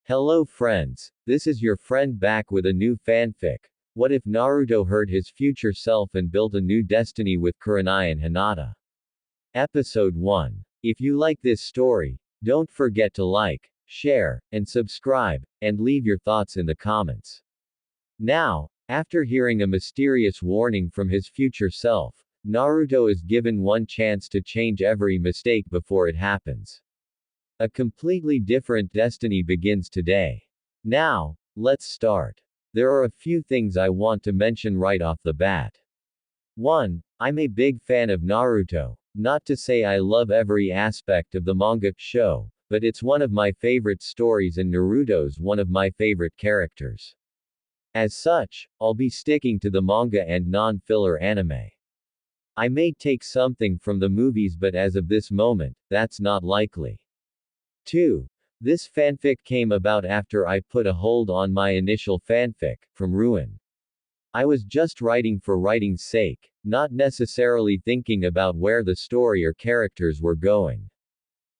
Hello friends, this is your friend back with a new fanfic. What if Naruto heard his future self and built a new destiny with Kurenai Hinata? Episode 1. If you like this story, don't forget to like, share, and subscribe, and leave your thoughts in the comments. Now, after hearing a mysterious warning from his future self, Naruto is given one chance to change every mistake before it happens. A completely different destiny begins today. Now, let's start. There are a few things I want to mention right off the bat. 1. I'm a big fan of Naruto, not to say I love every aspect of the manga show, but it's one of my favorite stories and Naruto's one of my favorite characters. As such, I'll be sticking to the manga and non-filler anime. I may take something from the movies, but as of this moment, that's not likely. 2. This fanfic came about after I put a hold on my initial fanfic, From Ruin. I was just writing for writing's sake, not necessarily thinking about where the story or characters were going.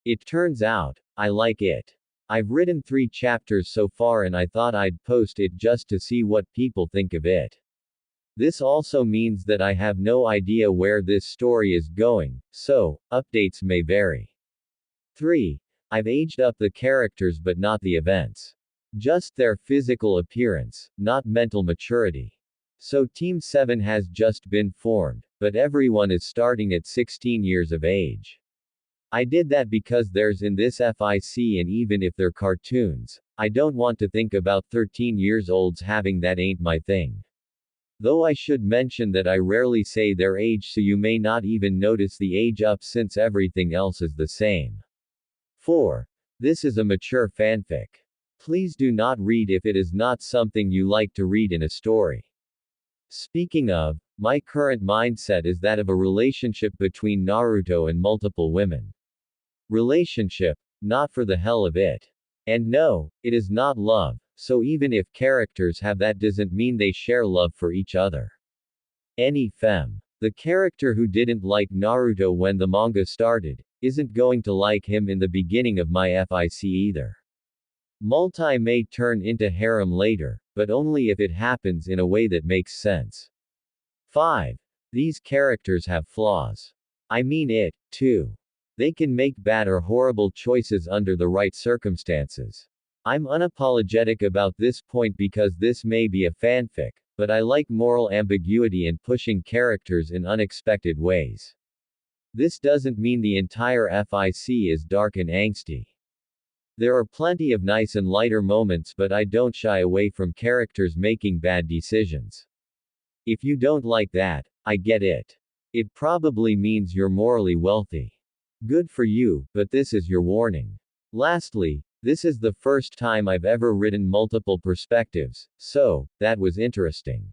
It turns out, I like it. I've written 3 chapters so far and I thought I'd post it just to see what people think of it. This also means that I have no idea where this story is going, so, updates may vary. 3. I've aged up the characters but not the events. Just their physical appearance, not mental maturity. So Team 7 has just been formed, but everyone is starting at 16 years of age. I did that because there's in this FIC, and even if they're cartoons, I don't want to think about 13 years olds having that ain't my thing. Though I should mention that I rarely say their age, so you may not even notice the age up since everything else is the same. 4. This is a mature fanfic. Please do not read if it is not something you like to read in a story. Speaking of, my current mindset is that of a relationship between Naruto and multiple women. Relationship, not for the hell of it. And no, it is not love, so even if characters have that doesn't mean they share love for each other. Any femme. The character who didn't like Naruto when the manga started, isn't going to like him in the beginning of my FIC either. Multi may turn into harem later, but only if it happens in a way that makes sense. 5. These characters have flaws. I mean it, too. They can make bad or horrible choices under the right circumstances. I'm unapologetic about this point because this may be a fanfic, but I like moral ambiguity and pushing characters in unexpected ways. This doesn't mean the entire FIC is dark and angsty. There are plenty of nice and lighter moments, but I don't shy away from characters making bad decisions. If you don't like that, I get it. It probably means you're morally wealthy. Good for you, but this is your warning. Lastly, this is the first time I've ever written multiple perspectives, so, that was interesting.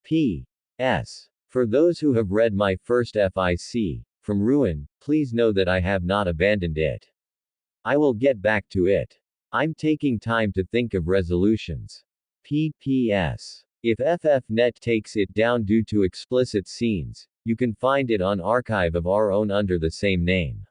P.S. For those who have read my first FIC, From Ruin, please know that I have not abandoned it. I will get back to it. I'm taking time to think of resolutions. P.P.S. If FFnet takes it down due to explicit scenes, you can find it on archive of our own under the same name.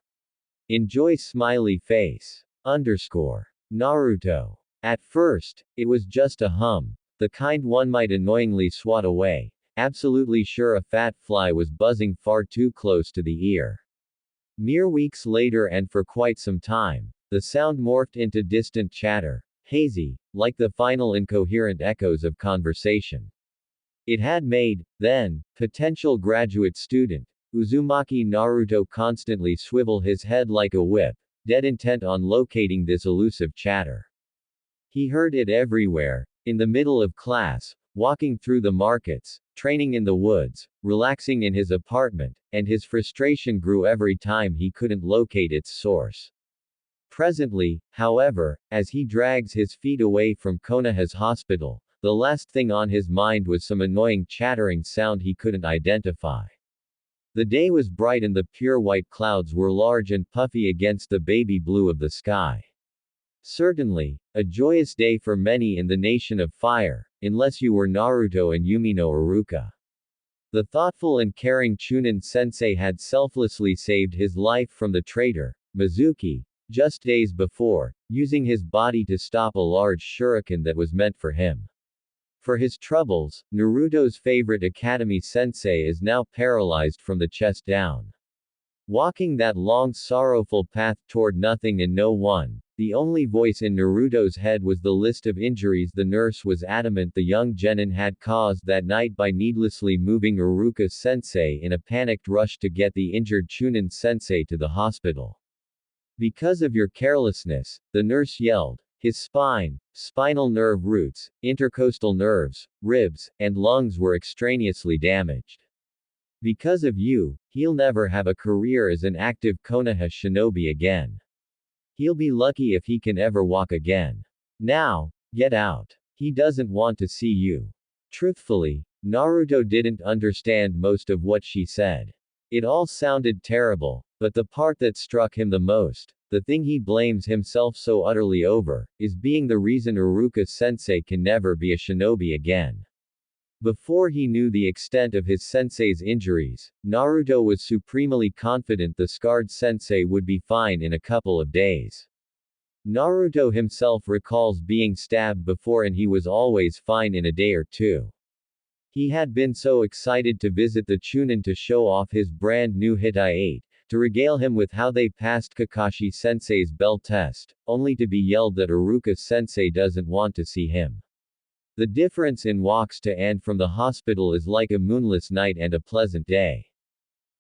Enjoy smiley face. Naruto. At first, it was just a hum, the kind one might annoyingly swat away, absolutely sure a fat fly was buzzing far too close to the ear. Mere weeks later, and for quite some time, the sound morphed into distant chatter, hazy, like the final incoherent echoes of conversation. It had made, then, potential graduate student, Uzumaki Naruto constantly swivel his head like a whip, dead intent on locating this elusive chatter. He heard it everywhere, in the middle of class, walking through the markets, training in the woods, relaxing in his apartment, and his frustration grew every time he couldn't locate its source. Presently, however, as he drags his feet away from Konoha's hospital, the last thing on his mind was some annoying chattering sound he couldn't identify. The day was bright and the pure white clouds were large and puffy against the baby blue of the sky. Certainly, a joyous day for many in the Nation of Fire, unless you were Naruto and Yumi no Iruka. The thoughtful and caring Chunin sensei had selflessly saved his life from the traitor, Mizuki, just days before, using his body to stop a large shuriken that was meant for him. For his troubles, Naruto's favorite academy sensei is now paralyzed from the chest down. Walking that long sorrowful path toward nothing and no one, the only voice in Naruto's head was the list of injuries the nurse was adamant the young genin had caused that night by needlessly moving Iruka sensei in a panicked rush to get the injured Chunin sensei to the hospital. Because of your carelessness, the nurse yelled, his spine, spinal nerve roots, intercostal nerves, ribs, and lungs were extraneously damaged. Because of you, he'll never have a career as an active Konoha shinobi again. He'll be lucky if he can ever walk again. Now, get out. He doesn't want to see you. Truthfully, Naruto didn't understand most of what she said. It all sounded terrible, but the part that struck him the most, the thing he blames himself so utterly over, is being the reason Iruka sensei can never be a shinobi again. Before he knew the extent of his sensei's injuries, Naruto was supremely confident the scarred sensei would be fine in a couple of days. Naruto himself recalls being stabbed before and he was always fine in a day or two. He had been so excited to visit the Chunin to show off his brand new Hitai 8, to regale him with how they passed Kakashi sensei's bell test, only to be yelled that Iruka sensei doesn't want to see him. The difference in walks to and from the hospital is like a moonless night and a pleasant day.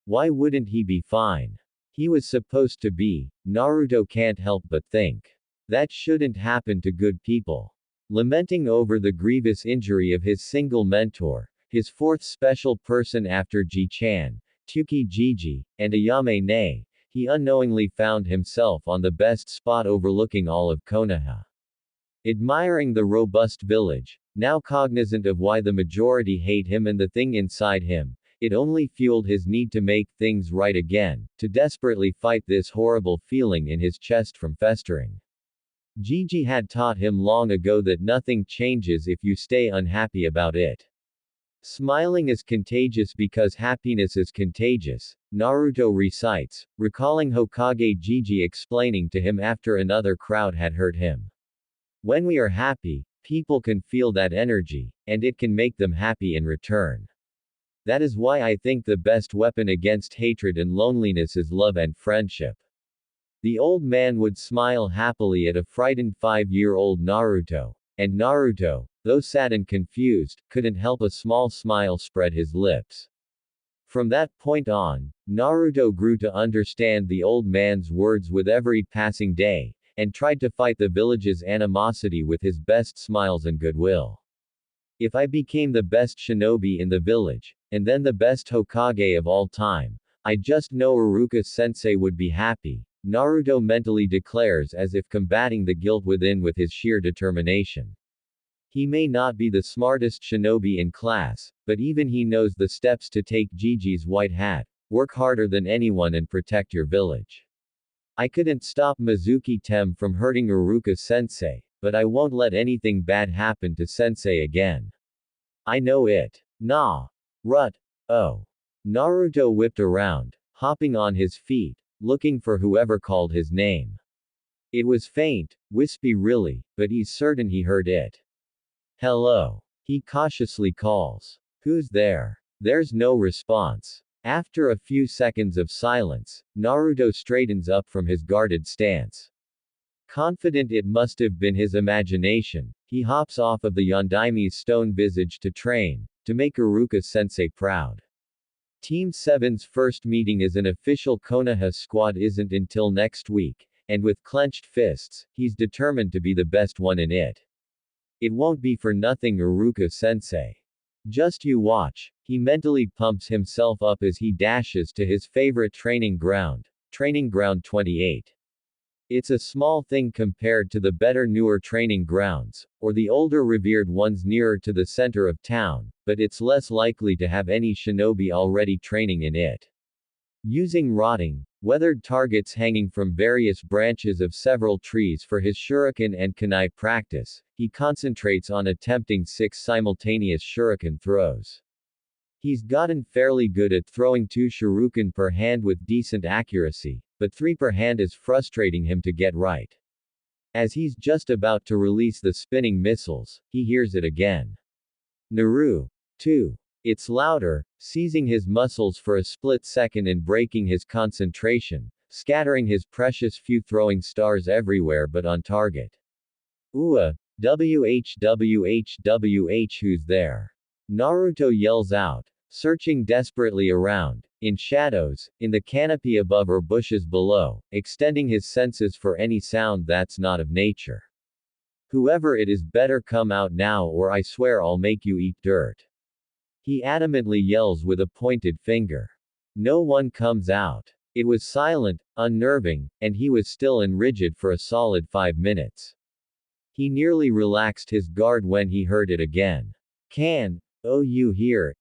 Why wouldn't he be fine? He was supposed to be. Naruto can't help but think. That shouldn't happen to good people. Lamenting over the grievous injury of his single mentor, his fourth special person after Ji-chan, Tuki Jiji, and Ayame Ne, he unknowingly found himself on the best spot overlooking all of Konoha. Admiring the robust village, now cognizant of why the majority hate him and the thing inside him, it only fueled his need to make things right again, to desperately fight this horrible feeling in his chest from festering. Gigi had taught him long ago that nothing changes if you stay unhappy about it. Smiling is contagious because happiness is contagious, Naruto recites, recalling Hokage Gigi explaining to him after another crowd had hurt him. When we are happy, people can feel that energy, and it can make them happy in return. That is why I think the best weapon against hatred and loneliness is love and friendship. The old man would smile happily at a frightened 5-year-old Naruto, and Naruto, though sad and confused, couldn't help a small smile spread his lips. From that point on, Naruto grew to understand the old man's words with every passing day, and tried to fight the village's animosity with his best smiles and goodwill. If I became the best shinobi in the village, and then the best Hokage of all time, I just know Iruka sensei would be happy, Naruto mentally declares as if combating the guilt within with his sheer determination. He may not be the smartest shinobi in class, but even he knows the steps to take. Gigi's white hat, work harder than anyone and protect your village. I couldn't stop Mizuki Tem from hurting Iruka sensei, but I won't let anything bad happen to sensei again. I know it. Nah. Rut. Oh. Naruto whipped around, hopping on his feet, looking for whoever called his name. It was faint, wispy really, but he's certain he heard it. Hello. He cautiously calls. Who's there? There's no response. After a few seconds of silence, Naruto straightens up from his guarded stance. Confident it must have been his imagination, he hops off of the Yondaime's stone visage to train, to make Iruka sensei proud. Team 7's first meeting as an official Konoha squad isn't until next week, and with clenched fists, he's determined to be the best one in it. It won't be for nothing, Iruka sensei. Just you watch, he mentally pumps himself up as he dashes to his favorite training ground Ground 28. It's a small thing compared to the better newer training grounds, or the older revered ones nearer to the center of town, but it's less likely to have any shinobi already training in it. Using rotting, weathered targets hanging from various branches of several trees for his shuriken and kunai practice, he concentrates on attempting 6 simultaneous shuriken throws. He's gotten fairly good at throwing 2 shuriken per hand with decent accuracy, but 3 per hand is frustrating him to get right. As he's just about to release the spinning missiles, he hears it again. Naru. 2. It's louder, seizing his muscles for a split second and breaking his concentration, scattering his precious few throwing stars everywhere but on target. Ua, WH, who's there? Naruto yells out, searching desperately around, in shadows, in the canopy above or bushes below, extending his senses for any sound that's not of nature. Whoever it is better come out now or I swear I'll make you eat dirt. He adamantly yells with a pointed finger. No one comes out. It was silent, unnerving, and he was still and rigid for a solid 5 minutes. He nearly relaxed his guard when he heard it again. Oh you hear,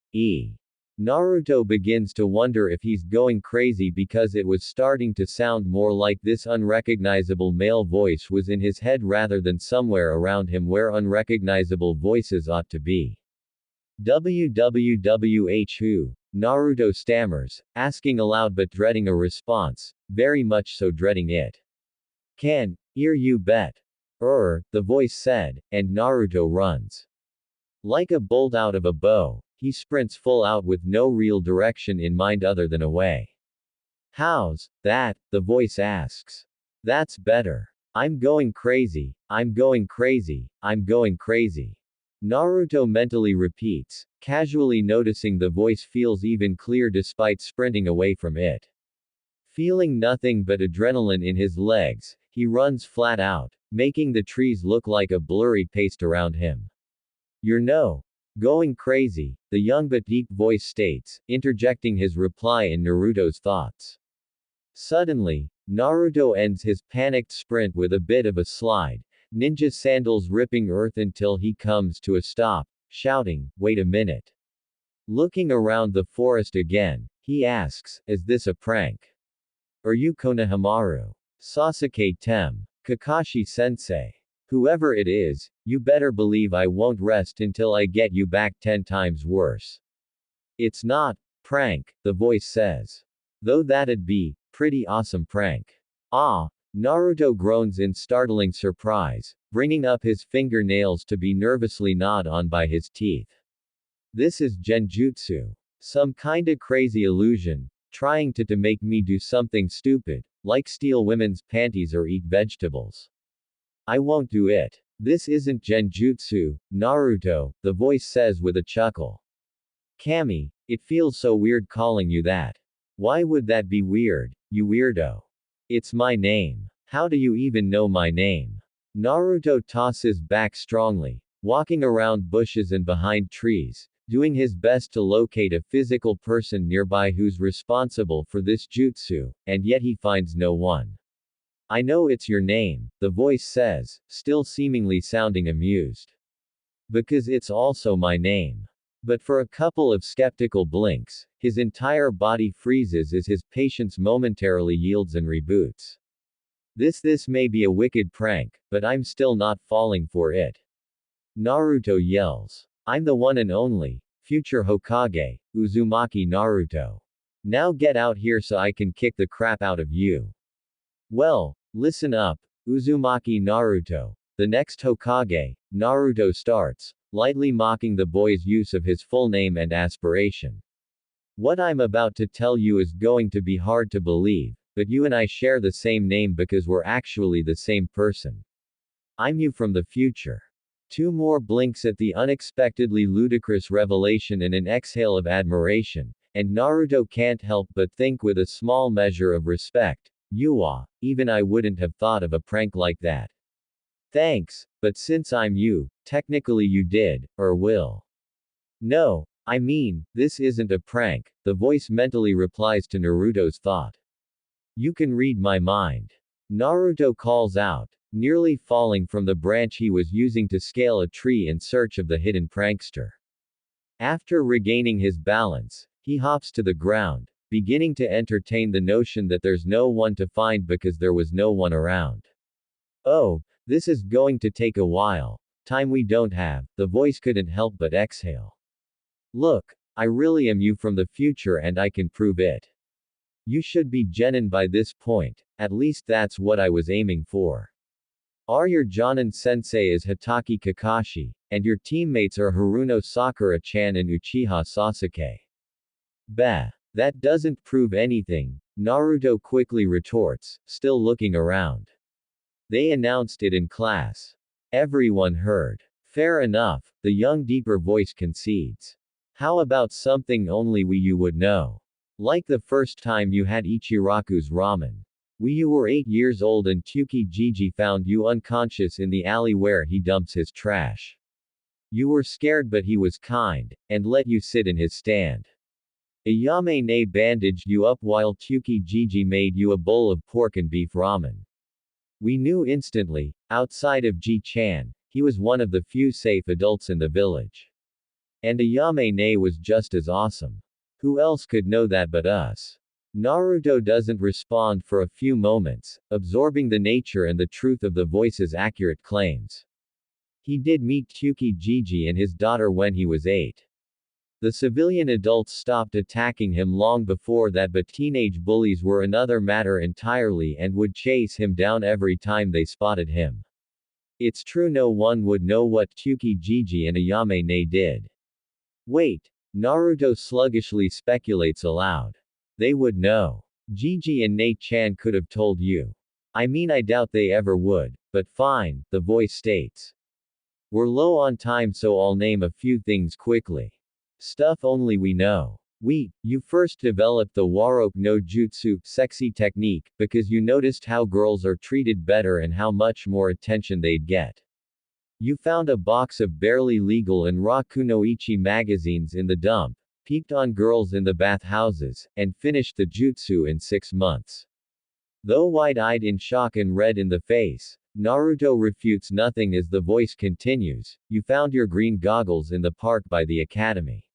Naruto begins to wonder if he's going crazy because it was starting to sound more like this unrecognizable male voice was in his head rather than somewhere around him where unrecognizable voices ought to be. Who? Naruto stammers, asking aloud but dreading a response, very much so dreading it. You bet. The voice said, and Naruto runs. Like a bolt out of a bow, he sprints full out with no real direction in mind other than away. How's that? The voice asks. That's better. I'm going crazy, I'm going crazy, I'm going crazy. Naruto mentally repeats, casually noticing the voice feels even clear despite sprinting away from it. Feeling nothing but adrenaline in his legs, he runs flat out, making the trees look like a blurry paste around him. You're going crazy, the young but deep voice states, interjecting his reply in Naruto's thoughts. Suddenly, Naruto ends his panicked sprint with a bit of a slide, ninja sandals ripping earth until he comes to a stop, shouting, "Wait a minute." Looking around the forest again, he asks, "Is this a prank? Are you Konohamaru? Sasuke Tem? Kakashi-sensei? Whoever it is, you better believe I won't rest until I get you back 10 times worse." It's not prank, the voice says. Though that'd be pretty awesome prank. Naruto groans in startling surprise, bringing up his fingernails to be nervously gnawed on by his teeth. This is genjutsu. Some kinda crazy illusion, trying to make me do something stupid, like steal women's panties or eat vegetables. I won't do it. This isn't genjutsu, Naruto, the voice says with a chuckle. Kami, it feels so weird calling you that. Why would that be weird, you weirdo? It's my name. How do you even know my name? Naruto tosses back strongly, walking around bushes and behind trees, doing his best to locate a physical person nearby who's responsible for this jutsu, and yet he finds no one. I know it's your name, the voice says, still seemingly sounding amused. Because it's also my name. But for a couple of skeptical blinks, his entire body freezes as his patience momentarily yields and reboots. This may be a wicked prank, but I'm still not falling for it. Naruto yells. I'm the one and only, future Hokage, Uzumaki Naruto. Now get out here so I can kick the crap out of you. Well, listen up, Uzumaki Naruto. The next Hokage, Naruto starts, lightly mocking the boy's use of his full name and aspiration. What I'm about to tell you is going to be hard to believe, but you and I share the same name because we're actually the same person. I'm you from the future. 2 more blinks at the unexpectedly ludicrous revelation and an exhale of admiration, and Naruto can't help but think with a small measure of respect, even I wouldn't have thought of a prank like that. Thanks, but since I'm you, technically you did, or will. No, I mean, this isn't a prank, the voice mentally replies to Naruto's thought. You can read my mind. Naruto calls out, nearly falling from the branch he was using to scale a tree in search of the hidden prankster. After regaining his balance, he hops to the ground, beginning to entertain the notion that there's no one to find because there was no one around. Oh, this is going to take a while. Time we don't have, the voice couldn't help but exhale. Look, I really am you from the future and I can prove it. You should be genin by this point, at least that's what I was aiming for. Your Jonin sensei is Hitaki Kakashi, and your teammates are Haruno Sakura-chan and Uchiha Sasuke. Bah. That doesn't prove anything, Naruto quickly retorts, still looking around. They announced it in class. Everyone heard. Fair enough, the young deeper voice concedes. How about something only you would know? Like the first time you had Ichiraku's ramen. You were 8 years old and Tsukijiji found you unconscious in the alley where he dumps his trash. You were scared but he was kind, and let you sit in his stand. Ayame-ne bandaged you up while Tsukijiji made you a bowl of pork and beef ramen. We knew instantly, outside of Ji-chan, he was one of the few safe adults in the village. And Ayame-ne was just as awesome. Who else could know that but us? Naruto doesn't respond for a few moments, absorbing the nature and the truth of the voice's accurate claims. He did meet Tsukijiji and his daughter when he was 8. The civilian adults stopped attacking him long before that, but teenage bullies were another matter entirely and would chase him down every time they spotted him. It's true no one would know what Tsukijiji and Ayame-ne did. Wait. Naruto sluggishly speculates aloud. They would know. Gigi and Ne-chan could have told you. I mean, I doubt they ever would, but fine, the voice states. We're low on time, so I'll name a few things quickly. Stuff only we know. You first developed the Waroke no Jutsu, sexy technique, because you noticed how girls are treated better and how much more attention they'd get. You found a box of barely legal and Rakunoichi magazines in the dump, peeped on girls in the bathhouses, and finished the jutsu in 6 months. Though wide-eyed in shock and red in the face, Naruto refutes nothing as the voice continues. You found your green goggles in the park by the academy.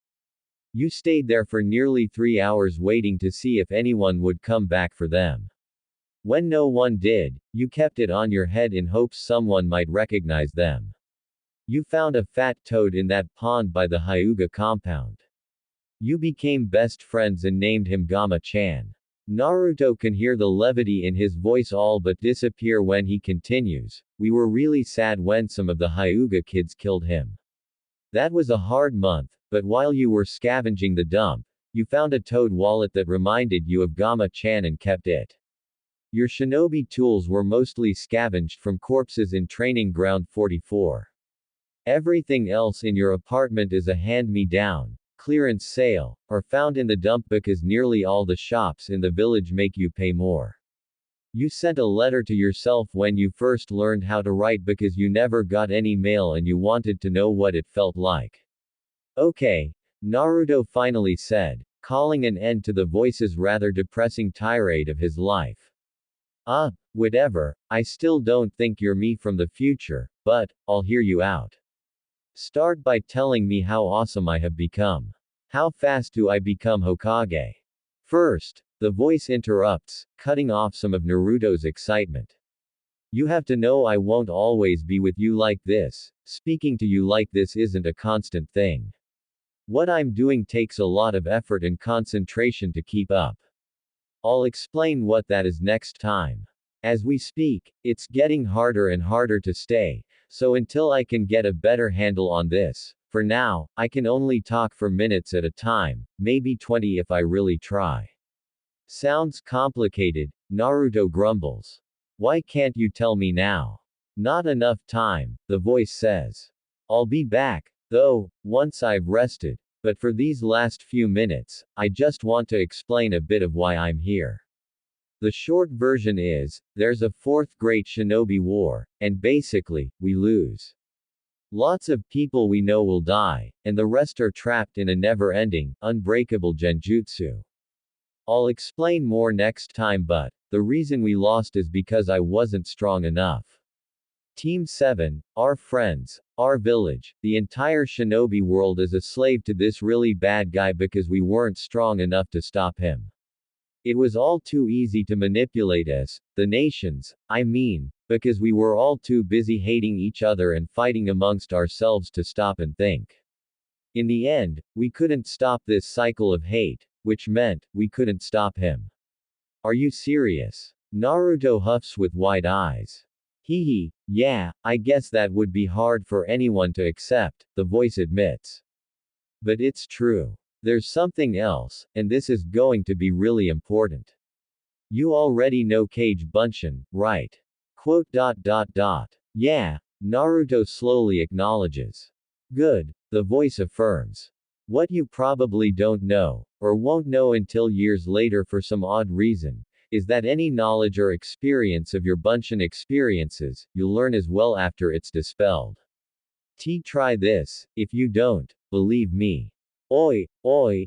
You stayed there for nearly 3 hours waiting to see if anyone would come back for them. When no one did, you kept it on your head in hopes someone might recognize them. You found a fat toad in that pond by the Hyuga compound. You became best friends and named him Gama-chan. Naruto can hear the levity in his voice all but disappear when he continues. We were really sad when some of the Hyuga kids killed him. That was a hard month, but while you were scavenging the dump, you found a toad wallet that reminded you of Gama-chan and kept it. Your shinobi tools were mostly scavenged from corpses in Training Ground 44. Everything else in your apartment is a hand-me-down, clearance sale, or found in the dump because nearly all the shops in the village make you pay more. You sent a letter to yourself when you first learned how to write because you never got any mail and you wanted to know what it felt like. Okay, Naruto finally said, calling an end to the voice's rather depressing tirade of his life. Whatever, I still don't think you're me from the future, but I'll hear you out. Start by telling me how awesome I have become. How fast do I become Hokage? First, the voice interrupts, cutting off some of Naruto's excitement. You have to know I won't always be with you like this. Speaking to you like this isn't a constant thing. What I'm doing takes a lot of effort and concentration to keep up. I'll explain what that is next time. As we speak, it's getting harder and harder to stay, so until I can get a better handle on this, for now, I can only talk for minutes at a time, maybe 20 if I really try. Sounds complicated, Naruto grumbles. Why can't you tell me now? Not enough time, the voice says. I'll be back, though, once I've rested, but for these last few minutes, I just want to explain a bit of why I'm here. The short version is, there's a fourth great shinobi war, and basically, we lose. Lots of people we know will die, and the rest are trapped in a never-ending, unbreakable genjutsu. I'll explain more next time, but the reason we lost is because I wasn't strong enough. Team 7, our friends, our village, the entire shinobi world is a slave to this really bad guy because we weren't strong enough to stop him. It was all too easy to manipulate us, the nations, I mean, because we were all too busy hating each other and fighting amongst ourselves to stop and think. In the end, we couldn't stop this cycle of hate, which meant, we couldn't stop him. Are you serious? Naruto huffs with wide eyes. Hee hee, yeah, I guess that would be hard for anyone to accept, the voice admits. But it's true. There's something else, and this is going to be really important. You already know Kage Bunshin, right? Quote. Yeah, Naruto slowly acknowledges. Good, the voice affirms. What you probably don't know, or won't know until years later for some odd reason, is that any knowledge or experience of your Bunshin experiences, you'll learn as well after it's dispelled. Try this, if you don't, believe me. Oi,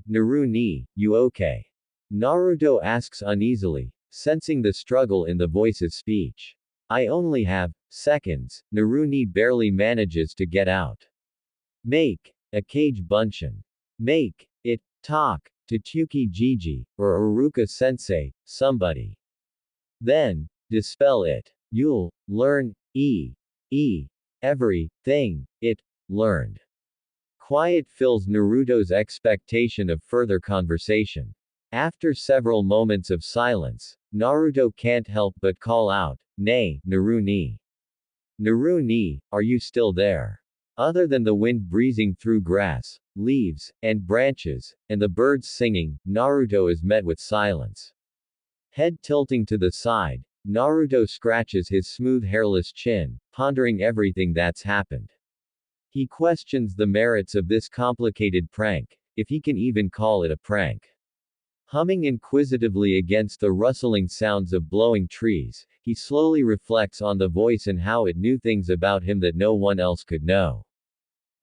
Naru ni, you okay? Naruto asks uneasily, sensing the struggle in the voice's speech. I only have seconds, Naruni barely manages to get out. Make a Kage Bunshin. Make it talk to Chuki Jiji, or Uruka Sensei, somebody. Then, dispel it. You'll learn everything it learned. Quiet fills Naruto's expectation of further conversation. After several moments of silence, Naruto can't help but call out, Nay, Naru-ni. Naru-ni, are you still there? Other than the wind breezing through grass, leaves, and branches, and the birds singing, Naruto is met with silence. Head tilting to the side, Naruto scratches his smooth hairless chin, pondering everything that's happened. He questions the merits of this complicated prank, if he can even call it a prank. Humming inquisitively against the rustling sounds of blowing trees, he slowly reflects on the voice and how it knew things about him that no one else could know.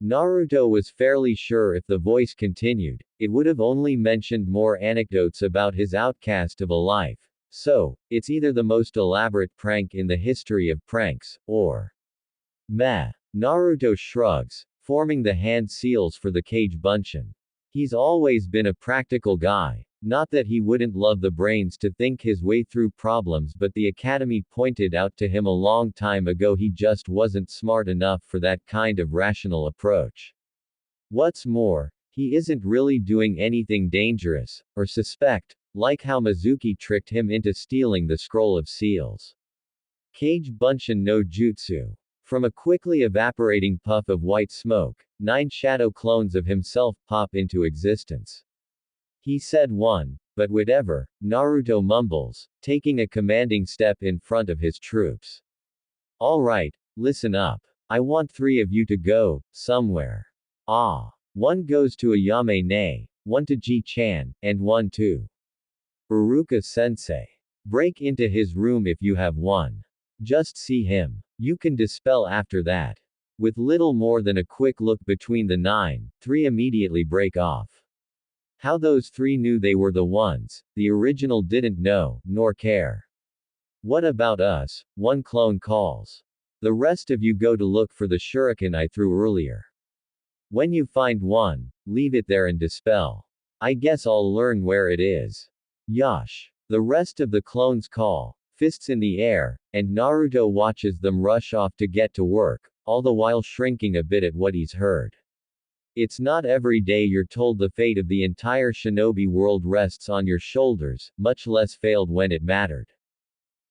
Naruto was fairly sure if the voice continued, it would have only mentioned more anecdotes about his outcast of a life. So, it's either the most elaborate prank in the history of pranks, or meh. Naruto shrugs, forming the hand seals for the Kage Bunshin. He's always been a practical guy. Not that he wouldn't love the brains to think his way through problems, but the academy pointed out to him a long time ago he just wasn't smart enough for that kind of rational approach. What's more, he isn't really doing anything dangerous, or suspect, like how Mizuki tricked him into stealing the scroll of seals. Kage Bunshin no Jutsu. From a quickly evaporating puff of white smoke, 9 shadow clones of himself pop into existence. He said one, but whatever, Naruto mumbles, taking a commanding step in front of his troops. Alright, listen up. I want 3 of you to go, somewhere. Ah. 1 goes to Ayame-ne, 1 to Ji-chan, and 1 to Uruka-sensei. Break into his room if you have one. Just see him. You can dispel after that. With little more than a quick look between the 9, 3 immediately break off. How those 3 knew they were the ones, the original didn't know, nor care. What about us? 1 clone calls. The rest of you go to look for the shuriken I threw earlier. When you find one, leave it there and dispel. I guess I'll learn where it is. Yosh. The rest of the clones call, fists in the air, and Naruto watches them rush off to get to work, all the while shrinking a bit at what he's heard. It's not every day you're told the fate of the entire shinobi world rests on your shoulders, much less failed when it mattered.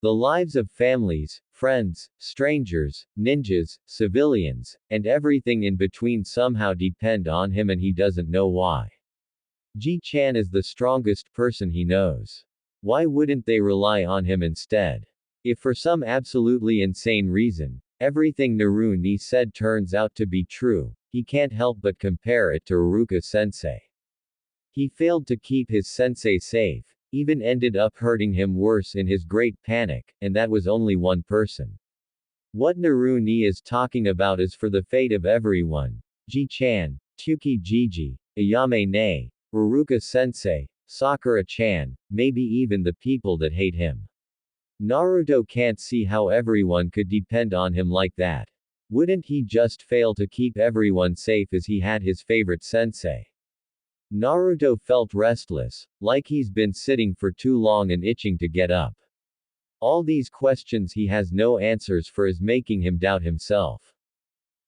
The lives of families, friends, strangers, ninjas, civilians, and everything in between somehow depend on him and he doesn't know why. Ji-chan is the strongest person he knows. Why wouldn't they rely on him instead? If for some absolutely insane reason, everything Naru-ni said turns out to be true, he can't help but compare it to Uruka-sensei. He failed to keep his sensei safe, even ended up hurting him worse in his great panic, and that was only one person. What Naru-ni is talking about is for the fate of everyone. Ji-chan, Tsuki Jiji, Ayame-ne, Uruka-sensei, Sakura-chan, maybe even the people that hate him. Naruto can't see how everyone could depend on him like that. Wouldn't he just fail to keep everyone safe as he had his favorite sensei? Naruto felt restless, like he's been sitting for too long and itching to get up. All these questions he has no answers for is making him doubt himself.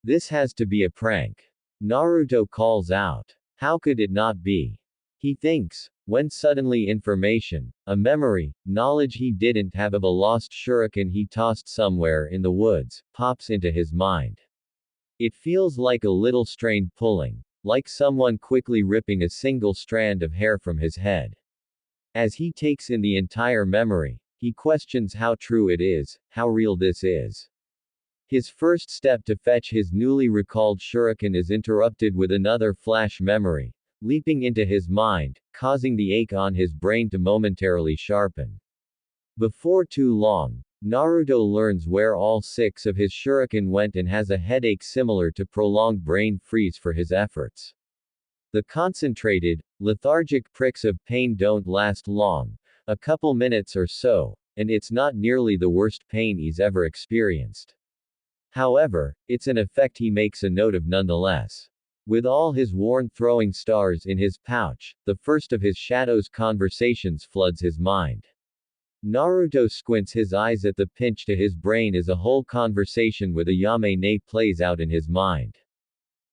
This has to be a prank. Naruto calls out. How could it not be? He thinks, when suddenly information, a memory, knowledge he didn't have of a lost shuriken he tossed somewhere in the woods, pops into his mind. It feels like a little strained pulling, like someone quickly ripping a single strand of hair from his head. As he takes in the entire memory, he questions how true it is, how real this is. His first step to fetch his newly recalled shuriken is interrupted with another flash memory, leaping into his mind, causing the ache on his brain to momentarily sharpen. Before too long, Naruto learns where all 6 of his shuriken went and has a headache similar to prolonged brain freeze for his efforts. The concentrated, lethargic pricks of pain don't last long, a couple minutes or so, and it's not nearly the worst pain he's ever experienced. However, it's an effect he makes a note of nonetheless. With all his worn throwing stars in his pouch, the first of his shadow's conversations floods his mind. Naruto squints his eyes at the pinch to his brain as a whole conversation with Ayame plays out in his mind.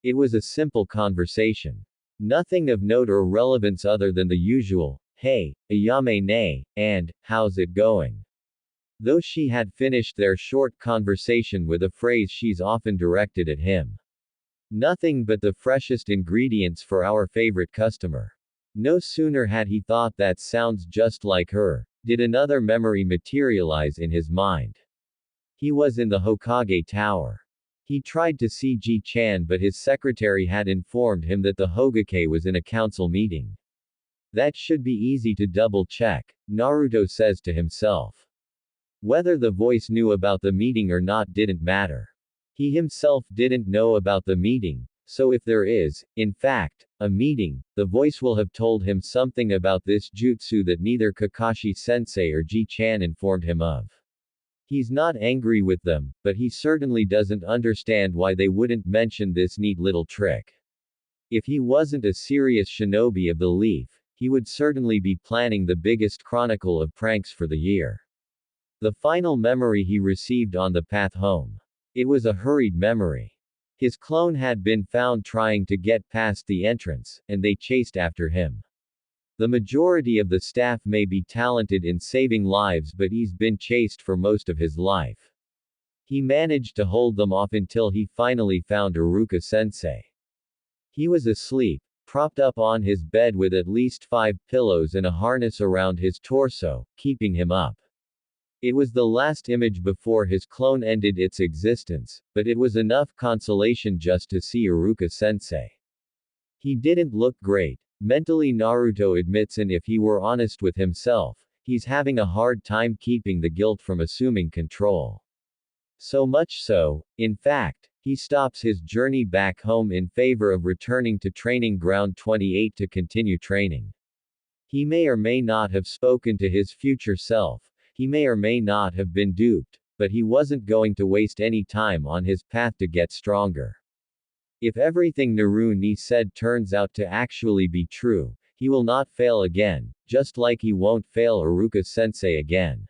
It was a simple conversation. Nothing of note or relevance other than the usual, "Hey, Ayame, and, how's it going?" Though she had finished their short conversation with a phrase she's often directed at him. "Nothing but the freshest ingredients for our favorite customer." No sooner had he thought that sounds just like her, did another memory materialize in his mind. He was in the Hokage Tower. He tried to see Ji-chan but his secretary had informed him that the Hokage was in a council meeting. That should be easy to double-check, Naruto says to himself. Whether the voice knew about the meeting or not didn't matter. He himself didn't know about the meeting, so if there is, in fact, a meeting, the voice will have told him something about this jutsu that neither Kakashi-sensei or Ji-chan informed him of. He's not angry with them, but he certainly doesn't understand why they wouldn't mention this neat little trick. If he wasn't a serious shinobi of the leaf, he would certainly be planning the biggest chronicle of pranks for the year. The final memory he received on the path home. It was a hurried memory. His clone had been found trying to get past the entrance, and they chased after him. The majority of the staff may be talented in saving lives, but he's been chased for most of his life. He managed to hold them off until he finally found Iruka-sensei. He was asleep, propped up on his bed with at least 5 pillows and a harness around his torso, keeping him up. It was the last image before his clone ended its existence, but it was enough consolation just to see Iruka-sensei. He didn't look great, mentally Naruto admits, and if he were honest with himself, he's having a hard time keeping the guilt from assuming control. So much so, in fact, he stops his journey back home in favor of returning to Training Ground 28 to continue training. He may or may not have spoken to his future self. He may or may not have been duped, but he wasn't going to waste any time on his path to get stronger. If everything Naruni said turns out to actually be true, he will not fail again, just like he won't fail Iruka-sensei again.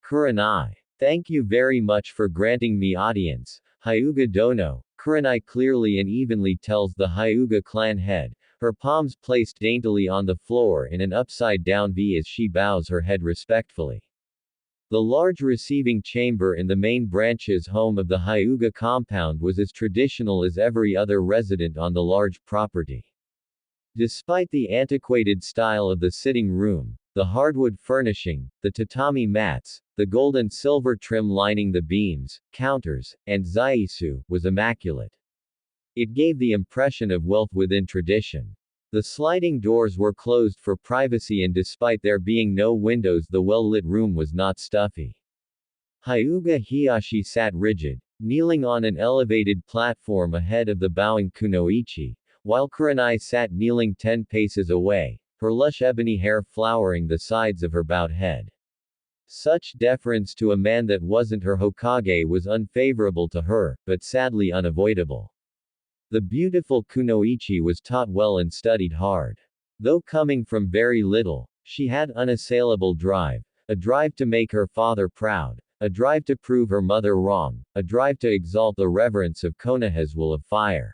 Kurenai. Thank you very much for granting me audience, Hyuga Dono, Kurenai clearly and evenly tells the Hyuga clan head, her palms placed daintily on the floor in an upside-down V as she bows her head respectfully. The large receiving chamber in the main branch's home of the Hyuga compound was as traditional as every other resident on the large property. Despite the antiquated style of the sitting room, the hardwood furnishing, the tatami mats, the gold and silver trim lining the beams, counters, and zaisu, was immaculate. It gave the impression of wealth within tradition. The sliding doors were closed for privacy, and despite there being no windows, the well-lit room was not stuffy. Hyuga Hiyashi sat rigid, kneeling on an elevated platform ahead of the bowing kunoichi, while Kurenai sat kneeling 10 paces away, her lush ebony hair flowering the sides of her bowed head. Such deference to a man that wasn't her Hokage was unfavorable to her, but sadly unavoidable. The beautiful kunoichi was taught well and studied hard. Though coming from very little, she had unassailable drive, a drive to make her father proud, a drive to prove her mother wrong, a drive to exalt the reverence of Konoha's will of fire.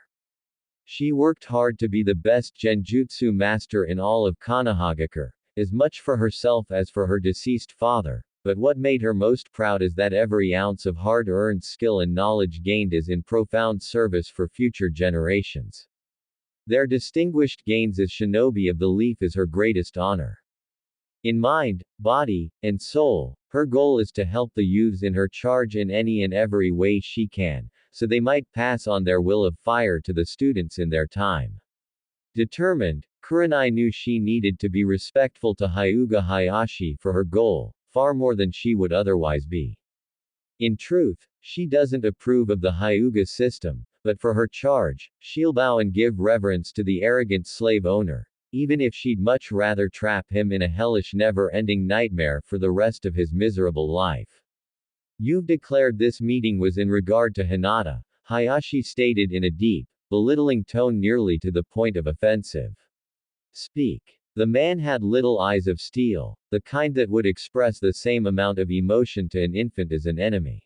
She worked hard to be the best genjutsu master in all of Konohagakure, as much for herself as for her deceased father, but what made her most proud is that every ounce of hard-earned skill and knowledge gained is in profound service for future generations. Their distinguished gains as shinobi of the leaf is her greatest honor. In mind, body, and soul, her goal is to help the youths in her charge in any and every way she can, so they might pass on their will of fire to the students in their time. Determined, Kurenai knew she needed to be respectful to Hyuga Hayashi for her goal, far more than she would otherwise be. In truth, she doesn't approve of the Hyuga system, but for her charge, she'll bow and give reverence to the arrogant slave owner, even if she'd much rather trap him in a hellish never-ending nightmare for the rest of his miserable life. You've declared this meeting was in regard to Hinata, Hayashi stated in a deep, belittling tone nearly to the point of offensive. Speak. The man had little eyes of steel, the kind that would express the same amount of emotion to an infant as an enemy.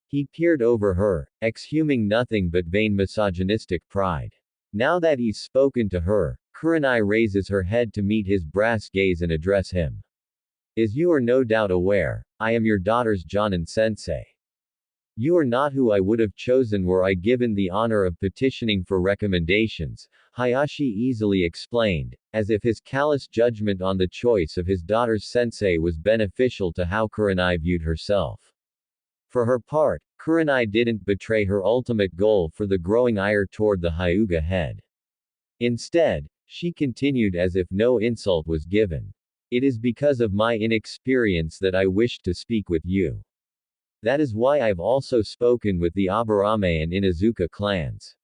He peered over her, exhuming nothing but vain misogynistic pride. Now that he's spoken to her, Kurenai raises her head to meet his brass gaze and address him. As you are no doubt aware, I am your daughter's Jonin-sensei. You are not who I would have chosen were I given the honor of petitioning for recommendations, Hayashi easily explained, as if his callous judgment on the choice of his daughter's sensei was beneficial to how Kurenai viewed herself. For her part, Kurenai didn't betray her ultimate goal for the growing ire toward the Hyuga head. Instead, she continued as if no insult was given. It is because of my inexperience that I wished to speak with you. That is why I've also spoken with the Aburame and Inazuka clans.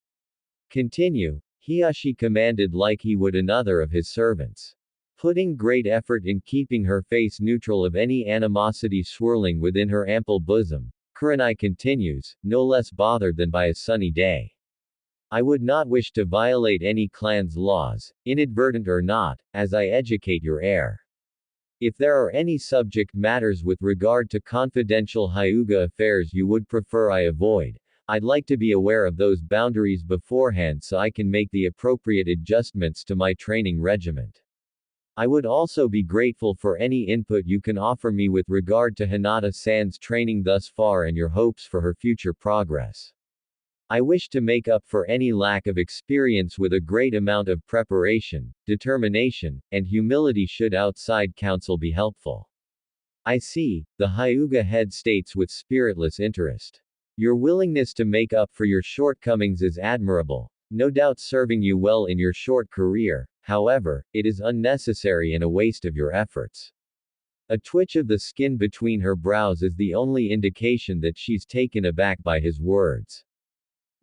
Continue, Hiyashi commanded like he would another of his servants. Putting great effort in keeping her face neutral of any animosity swirling within her ample bosom, Kurenai continues, no less bothered than by a sunny day. I would not wish to violate any clan's laws, inadvertent or not, as I educate your heir. If there are any subject matters with regard to confidential Hyuga affairs you would prefer I avoid, I'd like to be aware of those boundaries beforehand so I can make the appropriate adjustments to my training regiment. I would also be grateful for any input you can offer me with regard to Hinata-san's training thus far and your hopes for her future progress. I wish to make up for any lack of experience with a great amount of preparation, determination, and humility should outside counsel be helpful. I see, the Hyuga head states with spiritless interest. Your willingness to make up for your shortcomings is admirable, no doubt serving you well in your short career, however, it is unnecessary and a waste of your efforts. A twitch of the skin between her brows is the only indication that she's taken aback by his words.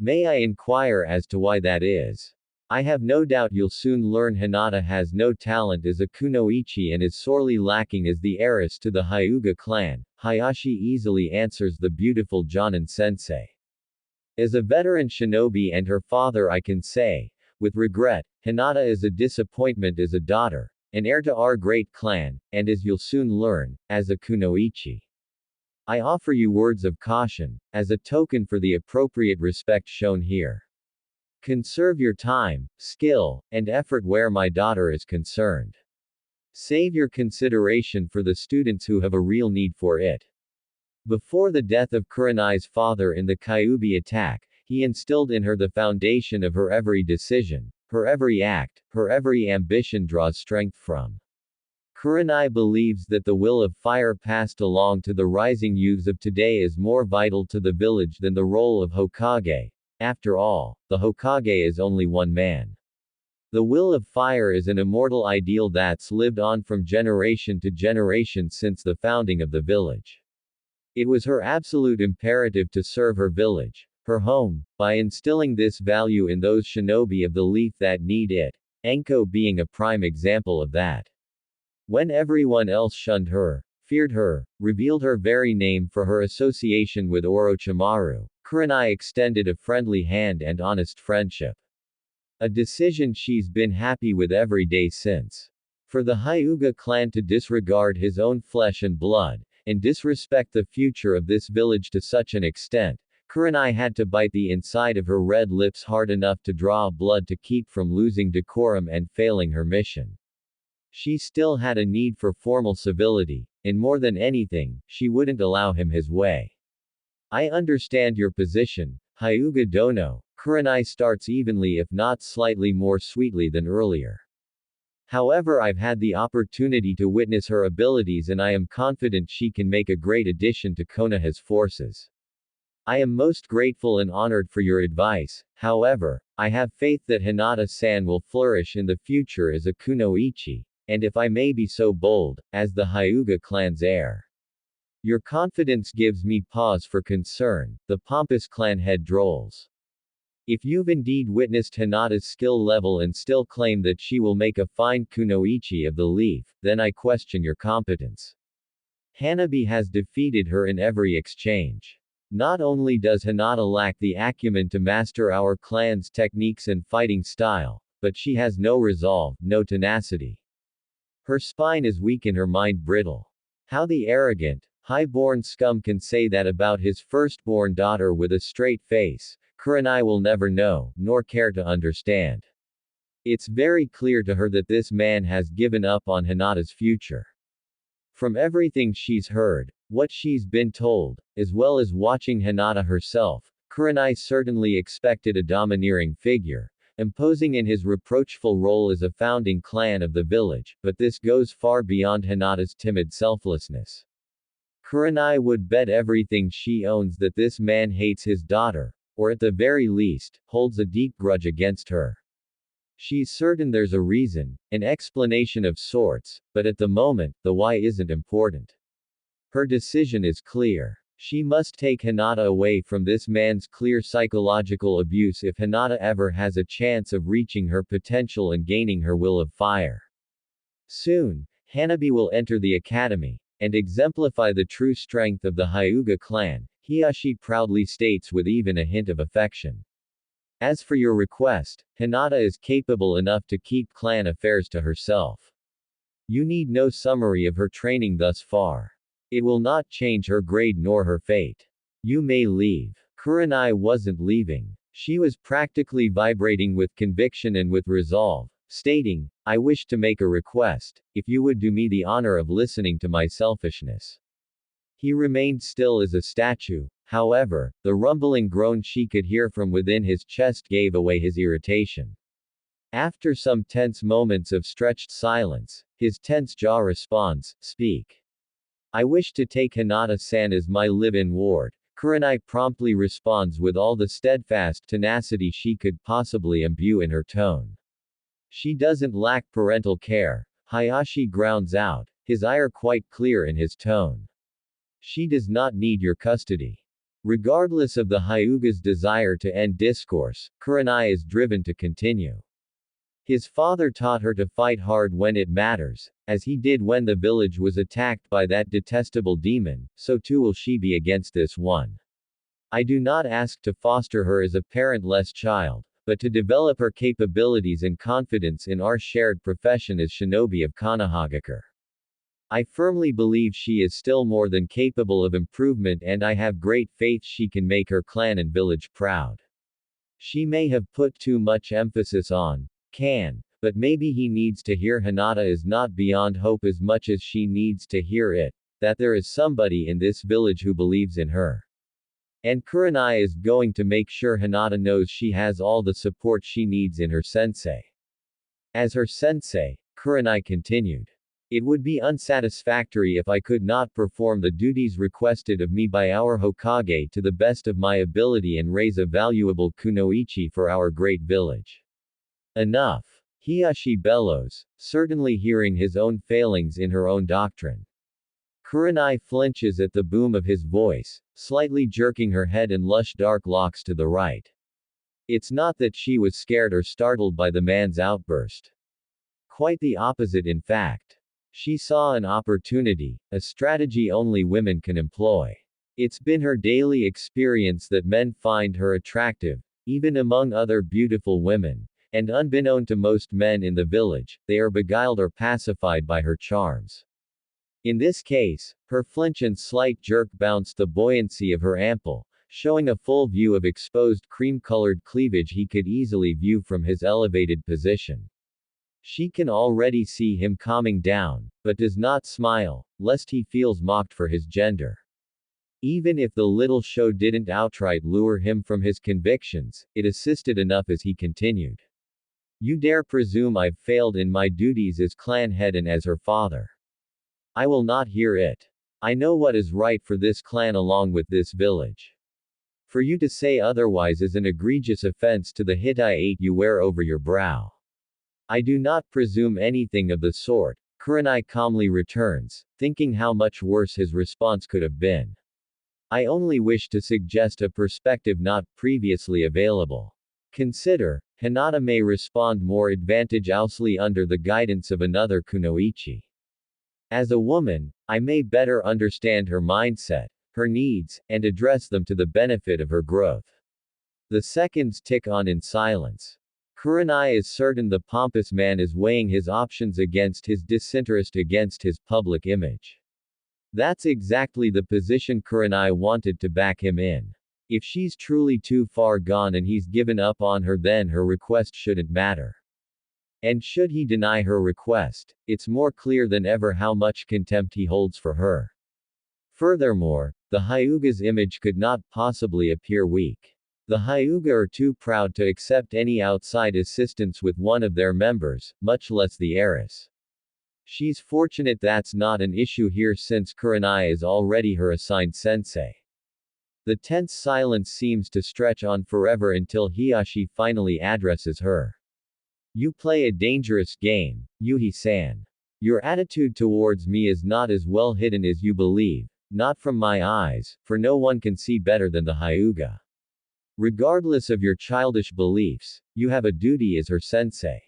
May I inquire as to why that is? I have no doubt you'll soon learn Hinata has no talent as a kunoichi and is sorely lacking as the heiress to the Hyuga clan, Hayashi easily answers the beautiful Jonin-sensei. As a veteran shinobi and her father I can say, with regret, Hinata is a disappointment as a daughter, an heir to our great clan, and as you'll soon learn, as a kunoichi. I offer you words of caution, as a token for the appropriate respect shown here. Conserve your time, skill, and effort where my daughter is concerned. Save your consideration for the students who have a real need for it. Before the death of Kurenai's father in the Kyubi attack, he instilled in her the foundation of her every decision, her every act, her every ambition draws strength from. Kurenai believes that the will of fire passed along to the rising youths of today is more vital to the village than the role of Hokage. After all, the Hokage is only one man. The will of fire is an immortal ideal that's lived on from generation to generation since the founding of the village. It was her absolute imperative to serve her village, her home, by instilling this value in those shinobi of the leaf that need it, Enko being a prime example of that. When everyone else shunned her, feared her, revealed her very name for her association with Orochimaru, Kurenai extended a friendly hand and honest friendship. A decision she's been happy with every day since. For the Hyuga clan to disregard his own flesh and blood, and disrespect the future of this village to such an extent, Kurenai had to bite the inside of her red lips hard enough to draw blood to keep from losing decorum and failing her mission. She still had a need for formal civility, and more than anything, she wouldn't allow him his way. I understand your position, Hyuga Dono. Kurenai starts evenly if not slightly more sweetly than earlier. However, I've had the opportunity to witness her abilities and I am confident she can make a great addition to Konoha's forces. I am most grateful and honored for your advice, however, I have faith that Hinata-san will flourish in the future as a kunoichi, and if I may be so bold, as the Hyuga clan's heir. Your confidence gives me pause for concern, the pompous clan head drolls. If you've indeed witnessed Hinata's skill level and still claim that she will make a fine kunoichi of the leaf, then I question your competence. Hanabi has defeated her in every exchange. Not only does Hinata lack the acumen to master our clan's techniques and fighting style, but she has no resolve, no tenacity. Her spine is weak and her mind brittle. How the arrogant, high-born scum can say that about his firstborn daughter with a straight face, Kurenai will never know, nor care to understand. It's very clear to her that this man has given up on Hinata's future. From everything she's heard, what she's been told, as well as watching Hinata herself, Kurenai certainly expected a domineering figure, imposing in his reproachful role as a founding clan of the village, but this goes far beyond Hinata's timid selflessness. Kurenai would bet everything she owns that this man hates his daughter, or at the very least, holds a deep grudge against her. She's certain there's a reason, an explanation of sorts, but at the moment, the why isn't important. Her decision is clear. She must take Hinata away from this man's clear psychological abuse if Hinata ever has a chance of reaching her potential and gaining her will of fire. Soon, Hanabi will enter the academy, and exemplify the true strength of the Hyuga clan, Hiyashi proudly states with even a hint of affection. As for your request, Hinata is capable enough to keep clan affairs to herself. You need no summary of her training thus far. It will not change her grade nor her fate. You may leave. Kurenai wasn't leaving. She was practically vibrating with conviction and with resolve, stating, I wish to make a request, if you would do me the honor of listening to my selfishness. He remained still as a statue, however, the rumbling groan she could hear from within his chest gave away his irritation. After some tense moments of stretched silence, his tense jaw responds, Speak. I wish to take Hinata-san as my live-in ward. Kurenai promptly responds with all the steadfast tenacity she could possibly imbue in her tone. She doesn't lack parental care, Hayashi grounds out, his ire quite clear in his tone. She does not need your custody. Regardless of the Hyuga's desire to end discourse, Kurenai is driven to continue. His father taught her to fight hard when it matters, as he did when the village was attacked by that detestable demon, so too will she be against this one. I do not ask to foster her as a parentless child, but to develop her capabilities and confidence in our shared profession as shinobi of Konohagakure. I firmly believe she is still more than capable of improvement and I have great faith she can make her clan and village proud. She may have put too much emphasis on can, but maybe he needs to hear Hinata is not beyond hope as much as she needs to hear it, that there is somebody in this village who believes in her. And Kurenai is going to make sure Hinata knows she has all the support she needs in her sensei. As her sensei, Kurenai continued. It would be unsatisfactory if I could not perform the duties requested of me by our Hokage to the best of my ability and raise a valuable kunoichi for our great village. Enough. Hiyashi bellows, certainly hearing his own failings in her own doctrine. Kurenai flinches at the boom of his voice, slightly jerking her head and lush dark locks to the right. It's not that she was scared or startled by the man's outburst. Quite the opposite in fact. She saw an opportunity, a strategy only women can employ. It's been her daily experience that men find her attractive, even among other beautiful women, and unbeknown to most men in the village, they are beguiled or pacified by her charms. In this case, her flinch and slight jerk bounced the buoyancy of her ample, showing a full view of exposed cream-colored cleavage he could easily view from his elevated position. She can already see him calming down, but does not smile, lest he feels mocked for his gender. Even if the little show didn't outright lure him from his convictions, it assisted enough as he continued. You dare presume I've failed in my duties as clan head and as her father. I will not hear it. I know what is right for this clan along with this village. For you to say otherwise is an egregious offense to the Hittite you wear over your brow. I do not presume anything of the sort, Kurenai calmly returns, thinking how much worse his response could have been. I only wish to suggest a perspective not previously available. Consider, Hinata may respond more advantageously under the guidance of another kunoichi. As a woman, I may better understand her mindset, her needs, and address them to the benefit of her growth. The seconds tick on in silence. Kurenai is certain the pompous man is weighing his options against his disinterest against his public image. That's exactly the position Kurenai wanted to back him in. If she's truly too far gone and he's given up on her, then her request shouldn't matter. And should he deny her request, it's more clear than ever how much contempt he holds for her. Furthermore, the Hyuga's image could not possibly appear weak. The Hyuga are too proud to accept any outside assistance with one of their members, much less the heiress. She's fortunate that's not an issue here since Kurenai is already her assigned sensei. The tense silence seems to stretch on forever until Hiyashi finally addresses her. You play a dangerous game, Yuhi-san. Your attitude towards me is not as well hidden as you believe, not from my eyes, for no one can see better than the Hyuga. Regardless of your childish beliefs, you have a duty as her sensei.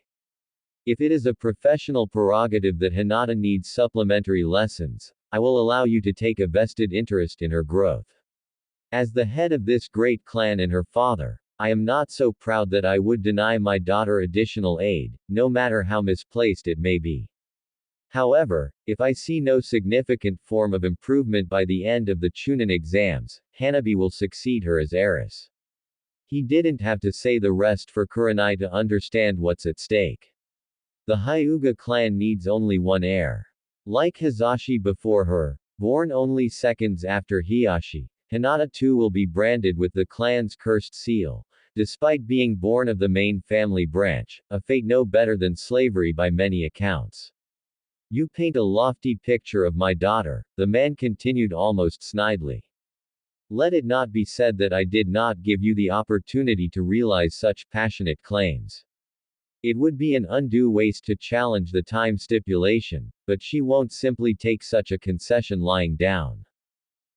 If it is a professional prerogative that Hinata needs supplementary lessons, I will allow you to take a vested interest in her growth. As the head of this great clan and her father, I am not so proud that I would deny my daughter additional aid, no matter how misplaced it may be. However, if I see no significant form of improvement by the end of the Chunin exams, Hanabi will succeed her as heiress. He didn't have to say the rest for Kurenai to understand what's at stake. The Hyuga clan needs only one heir. Like Hizashi before her, born only seconds after Hiyashi, Hinata too will be branded with the clan's cursed seal, despite being born of the main family branch, a fate no better than slavery by many accounts. You paint a lofty picture of my daughter, the man continued almost snidely. Let it not be said that I did not give you the opportunity to realize such passionate claims. It would be an undue waste to challenge the time stipulation, but she won't simply take such a concession lying down.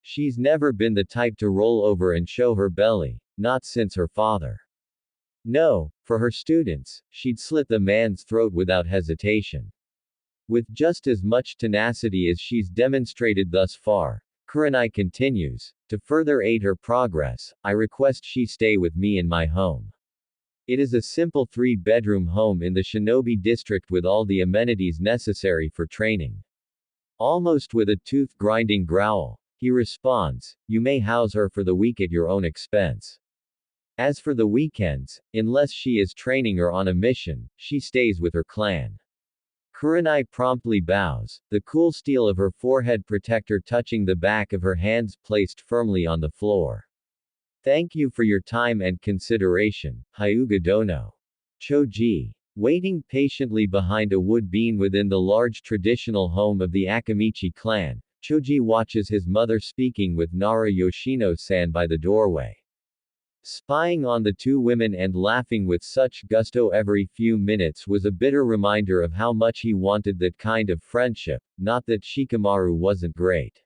She's never been the type to roll over and show her belly, not since her father. No, for her students, she'd slit the man's throat without hesitation. With just as much tenacity as she's demonstrated thus far, Kurenai continues, to further aid her progress, I request she stay with me in my home. It is a simple 3-bedroom home in the Shinobi district with all the amenities necessary for training. Almost with a tooth-grinding growl, he responds, you may house her for the week at your own expense. As for the weekends, unless she is training or on a mission, she stays with her clan. Kurenai promptly bows, the cool steel of her forehead protector touching the back of her hands placed firmly on the floor. Thank you for your time and consideration, Hyuga Dono. Choji. Waiting patiently behind a wood beam within the large traditional home of the Akamichi clan, Choji watches his mother speaking with Nara Yoshino-san by the doorway. Spying on the two women and laughing with such gusto every few minutes was a bitter reminder of how much he wanted that kind of friendship, not that Shikamaru wasn't great.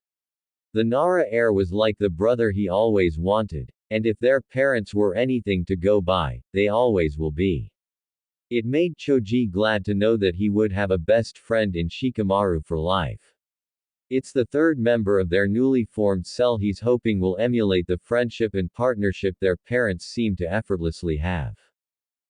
The Nara heir was like the brother he always wanted, and if their parents were anything to go by, they always will be. It made Choji glad to know that he would have a best friend in Shikamaru for life. It's the third member of their newly formed cell he's hoping will emulate the friendship and partnership their parents seem to effortlessly have.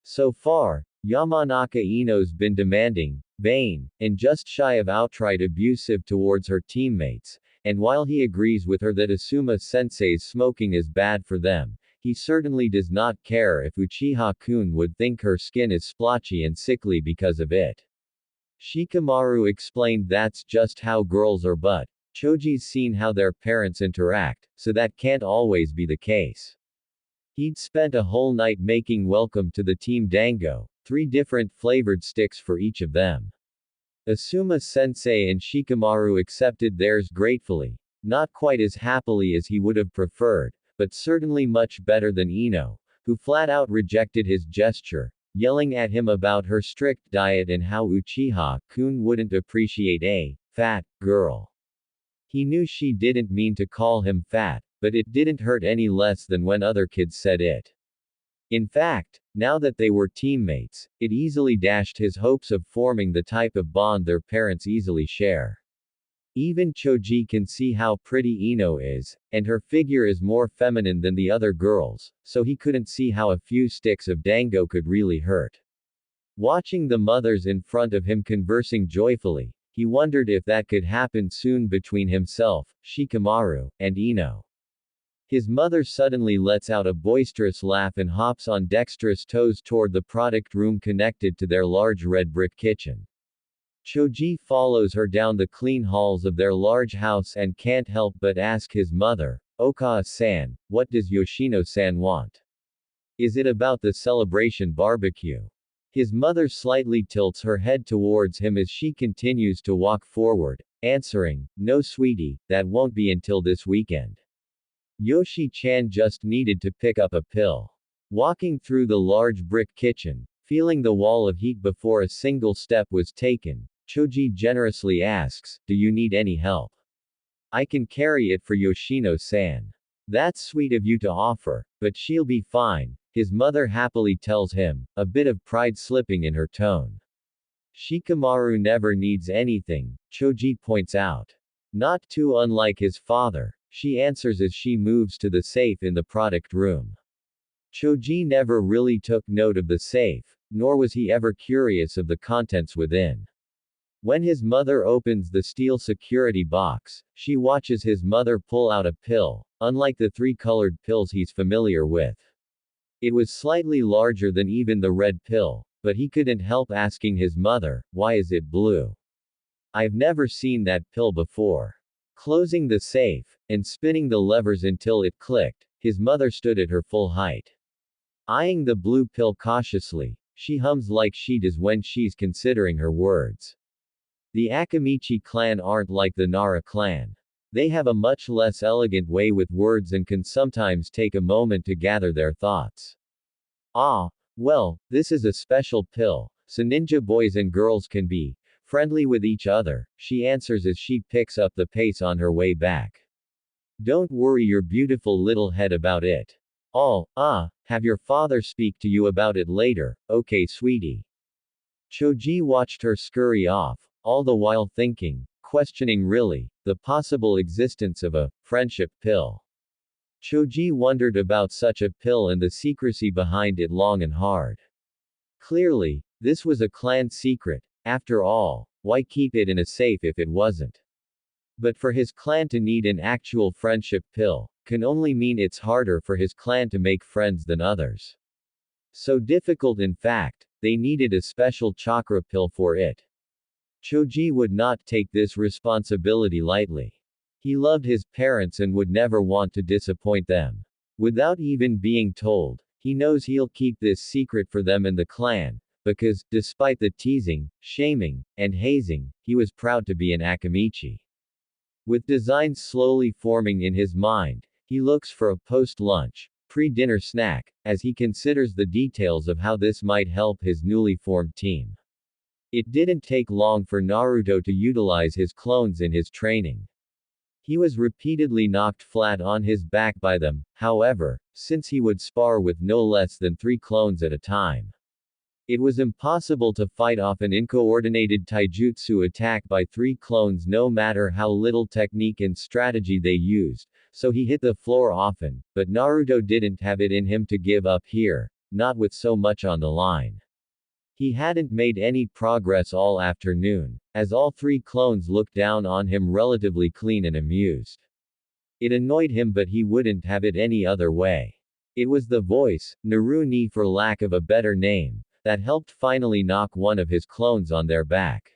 So far, Yamanaka Ino's been demanding, vain, and just shy of outright abusive towards her teammates, and while he agrees with her that Asuma-sensei's smoking is bad for them, he certainly does not care if Uchiha-kun would think her skin is splotchy and sickly because of it. Shikamaru explained that's just how girls are, but Choji's seen how their parents interact, so that can't always be the case. He'd spent a whole night making welcome to the team dango, 3 different flavored sticks for each of them. Asuma-sensei and Shikamaru accepted theirs gratefully, not quite as happily as he would have preferred, but certainly much better than Ino, who flat out rejected his gesture, yelling at him about her strict diet and how Uchiha-kun wouldn't appreciate a fat girl. He knew she didn't mean to call him fat, but it didn't hurt any less than when other kids said it. In fact, now that they were teammates, it easily dashed his hopes of forming the type of bond their parents easily share. Even Choji can see how pretty Ino is, and her figure is more feminine than the other girls, so he couldn't see how a few sticks of dango could really hurt. Watching the mothers in front of him conversing joyfully, he wondered if that could happen soon between himself, Shikamaru, and Ino. His mother suddenly lets out a boisterous laugh and hops on dexterous toes toward the product room connected to their large red brick kitchen. Choji follows her down the clean halls of their large house and can't help but ask his mother, Okawa-san, what does Yoshino-san want? Is it about the celebration barbecue? His mother slightly tilts her head towards him as she continues to walk forward, answering, no sweetie, that won't be until this weekend. Yoshi-chan just needed to pick up a pill. Walking through the large brick kitchen, feeling the wall of heat before a single step was taken, Choji generously asks, do you need any help? I can carry it for Yoshino-san. That's sweet of you to offer, but she'll be fine, his mother happily tells him, a bit of pride slipping in her tone. Shikamaru never needs anything, Choji points out. Not too unlike his father, she answers as she moves to the safe in the product room. Choji never really took note of the safe, nor was he ever curious of the contents within. When his mother opens the steel security box, she watches his mother pull out a pill, unlike the 3 colored pills he's familiar with. It was slightly larger than even the red pill, but he couldn't help asking his mother, why is it blue? I've never seen that pill before. Closing the safe, and spinning the levers until it clicked, his mother stood at her full height. Eyeing the blue pill cautiously, she hums like she does when she's considering her words. The Akamichi clan aren't like the Nara clan. They have a much less elegant way with words and can sometimes take a moment to gather their thoughts. Ah, well, this is a special pill, so ninja boys and girls can be friendly with each other, she answers as she picks up the pace on her way back. Don't worry your beautiful little head about it. Have your father speak to you about it later, okay sweetie. Choji watched her scurry off, all the while thinking, questioning really, the possible existence of a friendship pill. Choji wondered about such a pill and the secrecy behind it long and hard. Clearly, this was a clan secret, after all, why keep it in a safe if it wasn't? But for his clan to need an actual friendship pill, can only mean it's harder for his clan to make friends than others. So difficult in fact, they needed a special chakra pill for it. Choji would not take this responsibility lightly. He loved his parents and would never want to disappoint them. Without even being told, he knows he'll keep this secret for them and the clan, because, despite the teasing, shaming, and hazing, he was proud to be an Akamichi. With designs slowly forming in his mind, he looks for a post-lunch, pre-dinner snack, as he considers the details of how this might help his newly formed team. It didn't take long for Naruto to utilize his clones in his training. He was repeatedly knocked flat on his back by them, however, since he would spar with no less than 3 clones at a time. It was impossible to fight off an uncoordinated taijutsu attack by 3 clones no matter how little technique and strategy they used, so he hit the floor often, but Naruto didn't have it in him to give up here, not with so much on the line. He hadn't made any progress all afternoon, as all three clones looked down on him relatively clean and amused. It annoyed him, but he wouldn't have it any other way. It was the voice, Naru ni for lack of a better name, that helped finally knock one of his clones on their back.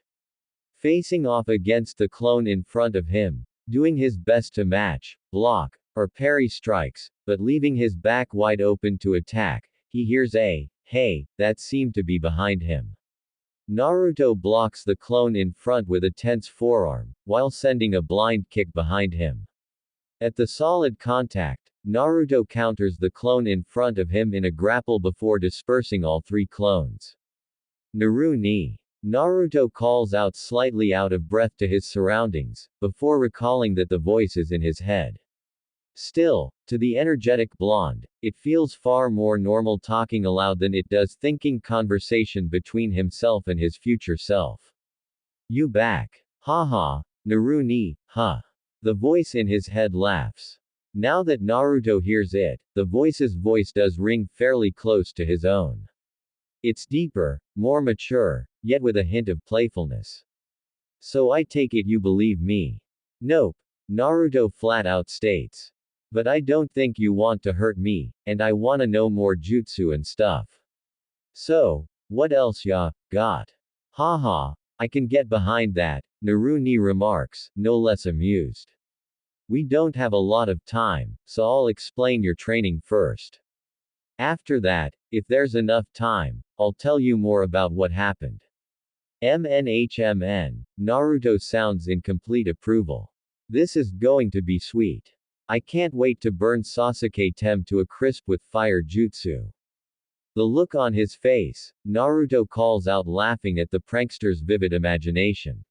Facing off against the clone in front of him, doing his best to match, block, or parry strikes, but leaving his back wide open to attack, he hears a, "Hey," that seemed to be behind him. Naruto blocks the clone in front with a tense forearm, while sending a blind kick behind him. At the solid contact, Naruto counters the clone in front of him in a grapple before dispersing all three clones. Naru ni. Naruto calls out slightly out of breath to his surroundings, before recalling that the voice is in his head. Still, to the energetic blonde, it feels far more normal talking aloud than it does thinking conversation between himself and his future self. You back. Haha, Naru ni, huh. The voice in his head laughs. Now that Naruto hears it, the voice's voice does ring fairly close to his own. It's deeper, more mature, yet with a hint of playfulness. So I take it you believe me. Nope, Naruto flat out states. But I don't think you want to hurt me, and I wanna know more jutsu and stuff. So, what else ya got? Haha, I can get behind that, Naru ni remarks, no less amused. We don't have a lot of time, so I'll explain your training first. After that, if there's enough time, I'll tell you more about what happened. MNHMN, Naruto sounds in complete approval. This is going to be sweet. I can't wait to burn Sasuke Tem to a crisp with fire jutsu. The look on his face, Naruto calls out laughing at the prankster's vivid imagination.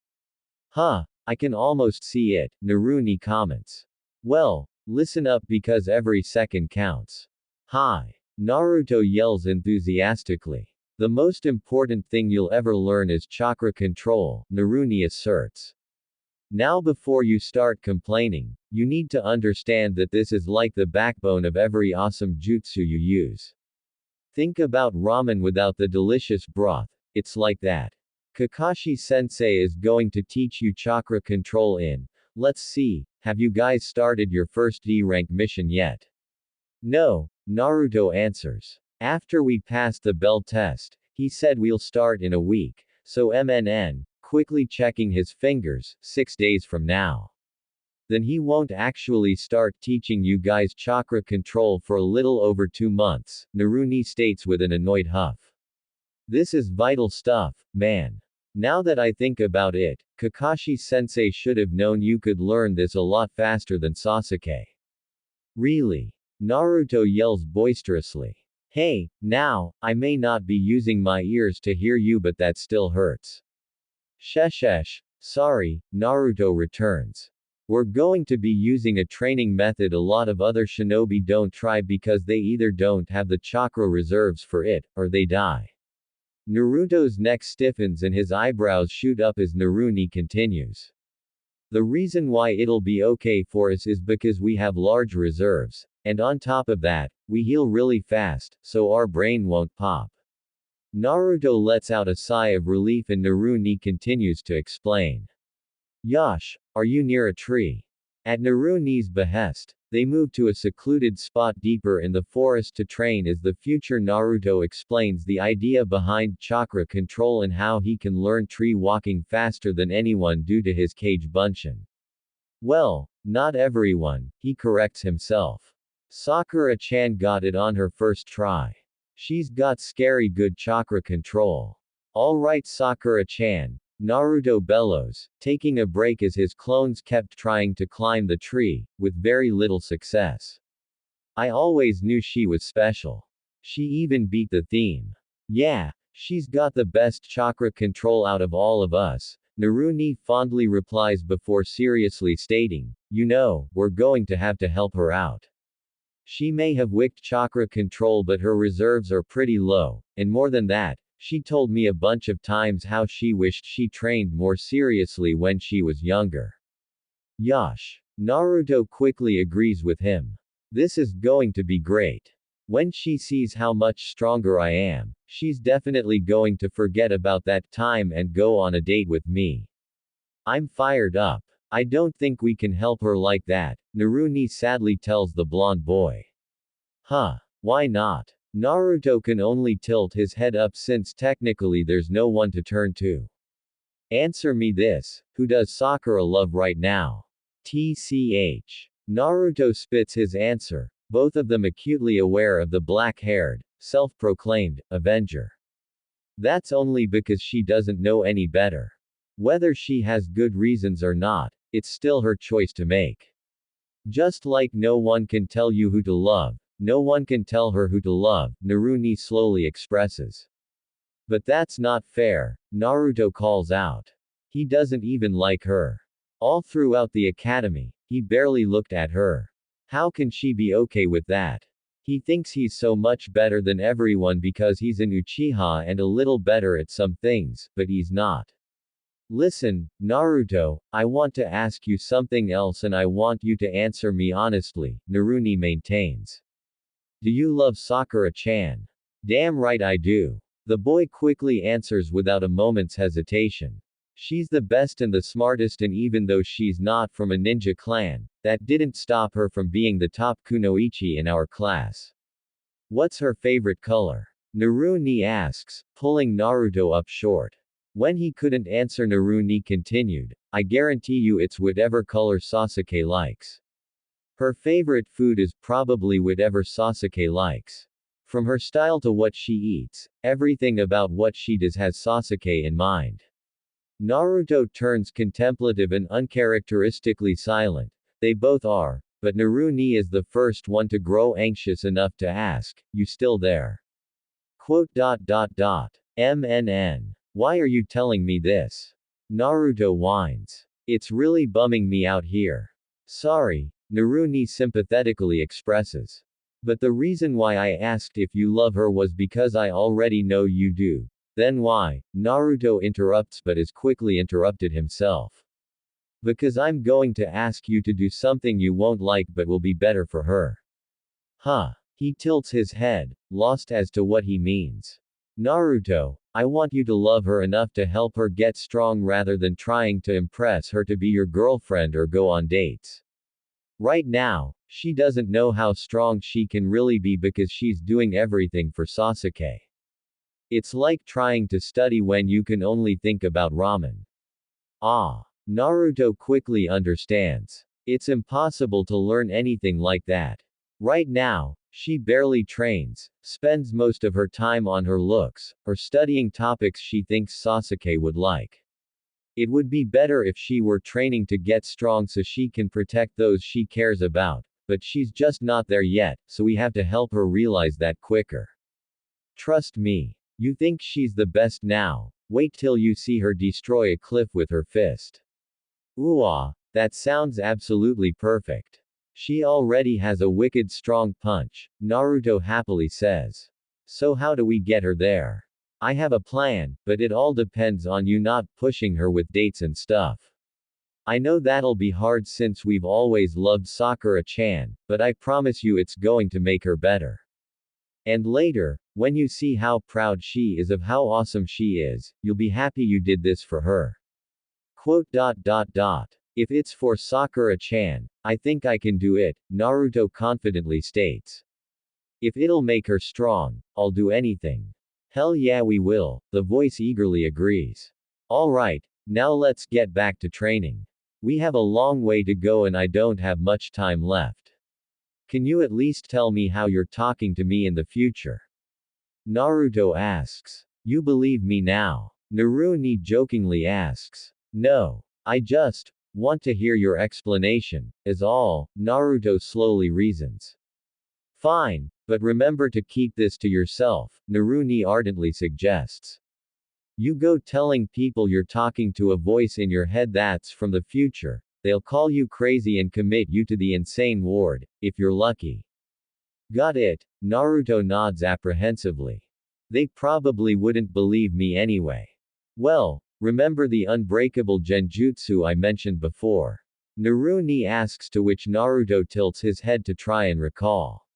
Huh, I can almost see it, Naru ni comments. Well, listen up because every second counts. Hi. Naruto yells enthusiastically. The most important thing you'll ever learn is chakra control, Naru ni asserts. Now before you start complaining, you need to understand that this is like the backbone of every awesome jutsu you use. Think about ramen without the delicious broth, it's like that. Kakashi-sensei is going to teach you chakra control in, let's see, have you guys started your first D-rank mission yet? No, Naruto answers. After we pass the bell test, he said we'll start in a week, so MNN, quickly checking his fingers, 6 days from now. Then he won't actually start teaching you guys chakra control for a little over 2 months, Naru ni states with an annoyed huff. This is vital stuff, man. Now that I think about it, Kakashi-sensei should have known you could learn this a lot faster than Sasuke. Really? Naruto yells boisterously. Hey, now, I may not be using my ears to hear you but that still hurts. Sheshesh. Sorry, Naruto returns. We're going to be using a training method a lot of other shinobi don't try because they either don't have the chakra reserves for it, or they die. Naruto's neck stiffens and his eyebrows shoot up as Naru ni continues. The reason why it'll be okay for us is because we have large reserves, and on top of that, we heal really fast, so our brain won't pop. Naruto lets out a sigh of relief and Naru ni continues to explain. Yash, are you near a tree? At Naru ni's behest, they move to a secluded spot deeper in the forest to train as the future Naruto explains the idea behind chakra control and how he can learn tree walking faster than anyone due to his Kage Bunshin. Well, not everyone, he corrects himself. Sakura-chan got it on her first try. She's got scary good chakra control. Alright Sakura-chan, Naruto bellows, taking a break as his clones kept trying to climb the tree, with very little success. I always knew she was special. She even beat the theme. Yeah, she's got the best chakra control out of all of us, Naru ni fondly replies before seriously stating, you know, we're going to have to help her out. She may have wicked chakra control but her reserves are pretty low, and more than that, she told me a bunch of times how she wished she trained more seriously when she was younger. Yash. Naruto quickly agrees with him. This is going to be great. When she sees how much stronger I am, she's definitely going to forget about that time and go on a date with me. I'm fired up. I don't think we can help her like that, Naruni sadly tells the blonde boy. Huh. Why not? Naruto can only tilt his head up since technically there's no one to turn to. Answer me this, who does Sakura love right now? TCH. Naruto spits his answer, both of them acutely aware of the black-haired, self-proclaimed, Avenger. That's only because she doesn't know any better. Whether she has good reasons or not, it's still her choice to make. Just like no one can tell you who to love, no one can tell her who to love, Naruni slowly expresses. But that's not fair, Naruto calls out. He doesn't even like her. All throughout the academy, he barely looked at her. How can she be okay with that? He thinks he's so much better than everyone because he's an Uchiha and a little better at some things, but he's not. Listen, Naruto, I want to ask you something else and I want you to answer me honestly, Naruni maintains. Do you love Sakura-chan? Damn right I do. The boy quickly answers without a moment's hesitation. She's the best and the smartest, and even though she's not from a ninja clan, that didn't stop her from being the top kunoichi in our class. What's her favorite color? Naruni asks, pulling Naruto up short. When he couldn't answer, Naruni continued, I guarantee you it's whatever color Sasuke likes. Her favorite food is probably whatever Sasuke likes. From her style to what she eats, everything about what she does has Sasuke in mind. Naruto turns contemplative and uncharacteristically silent. They both are, but Naruni is the first one to grow anxious enough to ask, you still there? MNN. Why are you telling me this? Naruto whines. It's really bumming me out here. Sorry, Naruni sympathetically expresses. But the reason why I asked if you love her was because I already know you do. Then why? Naruto interrupts but is quickly interrupted himself. Because I'm going to ask you to do something you won't like but will be better for her. Huh. He tilts his head, lost as to what he means. Naruto, I want you to love her enough to help her get strong rather than trying to impress her to be your girlfriend or go on dates. Right now, she doesn't know how strong she can really be because she's doing everything for Sasuke. It's like trying to study when you can only think about ramen. Ah. Naruto quickly understands. It's impossible to learn anything like that. Right now, she barely trains, spends most of her time on her looks, or studying topics she thinks Sasuke would like. It would be better if she were training to get strong so she can protect those she cares about, but she's just not there yet, so we have to help her realize that quicker. Trust me. You think she's the best now, wait till you see her destroy a cliff with her fist. Ooh, that sounds absolutely perfect. She already has a wicked strong punch, Naruto happily says. So how do we get her there? I have a plan, but it all depends on you not pushing her with dates and stuff. I know that'll be hard since we've always loved Sakura-chan, but I promise you it's going to make her better. And later, when you see how proud she is of how awesome she is, you'll be happy you did this for her. If it's for Sakura-chan, I think I can do it, Naruto confidently states. If it'll make her strong, I'll do anything. Hell yeah we will, the voice eagerly agrees. Alright, now let's get back to training. We have a long way to go and I don't have much time left. Can you at least tell me how you're talking to me in the future? Naruto asks. You believe me now? Naruni jokingly asks. No. I just want to hear your explanation, is all, Naruto slowly reasons. Fine, but remember to keep this to yourself, Naruni ardently suggests. You go telling people you're talking to a voice in your head that's from the future. They'll call you crazy and commit you to the insane ward, if you're lucky. Got it, Naruto nods apprehensively. They probably wouldn't believe me anyway. Well, remember the unbreakable genjutsu I mentioned before? Naruni asks, to which Naruto tilts his head to try and recall.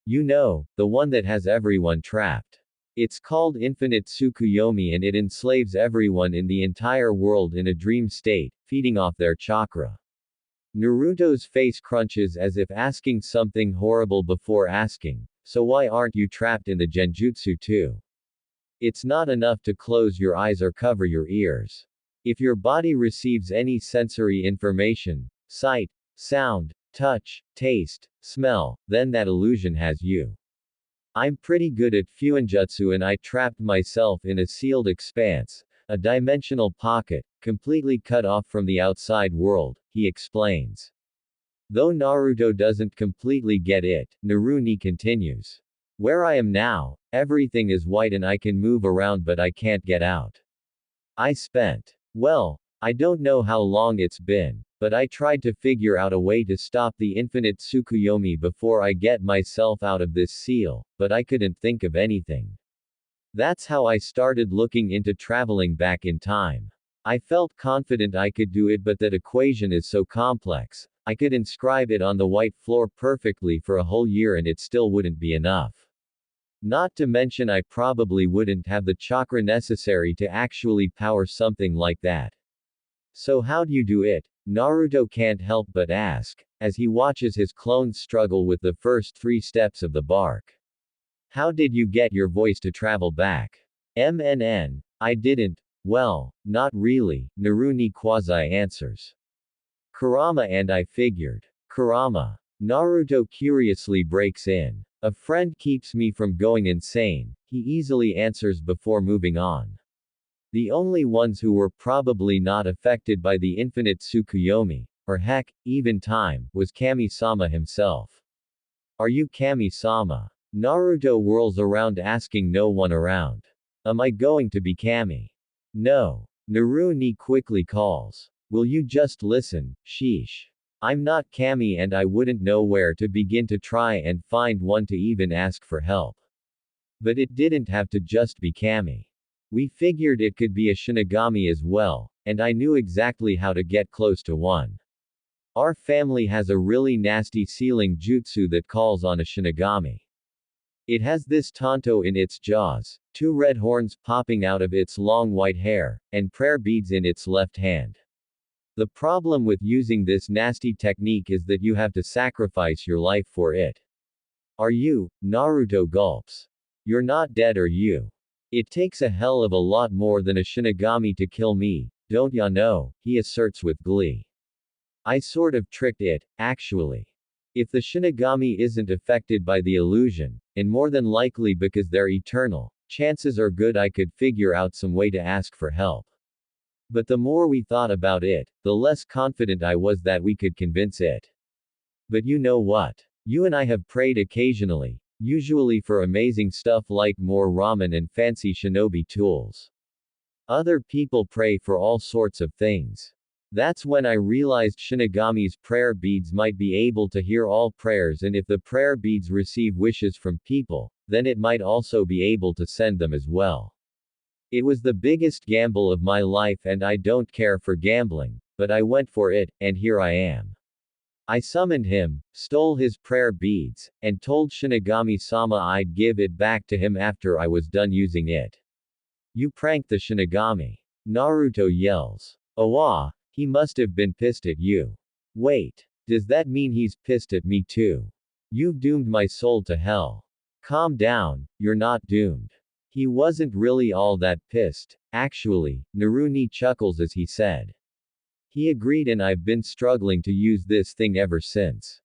You know, the one that has everyone trapped. It's called Infinite Tsukuyomi and it enslaves everyone in the entire world in a dream state, feeding off their chakra. Naruto's face crunches as if asking something horrible before asking, so why aren't you trapped in the genjutsu too? It's not enough to close your eyes or cover your ears. If your body receives any sensory information, sight, sound, touch, taste, smell, then that illusion has you. I'm pretty good at fuinjutsu and I trapped myself in a sealed expanse, a dimensional pocket, completely cut off from the outside world, he explains. Though Naruto doesn't completely get it, Naruni continues. Where I am now, everything is white and I can move around but I can't get out. I don't know how long it's been, but I tried to figure out a way to stop the infinite Tsukuyomi before I get myself out of this seal, but I couldn't think of anything. That's how I started looking into traveling back in time. I felt confident I could do it, but that equation is so complex, I could inscribe it on the white floor perfectly for a whole year and it still wouldn't be enough. Not to mention I probably wouldn't have the chakra necessary to actually power something like that. So how do you do it? Naruto can't help but ask, as he watches his clones struggle with the first 3 steps of the bark. How did you get your voice to travel back? I didn't. Well, not really, Naruni quasi answers. Kurama and I figured. Kurama. Naruto curiously breaks in. A friend keeps me from going insane, he easily answers before moving on. The only ones who were probably not affected by the infinite Tsukuyomi, or heck, even time, was Kami-sama himself. Are you Kami-sama? Naruto whirls around asking no one around. Am I going to be Kami? No. Naruni quickly calls. Will you just listen, sheesh. I'm not Kami and I wouldn't know where to begin to try and find one to even ask for help. But it didn't have to just be Kami. We figured it could be a Shinigami as well, and I knew exactly how to get close to one. Our family has a really nasty sealing jutsu that calls on a Shinigami. It has this tanto in its jaws, 2 red horns popping out of its long white hair, and prayer beads in its left hand. The problem with using this nasty technique is that you have to sacrifice your life for it. Are you? Naruto gulps. You're not dead, are you? It takes a hell of a lot more than a Shinigami to kill me, don't ya know, he asserts with glee. I sort of tricked it, actually. If the Shinigami isn't affected by the illusion, and more than likely because they're eternal, chances are good I could figure out some way to ask for help. But the more we thought about it, the less confident I was that we could convince it. But you know what? You and I have prayed occasionally, usually for amazing stuff like more ramen and fancy shinobi tools. Other people pray for all sorts of things. That's when I realized Shinigami's prayer beads might be able to hear all prayers, and if the prayer beads receive wishes from people, then it might also be able to send them as well. It was the biggest gamble of my life and I don't care for gambling, but I went for it, and here I am. I summoned him, stole his prayer beads, and told Shinigami-sama I'd give it back to him after I was done using it. You pranked the Shinigami. Naruto yells. Awa, he must have been pissed at you. Wait. Does that mean he's pissed at me too? You've doomed my soul to hell. Calm down, you're not doomed. He wasn't really all that pissed, actually, Naruni chuckles as he said. He agreed and I've been struggling to use this thing ever since.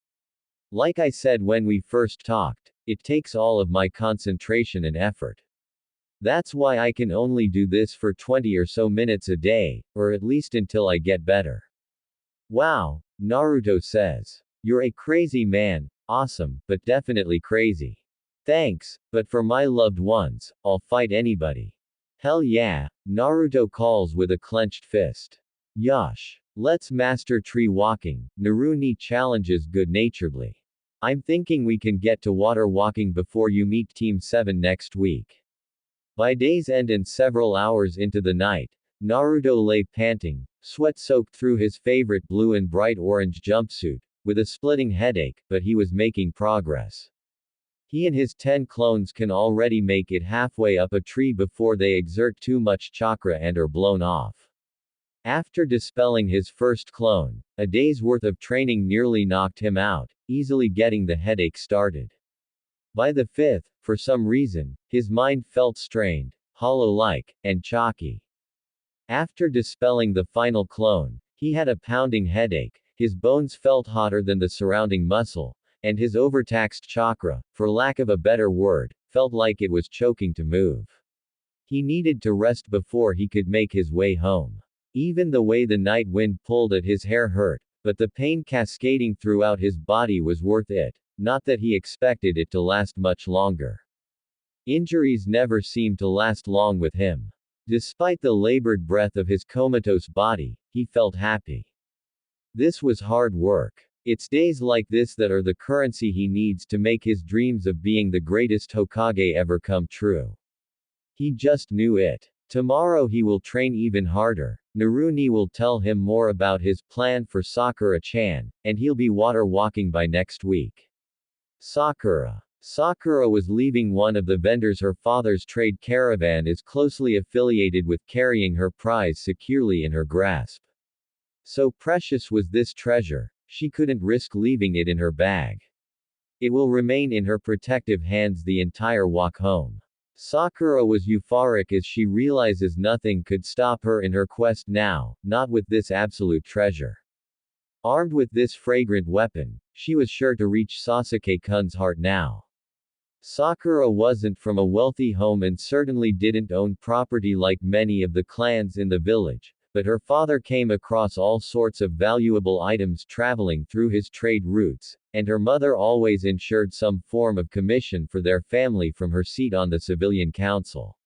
Like I said when we first talked, it takes all of my concentration and effort. That's why I can only do this for 20 or so minutes a day, or at least until I get better. Wow, Naruto says. You're a crazy man, awesome, but definitely crazy. Thanks, but for my loved ones, I'll fight anybody. Hell yeah, Naruto calls with a clenched fist. Yosh. Let's master tree walking, Naruni challenges good-naturedly. I'm thinking we can get to water walking before you meet Team 7 next week. By day's end and several hours into the night, Naruto lay panting, sweat soaked through his favorite blue and bright orange jumpsuit, with a splitting headache, but he was making progress. He and his 10 clones can already make it halfway up a tree before they exert too much chakra and are blown off. After dispelling his first clone, a day's worth of training nearly knocked him out, easily getting the headache started. By the fifth, for some reason, his mind felt strained, hollow-like, and chalky. After dispelling the final clone, he had a pounding headache, his bones felt hotter than the surrounding muscle, and his overtaxed chakra, for lack of a better word, felt like it was choking to move. He needed to rest before he could make his way home. Even the way the night wind pulled at his hair hurt, but the pain cascading throughout his body was worth it, not that he expected it to last much longer. Injuries never seemed to last long with him. Despite the labored breath of his comatose body, he felt happy. This was hard work. It's days like this that are the currency he needs to make his dreams of being the greatest Hokage ever come true. He just knew it. Tomorrow he will train even harder. Naruni will tell him more about his plan for Sakura-chan, and he'll be water walking by next week. Sakura. Sakura was leaving one of the vendors her father's trade caravan is closely affiliated with, carrying her prize securely in her grasp. So precious was this treasure, she couldn't risk leaving it in her bag. It will remain in her protective hands the entire walk home. Sakura was euphoric as she realizes nothing could stop her in her quest now, not with this absolute treasure. Armed with this fragrant weapon, she was sure to reach Sasuke-kun's heart now. Sakura wasn't from a wealthy home and certainly didn't own property like many of the clans in the village, but her father came across all sorts of valuable items traveling through his trade routes, and her mother always ensured some form of commission for their family from her seat on the civilian council.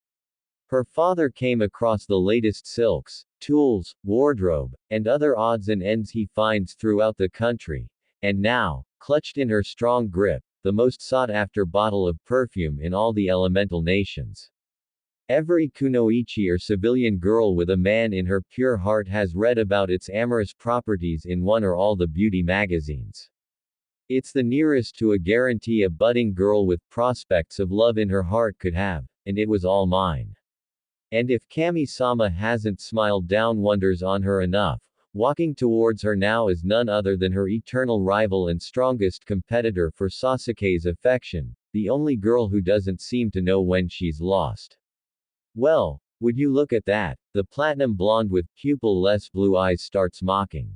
Her father came across the latest silks, tools, wardrobe, and other odds and ends he finds throughout the country, and now, clutched in her strong grip, the most sought-after bottle of perfume in all the elemental nations. Every kunoichi or civilian girl with a man in her pure heart has read about its amorous properties in one or all the beauty magazines. It's the nearest to a guarantee a budding girl with prospects of love in her heart could have, and it was all mine. And if Kami-sama hasn't smiled down wonders on her enough, walking towards her now is none other than her eternal rival and strongest competitor for Sasuke's affection, the only girl who doesn't seem to know when she's lost. Well, would you look at that, the platinum blonde with pupil-less blue eyes starts mocking.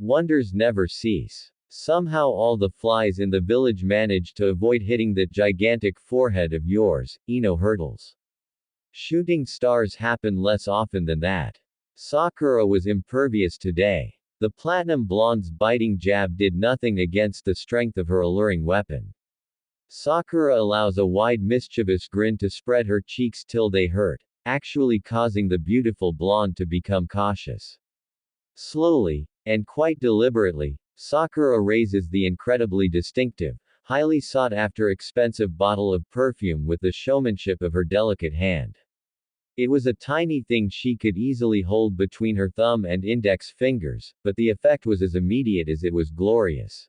Wonders never cease. Somehow all the flies in the village manage to avoid hitting that gigantic forehead of yours, Ino hurtles. Shooting stars happen less often than that. Sakura was impervious today. The platinum blonde's biting jab did nothing against the strength of her alluring weapon. Sakura allows a wide mischievous grin to spread her cheeks till they hurt, actually causing the beautiful blonde to become cautious. Slowly, and quite deliberately, Sakura raises the incredibly distinctive, highly sought-after expensive bottle of perfume with the showmanship of her delicate hand. It was a tiny thing she could easily hold between her thumb and index fingers, but the effect was as immediate as it was glorious.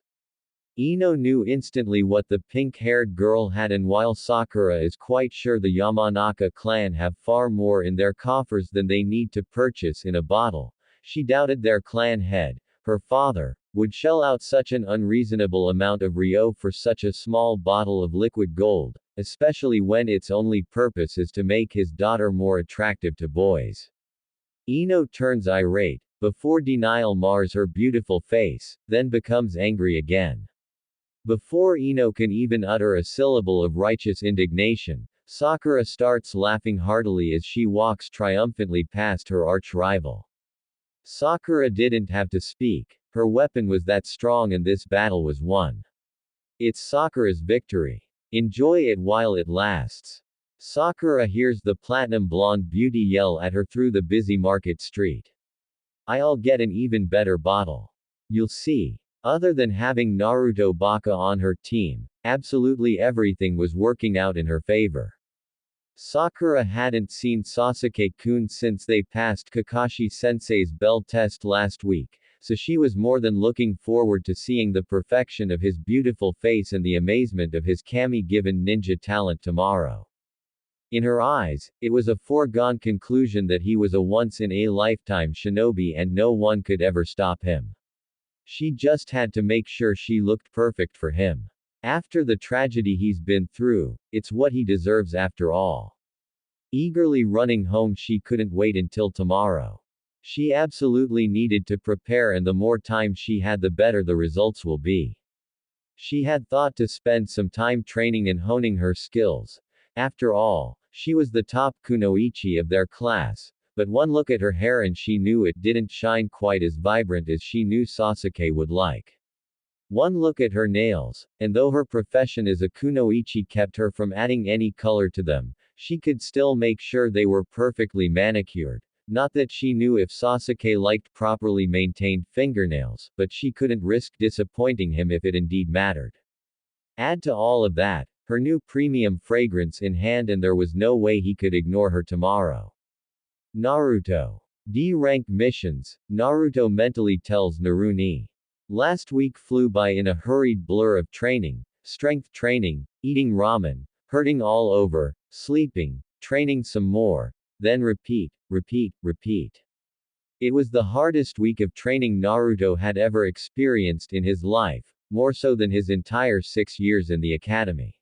Ino knew instantly what the pink-haired girl had, and while Sakura is quite sure the Yamanaka clan have far more in their coffers than they need to purchase in a bottle, she doubted their clan head, her father, would shell out such an unreasonable amount of ryo for such a small bottle of liquid gold, especially when its only purpose is to make his daughter more attractive to boys. Ino turns irate, before denial mars her beautiful face, then becomes angry again. Before Ino can even utter a syllable of righteous indignation, Sakura starts laughing heartily as she walks triumphantly past her arch-rival. Sakura didn't have to speak, her weapon was that strong and this battle was won. It's Sakura's victory. Enjoy it while it lasts. Sakura hears the platinum blonde beauty yell at her through the busy market street. I'll get an even better bottle. You'll see. Other than having Naruto Baka on her team, absolutely everything was working out in her favor. Sakura hadn't seen Sasuke-kun since they passed Kakashi-sensei's bell test last week, so she was more than looking forward to seeing the perfection of his beautiful face and the amazement of his kami-given ninja talent tomorrow. In her eyes, it was a foregone conclusion that he was a once-in-a-lifetime shinobi and no one could ever stop him. She just had to make sure she looked perfect for him. After the tragedy he's been through, it's what he deserves after all. Eagerly running home, she couldn't wait until tomorrow. She absolutely needed to prepare, and the more time she had, the better the results will be. She had thought to spend some time training and honing her skills. After all, she was the top kunoichi of their class, but one look at her hair and she knew it didn't shine quite as vibrant as she knew Sasuke would like. One look at her nails, and though her profession as a kunoichi kept her from adding any color to them, she could still make sure they were perfectly manicured. Not that she knew if Sasuke liked properly maintained fingernails, but she couldn't risk disappointing him if it indeed mattered. Add to all of that, her new premium fragrance in hand, and there was no way he could ignore her tomorrow. Naruto. D-rank missions, Naruto mentally tells Naruni. Last week flew by in a hurried blur of training, strength training, eating ramen, hurting all over, sleeping, training some more, then repeat, repeat, repeat. It was the hardest week of training Naruto had ever experienced in his life, more so than his entire 6 years in the academy.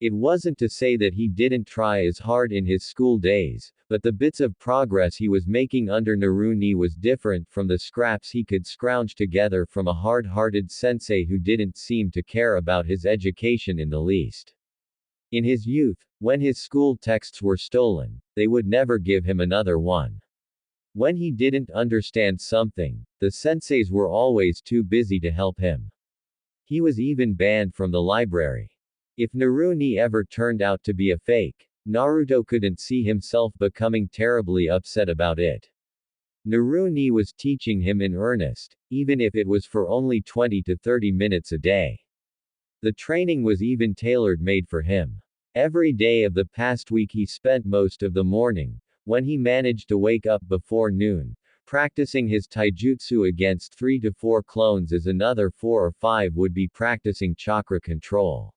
It wasn't to say that he didn't try as hard in his school days, but the bits of progress he was making under Naruni was different from the scraps he could scrounge together from a hard-hearted sensei who didn't seem to care about his education in the least. In his youth, when his school texts were stolen, they would never give him another one. When he didn't understand something, the senseis were always too busy to help him. He was even banned from the library. If Naruni ever turned out to be a fake, Naruto couldn't see himself becoming terribly upset about it. Naruni was teaching him in earnest, even if it was for only 20 to 30 minutes a day. The training was even tailor-made for him. Every day of the past week he spent most of the morning, when he managed to wake up before noon, practicing his taijutsu against 3 to 4 clones, as another 4 or 5 would be practicing chakra control.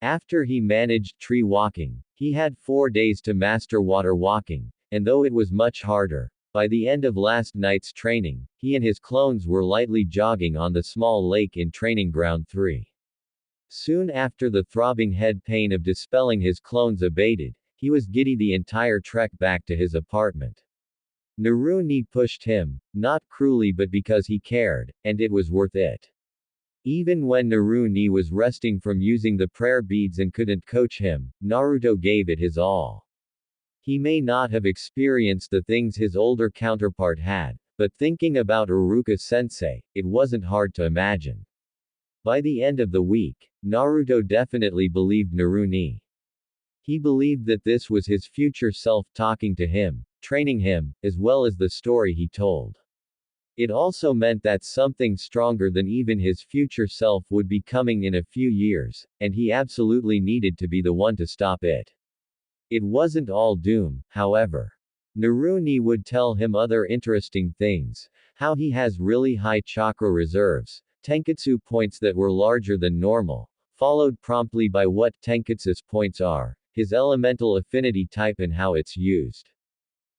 After he managed tree walking, he had 4 days to master water walking, and though it was much harder, by the end of last night's training, he and his clones were lightly jogging on the small lake in Training Ground 3. Soon after the throbbing head pain of dispelling his clones abated, he was giddy the entire trek back to his apartment. Naruni pushed him, not cruelly but because he cared, and it was worth it. Even when Naruni was resting from using the prayer beads and couldn't coach him, Naruto gave it his all. He may not have experienced the things his older counterpart had, but thinking about Iruka-sensei, it wasn't hard to imagine. By the end of the week, Naruto definitely believed Naruni. He believed that this was his future self talking to him, training him, as well as the story he told. It also meant that something stronger than even his future self would be coming in a few years, and he absolutely needed to be the one to stop it. It wasn't all doom, however. Naruni would tell him other interesting things, how he has really high chakra reserves, tenketsu points that were larger than normal, followed promptly by what tenketsu's points are, his elemental affinity type and how it's used.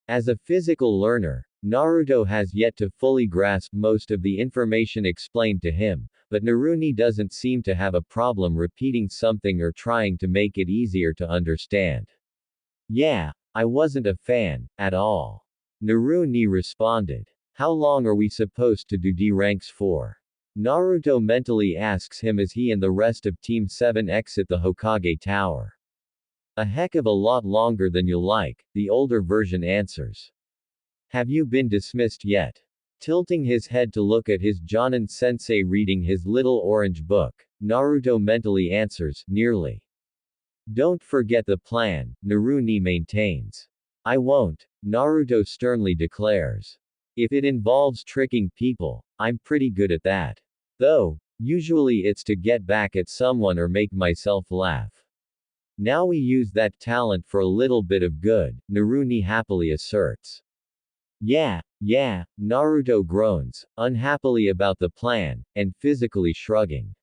As a physical learner, Naruto has yet to fully grasp most of the information explained to him, but Naruni doesn't seem to have a problem repeating something or trying to make it easier to understand. Yeah, I wasn't a fan, at all. Naruni responded. How long are we supposed to do D ranks for? Naruto mentally asks him as he and the rest of Team 7 exit the Hokage Tower. A heck of a lot longer than you'll like, the older version answers. Have you been dismissed yet? Tilting his head to look at his Jonin-sensei reading his little orange book, Naruto mentally answers, nearly. Don't forget the plan, Naruni maintains. I won't, Naruto sternly declares. If it involves tricking people, I'm pretty good at that. Though, usually it's to get back at someone or make myself laugh. Now we use that talent for a little bit of good, Naruni happily asserts. Yeah, Naruto groans, unhappily about the plan, and physically shrugging.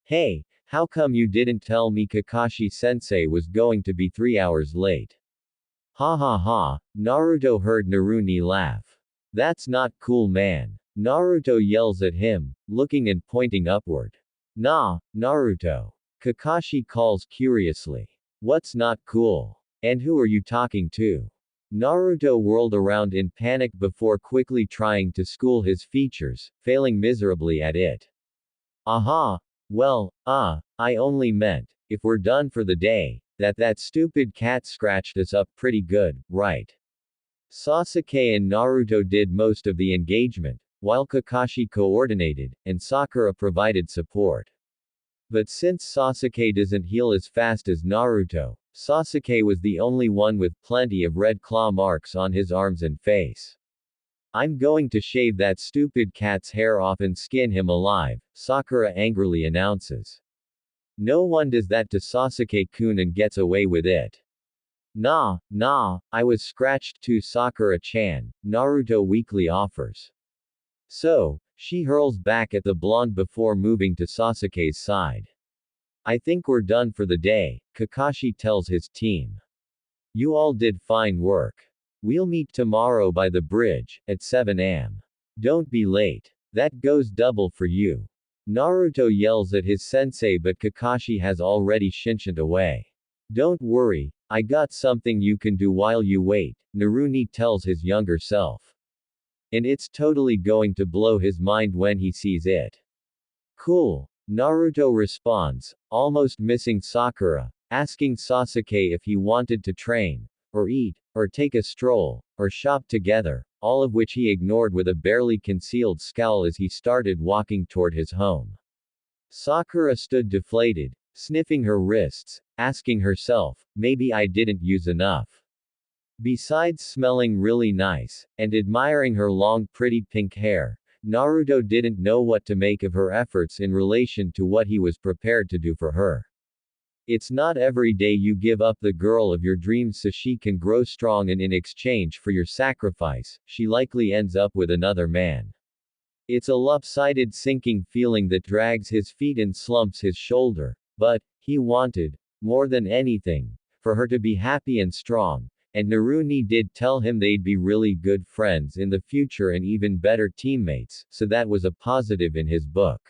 Hey, How come you didn't tell me Kakashi-sensei was going to be 3 hours late? Ha ha ha, Naruto heard Naruni laugh. That's not cool, man. Naruto yells at him, looking and pointing upward. Nah, Naruto. Kakashi calls curiously. What's not cool? And who are you talking to? Naruto whirled around in panic before quickly trying to school his features, failing miserably at it. Aha! Well, I only meant, if we're done for the day, that stupid cat scratched us up pretty good, right? Sasuke and Naruto did most of the engagement, while Kakashi coordinated, and Sakura provided support. But since Sasuke doesn't heal as fast as Naruto, Sasuke was the only one with plenty of red claw marks on his arms and face. I'm going to shave that stupid cat's hair off and skin him alive, Sakura angrily announces. No one does that to Sasuke-kun and gets away with it. Nah, I was scratched too, Sakura-chan, Naruto weakly offers. So, she hurls back at the blonde before moving to Sasuke's side. I think we're done for the day, Kakashi tells his team. You all did fine work. We'll meet tomorrow by the bridge, at 7 am. Don't be late. That goes double for you. Naruto yells at his sensei, but Kakashi has already shinshined away. Don't worry, I got something you can do while you wait, Naruni tells his younger self. And it's totally going to blow his mind when he sees it. Cool. Naruto responds, almost missing Sakura, asking Sasuke if he wanted to train, or eat, or take a stroll, or shop together, all of which he ignored with a barely concealed scowl as he started walking toward his home. Sakura stood deflated, sniffing her wrists, asking herself, maybe I didn't use enough. Besides smelling really nice, and admiring her long pretty pink hair, Naruto didn't know what to make of her efforts in relation to what he was prepared to do for her. It's not every day you give up the girl of your dreams so she can grow strong, and in exchange for your sacrifice, she likely ends up with another man. It's a lopsided sinking feeling that drags his feet and slumps his shoulder, but he wanted, more than anything, for her to be happy and strong, and Naruni did tell him they'd be really good friends in the future and even better teammates, so that was a positive in his book.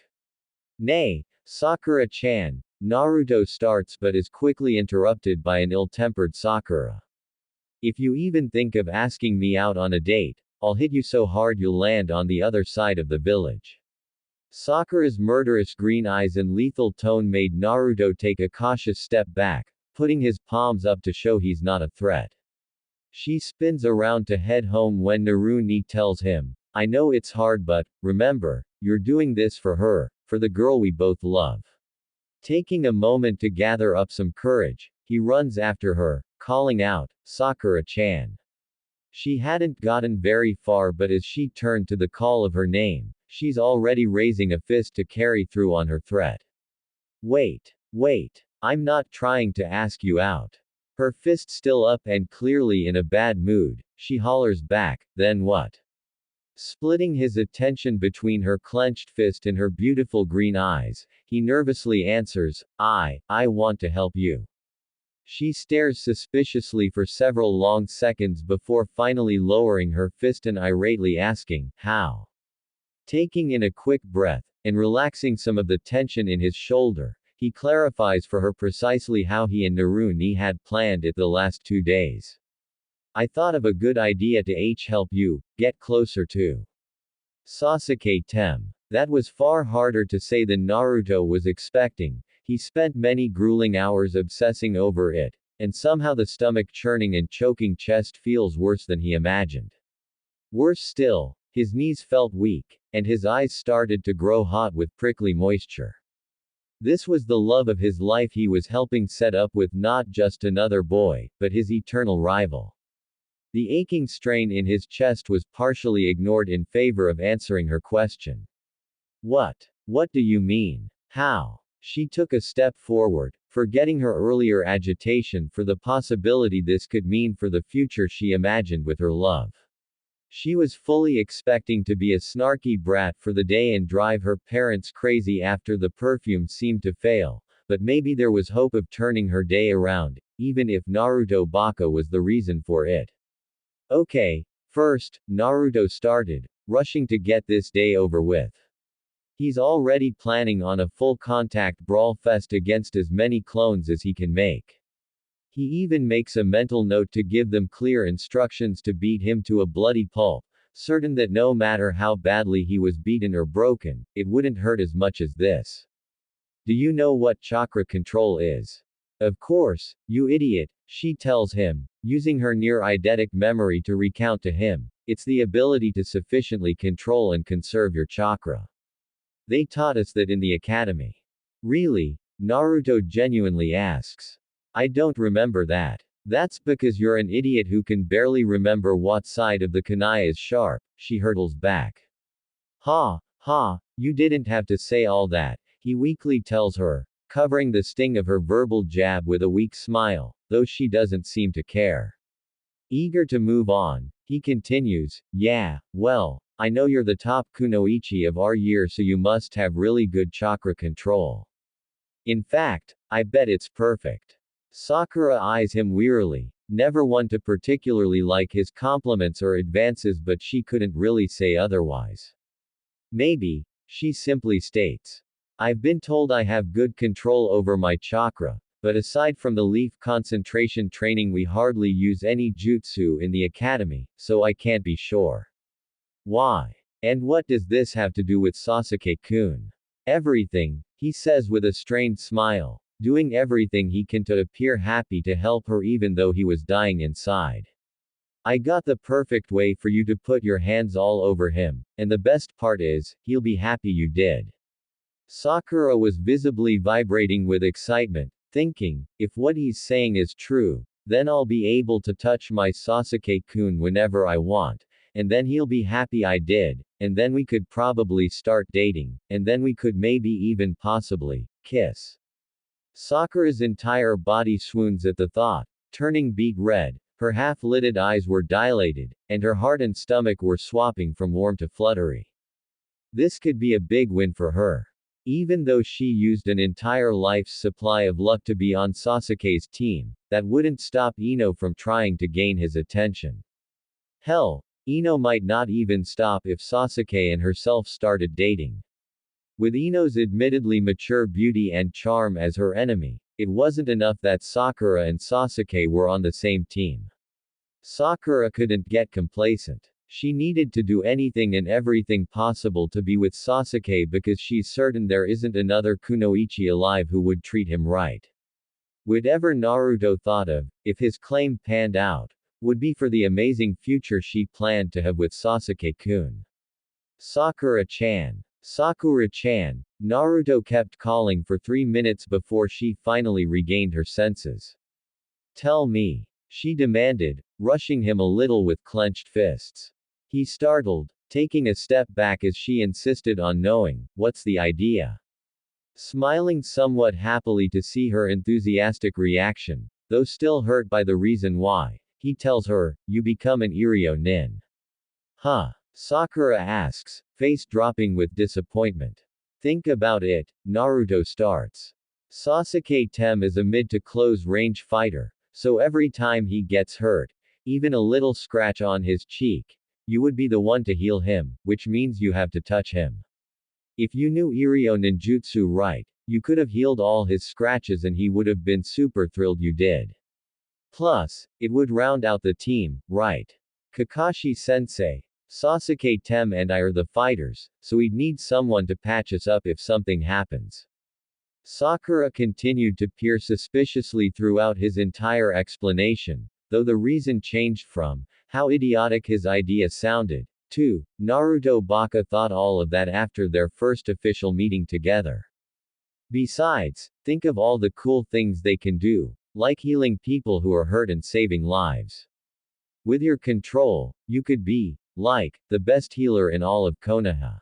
Nay, Sakura-chan, Naruto starts but is quickly interrupted by an ill-tempered Sakura. If you even think of asking me out on a date, I'll hit you so hard you'll land on the other side of the village. Sakura's murderous green eyes and lethal tone made Naruto take a cautious step back, putting his palms up to show he's not a threat. She spins around to head home when Naruni tells him, I know it's hard, but remember, you're doing this for her, for the girl we both love. Taking a moment to gather up some courage, he runs after her, calling out, Sakura-chan. She hadn't gotten very far, but as she turned to the call of her name, she's already raising a fist to carry through on her threat. Wait, I'm not trying to ask you out. Her fist still up and clearly in a bad mood, she hollers back, then what? Splitting his attention between her clenched fist and her beautiful green eyes, he nervously answers, I want to help you. She stares suspiciously for several long seconds before finally lowering her fist and irately asking, how? Taking in a quick breath, and relaxing some of the tension in his shoulder, he clarifies for her precisely how he and Naruni had planned it the last 2 days. I thought of a good idea to help you get closer to Sasuke-tem. That was far harder to say than Naruto was expecting. He spent many grueling hours obsessing over it, and somehow the stomach churning and choking chest feels worse than he imagined. Worse still, his knees felt weak, and his eyes started to grow hot with prickly moisture. This was the love of his life he was helping set up with not just another boy, but his eternal rival. The aching strain in his chest was partially ignored in favor of answering her question. What do you mean? How? She took a step forward, forgetting her earlier agitation for the possibility this could mean for the future she imagined with her love. She was fully expecting to be a snarky brat for the day and drive her parents crazy after the perfume seemed to fail, but maybe there was hope of turning her day around, even if Naruto Baka was the reason for it. Okay. First, Naruto started, rushing to get this day over with. He's already planning on a full contact brawl fest against as many clones as he can make. He even makes a mental note to give them clear instructions to beat him to a bloody pulp, certain that no matter how badly he was beaten or broken, it wouldn't hurt as much as this. Do you know what chakra control is? Of course, you idiot, she tells him, using her near-eidetic memory to recount to him. It's the ability to sufficiently control and conserve your chakra. They taught us that in the academy. Really? Naruto genuinely asks. I don't remember that. That's because you're an idiot who can barely remember what side of the kunai is sharp, she hurtles back. Ha, ha, you didn't have to say all that, he weakly tells her, covering the sting of her verbal jab with a weak smile, though she doesn't seem to care. Eager to move on, he continues, yeah, well, I know you're the top kunoichi of our year, so you must have really good chakra control. In fact, I bet it's perfect. Sakura eyes him wearily, never one to particularly like his compliments or advances, but she couldn't really say otherwise. Maybe, she simply states. I've been told I have good control over my chakra, but aside from the leaf concentration training we hardly use any jutsu in the academy, so I can't be sure. Why? And what does this have to do with Sasuke-kun? Everything, he says with a strained smile, doing everything he can to appear happy to help her even though he was dying inside. I got the perfect way for you to put your hands all over him, and the best part is, he'll be happy you did. Sakura was visibly vibrating with excitement, thinking, if what he's saying is true, then I'll be able to touch my Sasuke-kun whenever I want, and then he'll be happy I did, and then we could probably start dating, and then we could maybe even possibly kiss. Sakura's entire body swoons at the thought, turning beet red, her half-lidded eyes were dilated, and her heart and stomach were swapping from warm to fluttery. This could be a big win for her. Even though she used an entire life's supply of luck to be on Sasuke's team, that wouldn't stop Ino from trying to gain his attention. Hell, Ino might not even stop if Sasuke and herself started dating. With Ino's admittedly mature beauty and charm as her enemy, it wasn't enough that Sakura and Sasuke were on the same team. Sakura couldn't get complacent. She needed to do anything and everything possible to be with Sasuke because she's certain there isn't another kunoichi alive who would treat him right. Whatever Naruto thought of, if his claim panned out, would be for the amazing future she planned to have with Sasuke-kun. Sakura-chan. Sakura-chan, Naruto kept calling for 3 minutes before she finally regained her senses. Tell me, she demanded, rushing him a little with clenched fists. He startled, taking a step back as she insisted on knowing, what's the idea? Smiling somewhat happily to see her enthusiastic reaction, though still hurt by the reason why, he tells her, you become an Iryo nin. Huh? Sakura asks, face dropping with disappointment. Think about it, Naruto starts. Sasuke-tem is a mid-to-close range fighter, so every time he gets hurt, even a little scratch on his cheek, you would be the one to heal him, which means you have to touch him. If you knew Iryo ninjutsu right, you could have healed all his scratches and he would have been super thrilled you did. Plus, it would round out the team, right? Kakashi-sensei, Sasuke-tem and I are the fighters, so we'd need someone to patch us up if something happens. Sakura continued to peer suspiciously throughout his entire explanation, though the reason changed from how idiotic his idea sounded to Naruto Baka thought all of that after their first official meeting together. Besides, think of all the cool things they can do, like healing people who are hurt and saving lives. With your control, you could be, like, the best healer in all of Konoha.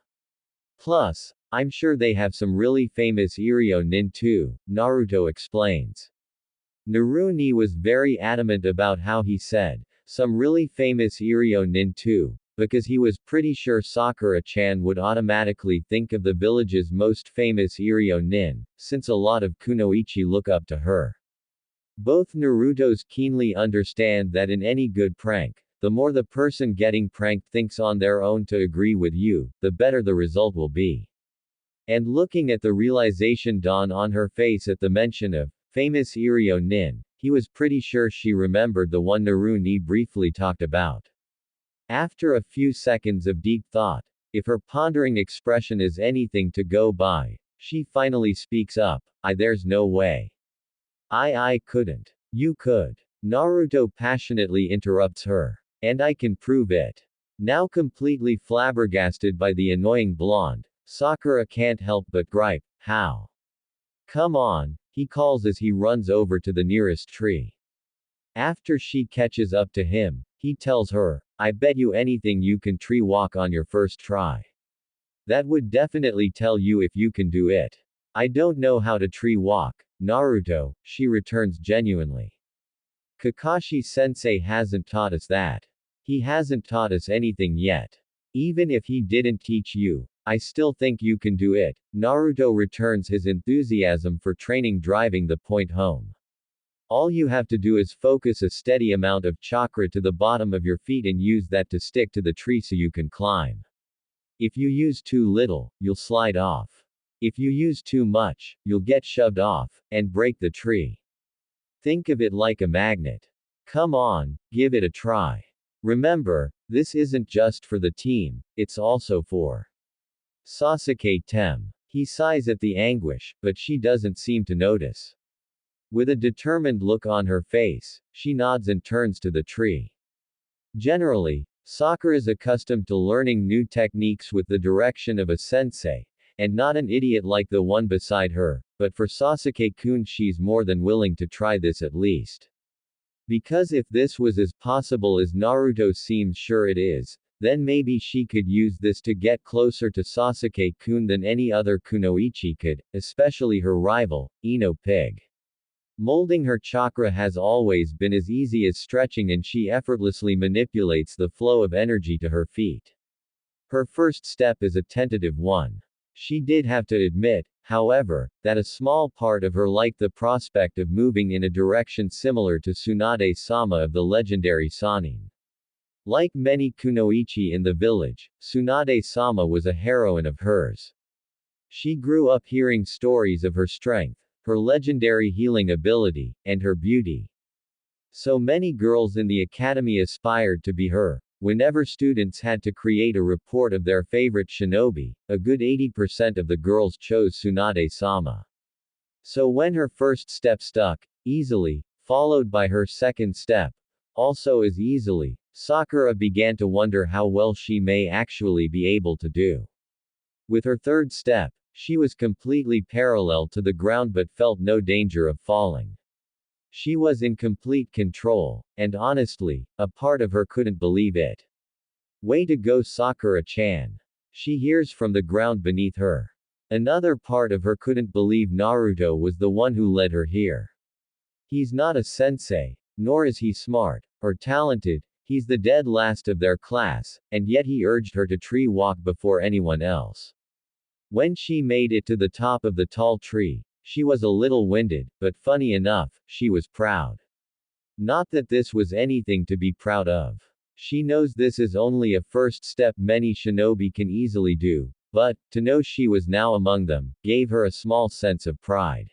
Plus, I'm sure they have some really famous Iryo nin too, Naruto explains. Naruni was very adamant about how he said, some really famous Iryo nin too, because he was pretty sure Sakura-chan would automatically think of the village's most famous Iryo Nin, since a lot of kunoichi look up to her. Both Narutos keenly understand that in any good prank, the more the person getting pranked thinks on their own to agree with you, the better the result will be. And looking at the realization dawn on her face at the mention of famous Iryo Nin, he was pretty sure she remembered the one Naruni briefly talked about. After a few seconds of deep thought, if her pondering expression is anything to go by, she finally speaks up, there's no way. I couldn't. You could. Naruto passionately interrupts her. And I can prove it. Now completely flabbergasted by the annoying blonde, Sakura can't help but gripe, how? Come on, he calls as he runs over to the nearest tree. After she catches up to him, he tells her, I bet you anything you can tree walk on your first try. That would definitely tell you if you can do it. I don't know how to tree walk, Naruto, she returns genuinely. Kakashi-sensei hasn't taught us that. He hasn't taught us anything yet. Even if he didn't teach you, I still think you can do it. Naruto returns his enthusiasm for training, driving the point home. All you have to do is focus a steady amount of chakra to the bottom of your feet and use that to stick to the tree so you can climb. If you use too little, you'll slide off. If you use too much, you'll get shoved off, and break the tree. Think of it like a magnet. Come on, give it a try. Remember, this isn't just for the team, it's also for Sasuke Tem. He sighs at the anguish, but she doesn't seem to notice. With a determined look on her face, she nods and turns to the tree. Generally, Sakura is accustomed to learning new techniques with the direction of a sensei, and not an idiot like the one beside her, but for Sasuke-kun she's more than willing to try this at least. Because if this was as possible as Naruto seems sure it is, then maybe she could use this to get closer to Sasuke-kun than any other kunoichi could, especially her rival, Ino Pig. Molding her chakra has always been as easy as stretching, and she effortlessly manipulates the flow of energy to her feet. Her first step is a tentative one. She did have to admit, however, that a small part of her liked the prospect of moving in a direction similar to Tsunade-sama of the legendary Sannin. Like many kunoichi in the village, Tsunade-sama was a heroine of hers. She grew up hearing stories of her strength, her legendary healing ability, and her beauty. So many girls in the academy aspired to be her. Whenever students had to create a report of their favorite shinobi, a good 80% of the girls chose Tsunade-sama. So when her first step stuck, easily, followed by her second step, also as easily, Sakura began to wonder how well she may actually be able to do. With her third step, she was completely parallel to the ground but felt no danger of falling. She was in complete control, and honestly, a part of her couldn't believe it. Way to go, Sakura-chan. She hears from the ground beneath her. Another part of her couldn't believe Naruto was the one who led her here. He's not a sensei, nor is he smart, or talented, he's the dead last of their class, and yet he urged her to tree walk before anyone else. When she made it to the top of the tall tree, she was a little winded, but funny enough, she was proud. Not that this was anything to be proud of. She knows this is only a first step many shinobi can easily do, but, to know she was now among them, gave her a small sense of pride.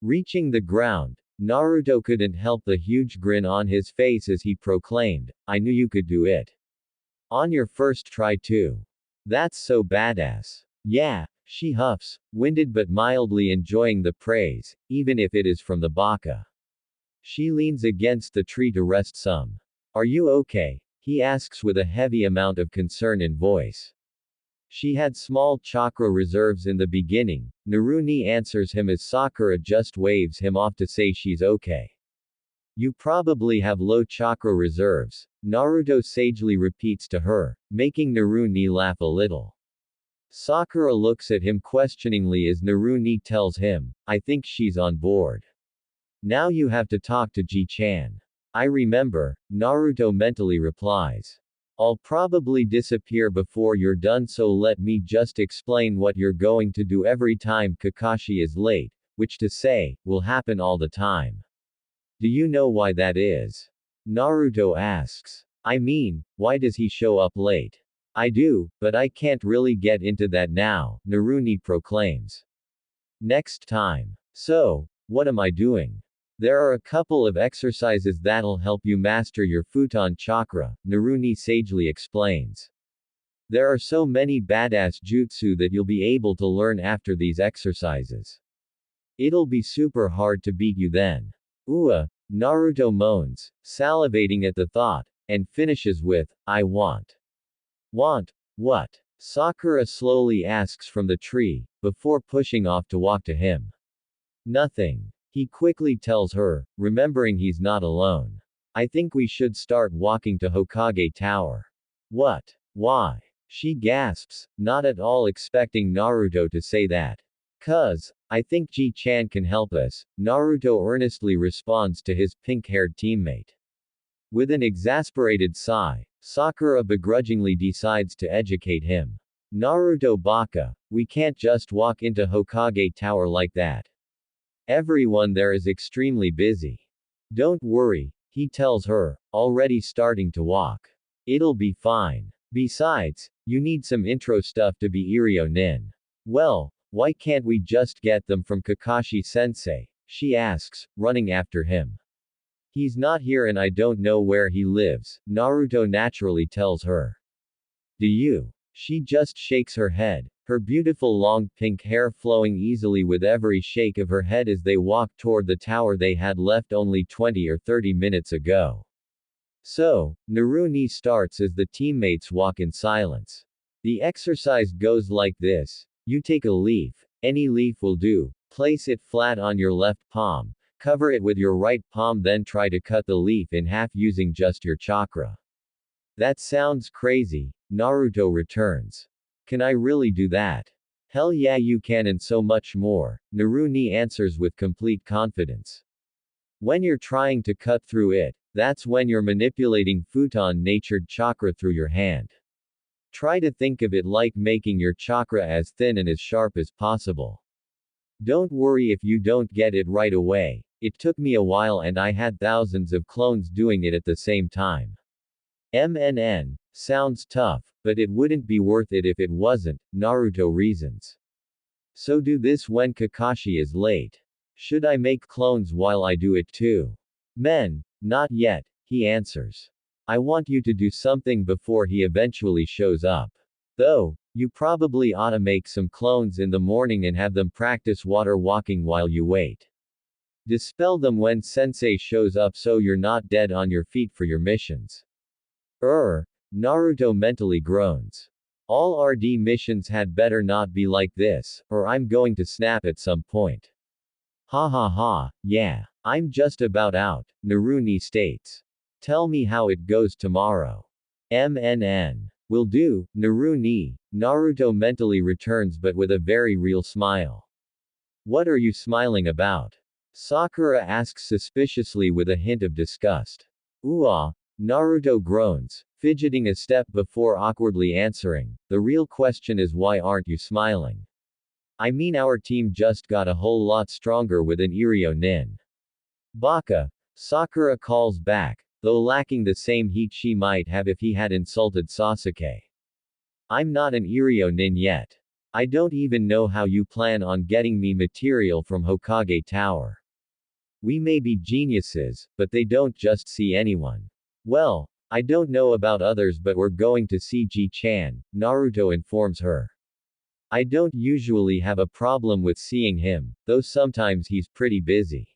Reaching the ground, Naruto couldn't help the huge grin on his face as he proclaimed, I knew you could do it. On your first try too. That's so badass. Yeah, she huffs, winded but mildly enjoying the praise, even if it is from the baka. She leans against the tree to rest some. Are you okay? He asks with a heavy amount of concern in voice. She had small chakra reserves in the beginning, Naruni answers him as Sakura just waves him off to say she's okay. You probably have low chakra reserves, Naruto sagely repeats to her, making Naruni laugh a little. Sakura looks at him questioningly as Naruni tells him, I think she's on board. Now you have to talk to Ji-chan. I remember, Naruto mentally replies. I'll probably disappear before you're done, so let me just explain what you're going to do every time Kakashi is late, which to say, will happen all the time. Do you know why that is? Naruto asks. I mean, why does he show up late? I do, but I can't really get into that now, Naruni proclaims. Next time. So, what am I doing? There are a couple of exercises that'll help you master your futon chakra, Naruni sagely explains. There are so many badass jutsu that you'll be able to learn after these exercises. It'll be super hard to beat you then. Naruto moans, salivating at the thought, and finishes with, I want. Want? What? Sakura slowly asks from the tree, before pushing off to walk to him. Nothing. He quickly tells her, remembering he's not alone. I think we should start walking to Hokage Tower. What? Why? She gasps, not at all expecting Naruto to say that. "'Cause, I think Ji-chan can help us," Naruto earnestly responds to his pink-haired teammate. With an exasperated sigh, Sakura begrudgingly decides to educate him. Naruto baka, we can't just walk into Hokage Tower like that. Everyone there is extremely busy. Don't worry, he tells her, already starting to walk. It'll be fine. Besides, you need some intro stuff to be Iryo Nin. Well, why can't we just get them from Kakashi-sensei? She asks, running after him. He's not here and I don't know where he lives, Naruto naturally tells her. Do you? She just shakes her head, her beautiful long pink hair flowing easily with every shake of her head as they walk toward the tower they had left only 20 or 30 minutes ago. So, Naruni starts as the teammates walk in silence. The exercise goes like this. You take a leaf, any leaf will do, place it flat on your left palm, cover it with your right palm, then try to cut the leaf in half using just your chakra. That sounds crazy, Naruto returns. Can I really do that? Hell yeah you can, and so much more, Naruni answers with complete confidence. When you're trying to cut through it, that's when you're manipulating futon-natured chakra through your hand. Try to think of it like making your chakra as thin and as sharp as possible. Don't worry if you don't get it right away. It took me a while and I had thousands of clones doing it at the same time. Sounds tough, but it wouldn't be worth it if it wasn't, Naruto reasons. So do this when Kakashi is late. Should I make clones while I do it too? Not yet, he answers. I want you to do something before he eventually shows up. Though, you probably ought to make some clones in the morning and have them practice water walking while you wait. Dispel them when sensei shows up so you're not dead on your feet for your missions. Naruto mentally groans. All RD missions had better not be like this, or I'm going to snap at some point. Ha ha ha, yeah. I'm just about out, Naruni states. Tell me how it goes tomorrow. Will do, Naruni, Naruto mentally returns but with a very real smile. What are you smiling about? Sakura asks suspiciously with a hint of disgust. Naruto groans, fidgeting a step before awkwardly answering, the real question is why aren't you smiling? I mean our team just got a whole lot stronger with an Iryo Nin. Baka, Sakura calls back, though lacking the same heat she might have if he had insulted Sasuke. I'm not an Iryo Nin yet. I don't even know how you plan on getting me material from Hokage Tower. We may be geniuses, but they don't just see anyone. Well, I don't know about others but we're going to see Ji-chan, Naruto informs her. I don't usually have a problem with seeing him, though sometimes he's pretty busy.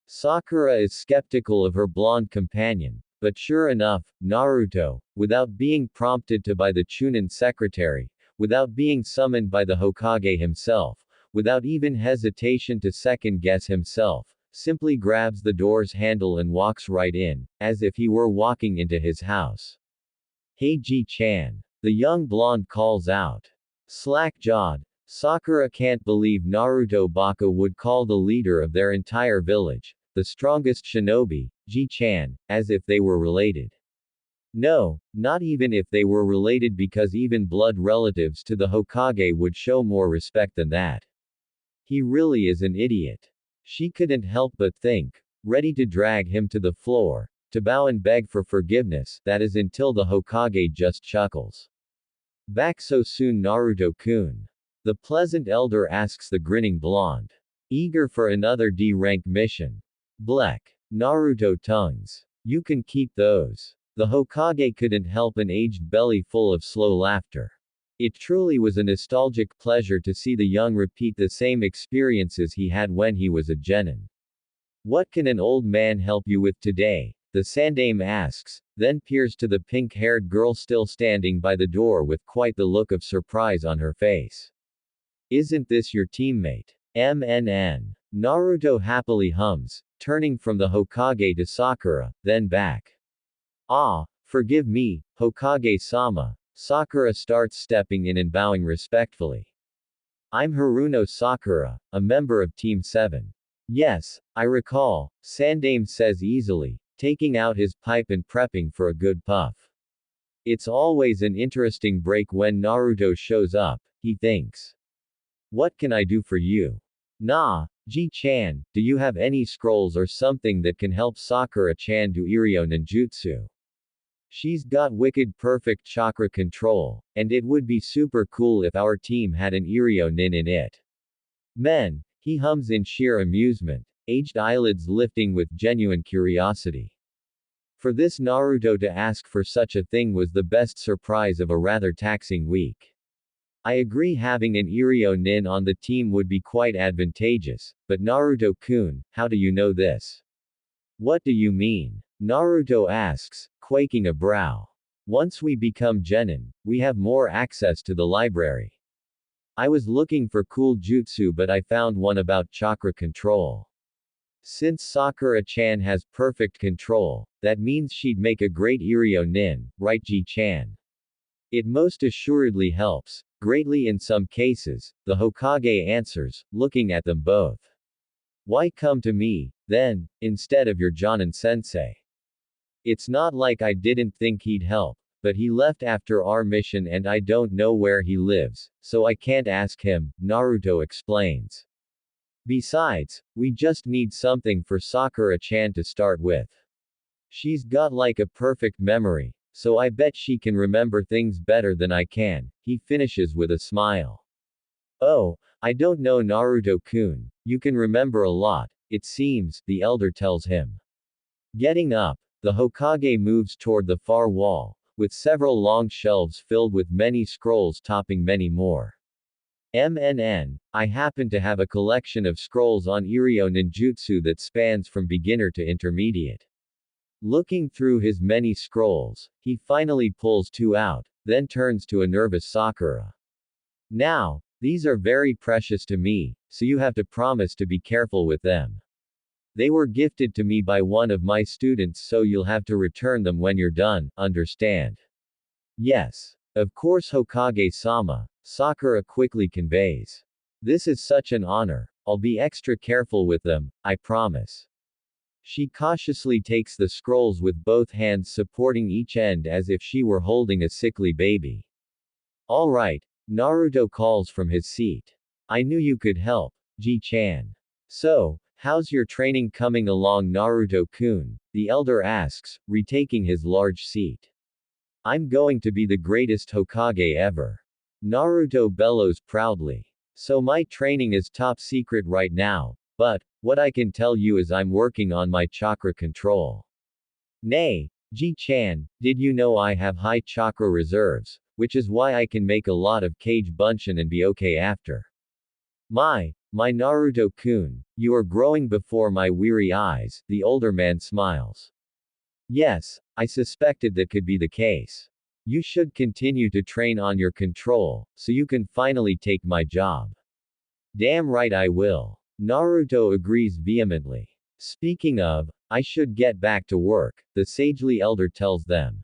Sakura is skeptical of her blonde companion, but sure enough, Naruto, without being prompted to by the Chunin secretary, without being summoned by the Hokage himself, without even hesitation to second-guess himself, simply grabs the door's handle and walks right in, as if he were walking into his house. Hey Ji-chan. The young blonde calls out. Slack-jawed, Sakura can't believe Naruto Baka would call the leader of their entire village, the strongest shinobi, Ji-chan, as if they were related. No, not even if they were related, because even blood relatives to the Hokage would show more respect than that. He really is an idiot. She couldn't help but think. Ready to drag him to the floor, to bow and beg for forgiveness, that is until the Hokage just chuckles. Back so soon, Naruto-kun? The pleasant elder asks the grinning blonde. Eager for another D-rank mission. Black. Naruto tongues. You can keep those. The Hokage couldn't help an aged belly full of slow laughter. It truly was a nostalgic pleasure to see the young repeat the same experiences he had when he was a genin. What can an old man help you with today? The Sandaime asks, then peers to the pink-haired girl still standing by the door with quite the look of surprise on her face. Isn't this your teammate? MNN. Naruto happily hums, turning from the Hokage to Sakura, then back. Ah, forgive me, Hokage-sama. Sakura starts stepping in and bowing respectfully. I'm Haruno Sakura, a member of Team 7. Yes, I recall, Sandaime says easily, taking out his pipe and prepping for a good puff. It's always an interesting break when Naruto shows up, he thinks. What can I do for you? Nah, Ji-chan, do you have any scrolls or something that can help Sakura-chan do Iryo ninjutsu? She's got wicked perfect chakra control, and it would be super cool if our team had an Iryo nin in it. Men, he hums in sheer amusement, aged eyelids lifting with genuine curiosity. For this Naruto to ask for such a thing was the best surprise of a rather taxing week. I agree, having an Iryo nin on the team would be quite advantageous, but Naruto-kun, how do you know this? What do you mean? Naruto asks, quaking a brow. Once we become genin, we have more access to the library. I was looking for cool jutsu, but I found one about chakra control. Since Sakura-chan has perfect control, that means she'd make a great Iryo nin, right Ji-chan? It most assuredly helps, greatly in some cases, the Hokage answers, looking at them both. Why come to me, then, instead of your Jonin-sensei? It's not like I didn't think he'd help, but he left after our mission and I don't know where he lives, so I can't ask him, Naruto explains. Besides, we just need something for Sakura-chan to start with. She's got like a perfect memory, so I bet she can remember things better than I can, he finishes with a smile. Oh, I don't know, Naruto-kun, you can remember a lot, it seems, the elder tells him. Getting up, the Hokage moves toward the far wall, with several long shelves filled with many scrolls topping many more. I happen to have a collection of scrolls on Iryo ninjutsu that spans from beginner to intermediate. Looking through his many scrolls, he finally pulls two out, then turns to a nervous Sakura. Now, these are very precious to me, so you have to promise to be careful with them. They were gifted to me by one of my students, so you'll have to return them when you're done, understand? Yes. Of course, Hokage-sama, Sakura quickly conveys. This is such an honor. I'll be extra careful with them, I promise. She cautiously takes the scrolls with both hands supporting each end as if she were holding a sickly baby. All right, Naruto calls from his seat. I knew you could help, Ji-chan. So, how's your training coming along, Naruto-kun? The elder asks, retaking his large seat. I'm going to be the greatest Hokage ever. Naruto bellows proudly. So my training is top secret right now, but, what I can tell you is I'm working on my chakra control. Nay, Ji-chan, did you know I have high chakra reserves, which is why I can make a lot of Kage Bunshin and be okay after. My Naruto-kun, you are growing before my weary eyes, the older man smiles. Yes, I suspected that could be the case. You should continue to train on your control, so you can finally take my job. Damn right I will. Naruto agrees vehemently. Speaking of, I should get back to work, the sagely elder tells them.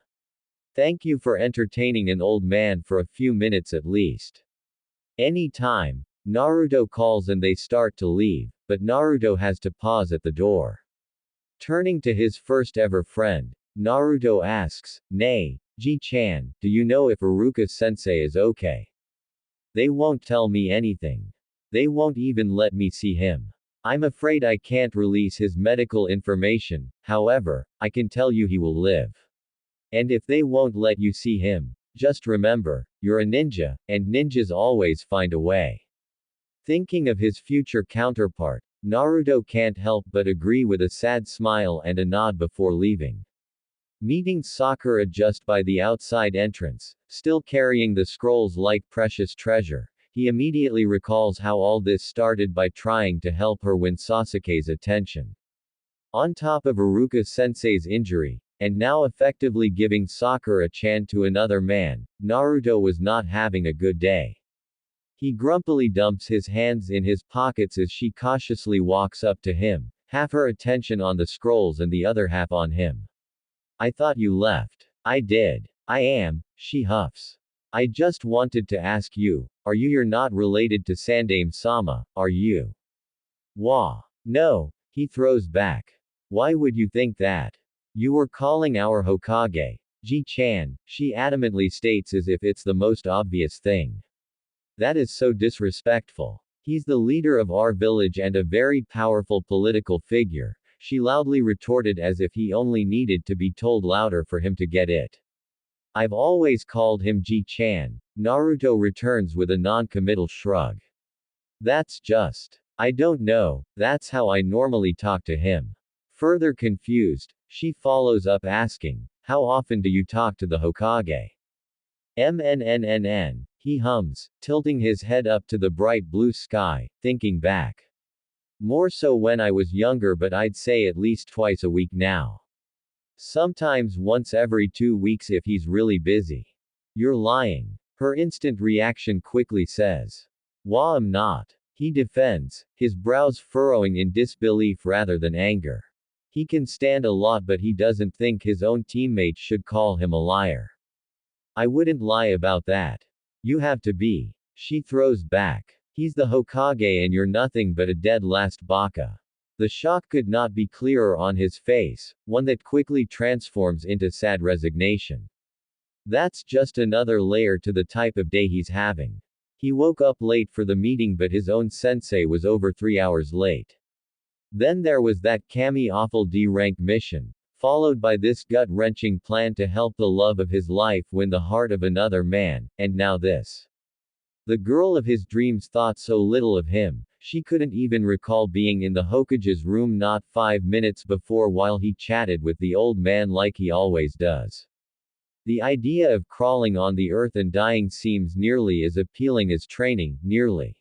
Thank you for entertaining an old man for a few minutes at least. Any time, Naruto calls and they start to leave, but Naruto has to pause at the door. Turning to his first ever friend, Naruto asks, Nay, Ji-chan, do you know if Iruka-sensei is okay? They won't tell me anything. They won't even let me see him. I'm afraid I can't release his medical information, however, I can tell you he will live. And if they won't let you see him, just remember, you're a ninja, and ninjas always find a way. Thinking of his future counterpart, Naruto can't help but agree with a sad smile and a nod before leaving. Meeting Sakura just by the outside entrance, still carrying the scrolls like precious treasure, he immediately recalls how all this started by trying to help her win Sasuke's attention. On top of Iruka-sensei's injury, and now effectively giving Sakura-chan to another man, Naruto was not having a good day. He grumpily dumps his hands in his pockets as she cautiously walks up to him, half her attention on the scrolls and the other half on him. I thought you left. I did. I am, she huffs. I just wanted to ask you, you're not related to Sandaime-sama, are you? Wah. No, he throws back. Why would you think that? You were calling our Hokage Ji-chan, she adamantly states as if it's the most obvious thing. That is so disrespectful. He's the leader of our village and a very powerful political figure, she loudly retorted as if he only needed to be told louder for him to get it. I've always called him Ji-chan, Naruto returns with a non-committal shrug. That's just. I don't know, that's how I normally talk to him. Further confused, she follows up asking, how often do you talk to the Hokage? MNNNN, he hums, tilting his head up to the bright blue sky, thinking back. More so when I was younger, but I'd say at least twice a week now. Sometimes once every 2 weeks if he's really busy. You're lying. Her instant reaction quickly says. Wah, I'm not. He defends, his brows furrowing in disbelief rather than anger. He can stand a lot, but he doesn't think his own teammates should call him a liar. I wouldn't lie about that. You have to be. She throws back. He's the Hokage and you're nothing but a dead last baka. The shock could not be clearer on his face, one that quickly transforms into sad resignation. That's just another layer to the type of day he's having. He woke up late for the meeting, but his own sensei was over 3 hours late. Then there was that Kami awful D-rank mission, followed by this gut-wrenching plan to help the love of his life win the heart of another man, and now this. The girl of his dreams thought so little of him, she couldn't even recall being in the Hokage's room not 5 minutes before while he chatted with the old man like he always does. The idea of crawling on the earth and dying seems nearly as appealing as training, nearly.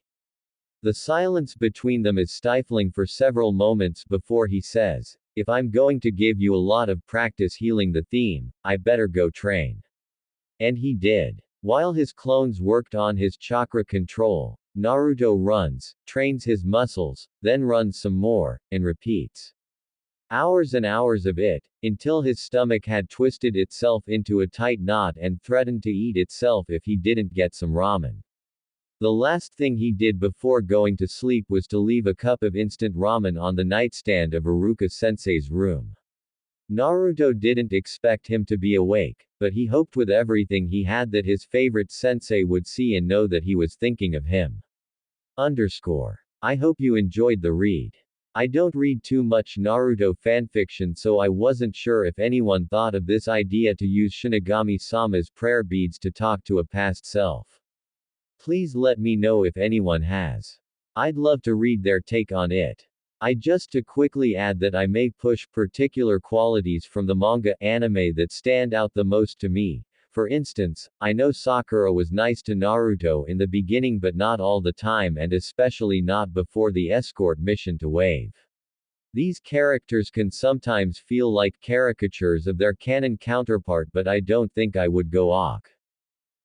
The silence between them is stifling for several moments before he says, if I'm going to give you a lot of practice healing the theme, I better go train. And he did. While his clones worked on his chakra control, Naruto runs, trains his muscles, then runs some more, and repeats. Hours and hours of it, until his stomach had twisted itself into a tight knot and threatened to eat itself if he didn't get some ramen. The last thing he did before going to sleep was to leave a cup of instant ramen on the nightstand of Iruka-sensei's room. Naruto didn't expect him to be awake, but he hoped with everything he had that his favorite sensei would see and know that he was thinking of him. I hope you enjoyed the read. I don't read too much Naruto fanfiction, so I wasn't sure if anyone thought of this idea to use Shinigami-sama's prayer beads to talk to a past self. Please let me know if anyone has. I'd love to read their take on it. Just to quickly add that I may push particular qualities from the manga anime that stand out the most to me. For instance, I know Sakura was nice to Naruto in the beginning but not all the time, and especially not before the escort mission to Wave. These characters can sometimes feel like caricatures of their canon counterpart, but I don't think I would go awk.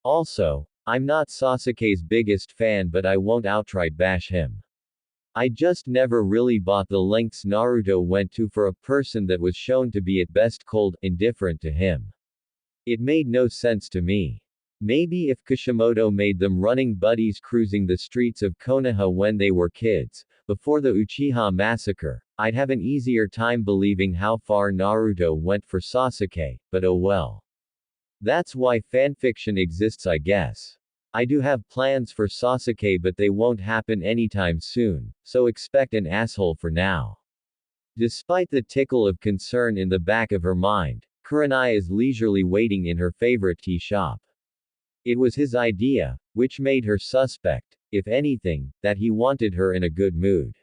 Also, I'm not Sasuke's biggest fan, but I won't outright bash him. I just never really bought the lengths Naruto went to for a person that was shown to be at best cold, indifferent to him. It made no sense to me. Maybe if Kishimoto made them running buddies cruising the streets of Konoha when they were kids, Before the Uchiha massacre, I'd have an easier time believing how far Naruto went for Sasuke, but oh well. That's why fanfiction exists, I guess. I do have plans for Sasuke, but they won't happen anytime soon, so expect an asshole for now. Despite the tickle of concern in the back of her mind, Kurenai is leisurely waiting in her favorite tea shop. It was his idea, which made her suspect, if anything, that he wanted her in a good mood.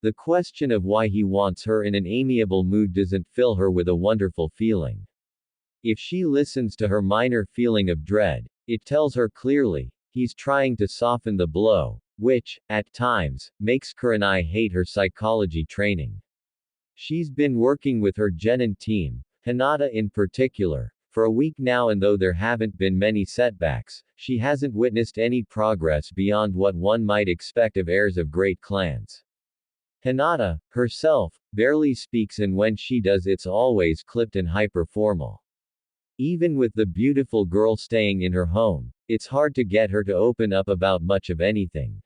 The question of why he wants her in an amiable mood doesn't fill her with a wonderful feeling. If she listens to her minor feeling of dread, it tells her clearly, he's trying to soften the blow, which, at times, makes Kurenai hate her psychology training. She's been working with her genin team, Hinata in particular, for a week now, and though there haven't been many setbacks, she hasn't witnessed any progress beyond what one might expect of heirs of great clans. Hinata, herself, barely speaks, and when she does it's always clipped and hyper-formal. Even with the beautiful girl staying in her home, it's hard to get her to open up about much of anything.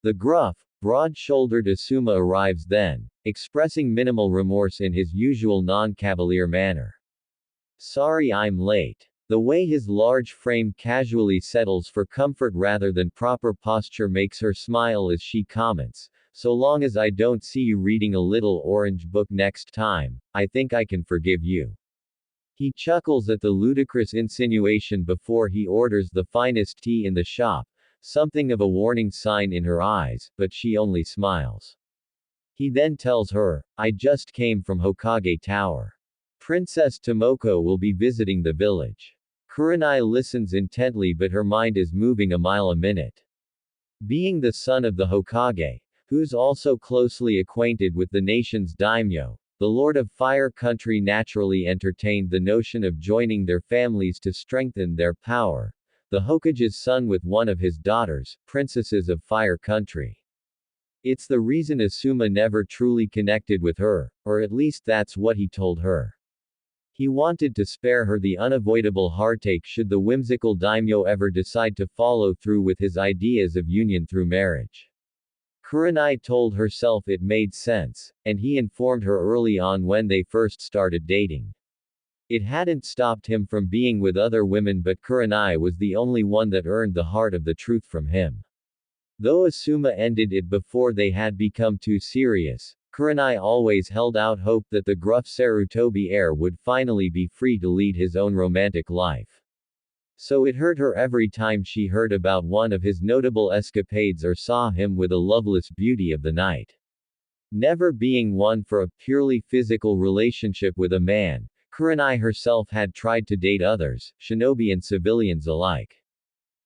The gruff, broad-shouldered Asuma arrives then, expressing minimal remorse in his usual non-cavalier manner. Sorry I'm late. The way his large frame casually settles for comfort rather than proper posture makes her smile as she comments, so long as I don't see you reading a little orange book next time, I think I can forgive you. He chuckles at the ludicrous insinuation before he orders the finest tea in the shop, something of a warning sign in her eyes, but she only smiles. He then tells her, I just came from Hokage Tower. Princess Tomoko will be visiting the village. Kurenai listens intently, but her mind is moving a mile a minute. Being the son of the Hokage, who's also closely acquainted with the nation's daimyo, the Lord of Fire Country naturally entertained the notion of joining their families to strengthen their power. The Hokage's son with one of his daughters, princesses of Fire Country. It's the reason Asuma never truly connected with her, or at least that's what he told her. He wanted to spare her the unavoidable heartache should the whimsical daimyo ever decide to follow through with his ideas of union through marriage. Kurenai told herself it made sense, and he informed her early on when they first started dating. It hadn't stopped him from being with other women, but Kurenai was the only one that earned the heart of the truth from him. Though Asuma ended it before they had become too serious, Kurenai always held out hope that the gruff Sarutobi heir would finally be free to lead his own romantic life. So it hurt her every time she heard about one of his notable escapades or saw him with a loveless beauty of the night. Never being one for a purely physical relationship with a man, Kurenai herself had tried to date others, shinobi and civilians alike.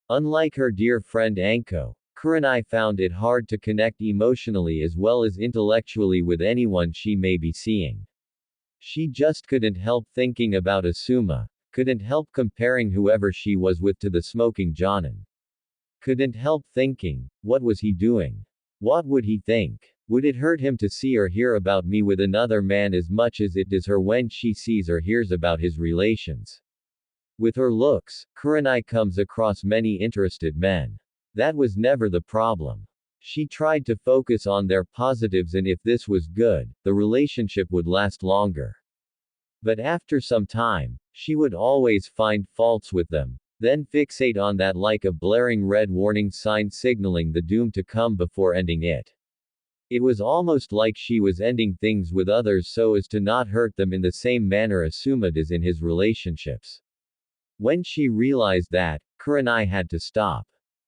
Unlike her dear friend Anko, Kurenai found it hard to connect emotionally as well as intellectually with anyone she may be seeing. She just couldn't help thinking about Asuma, couldn't help comparing whoever she was with to the smoking Jonin. Couldn't help thinking, what was he doing? What would he think? Would it hurt him to see or hear about me with another man as much as it does her when she sees or hears about his relations? With her looks, Kurenai comes across many interested men. That was never the problem. She tried to focus on their positives, and if this was good, the relationship would last longer. But after some time, she would always find faults with them, then fixate on that like a blaring red warning sign signaling the doom to come before ending it. It was almost like she was ending things with others so as to not hurt them in the same manner Asuma does in his relationships. When she realized that, Kurenai had to stop.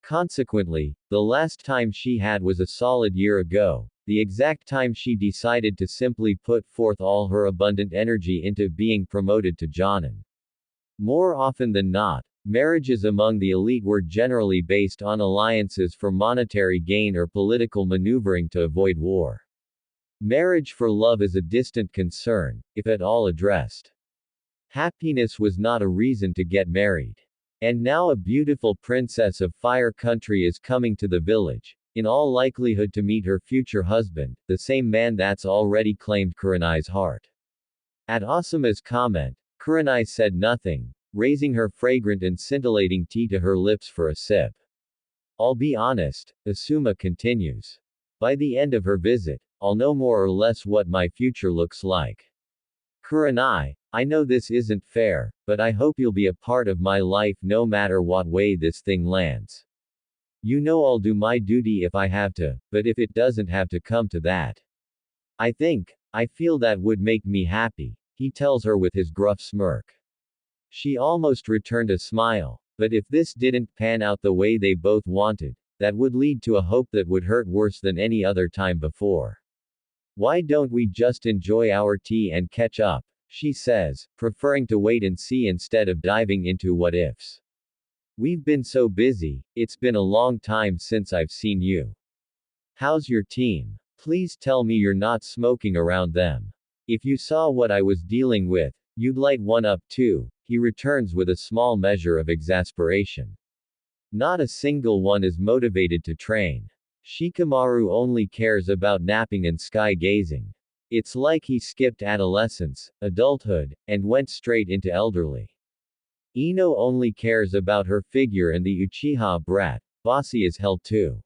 Consequently, the last time she had was a solid year ago, the exact time she decided to simply put forth all her abundant energy into being promoted to Jonin. More often than not, marriages among the elite were generally based on alliances for monetary gain or political maneuvering to avoid war. Marriage for love is a distant concern, if at all addressed. Happiness was not a reason to get married. And now a beautiful princess of Fire Country is coming to the village, in all likelihood to meet her future husband, the same man that's already claimed Kurenai's heart. At Asuma's comment, Kurenai said nothing, raising her fragrant and scintillating tea to her lips for a sip. I'll be honest, Asuma continues. By the end of her visit, I'll know more or less what my future looks like. Kurenai, I know this isn't fair, but I hope you'll be a part of my life no matter what way this thing lands. You know I'll do my duty if I have to, but if it doesn't have to come to that. I feel that would make me happy, he tells her with his gruff smirk. She almost returned a smile, but if this didn't pan out the way they both wanted, that would lead to a hope that would hurt worse than any other time before. Why don't we just enjoy our tea and catch up, she says, preferring to wait and see instead of diving into what ifs. We've been so busy, it's been a long time since I've seen you. How's your team? Please tell me you're not smoking around them. If you saw what I was dealing with, you'd light one up too, he returns with a small measure of exasperation. Not a single one is motivated to train. Shikamaru only cares about napping and sky gazing. It's like he skipped adolescence, adulthood, and went straight into elderly. Ino only cares about her figure and the Uchiha brat, bossy as hell too.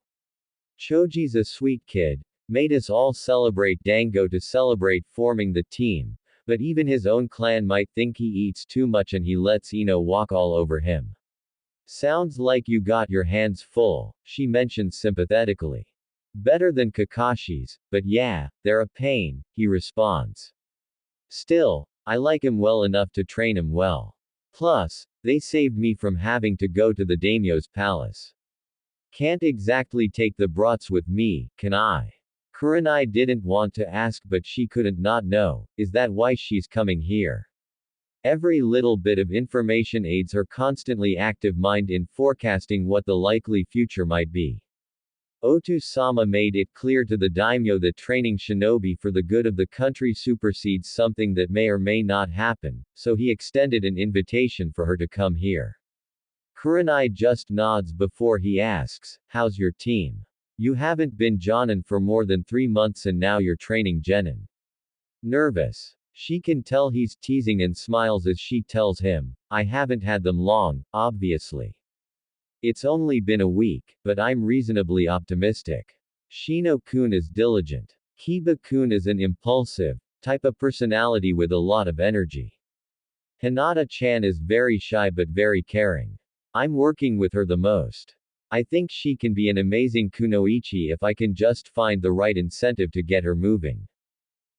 Choji's a sweet kid, made us all celebrate Dango to celebrate forming the team, but even his own clan might think he eats too much and he lets Ino walk all over him. Sounds like you got your hands full, she mentions sympathetically. Better than Kakashi's, but yeah, they're a pain, he responds. Still, I like him well enough to train him well. Plus, they saved me from having to go to the daimyo's palace. Can't exactly take the brats with me, can I? Kurenai didn't want to ask but she couldn't not know, is that why she's coming here? Every little bit of information aids her constantly active mind in forecasting what the likely future might be. Otu-sama made it clear to the daimyo that training shinobi for the good of the country supersedes something that may or may not happen, so he extended an invitation for her to come here. Kurenai just nods before he asks, how's your team? You haven't been Jonin for more than 3 months and now you're training Genin. Nervous. She can tell he's teasing and smiles as she tells him, I haven't had them long, obviously. It's only been a week, but I'm reasonably optimistic. Shino-kun is diligent. Kiba-kun is an impulsive type of personality with a lot of energy. Hinata-chan is very shy but very caring. I'm working with her the most. I think she can be an amazing kunoichi if I can just find the right incentive to get her moving.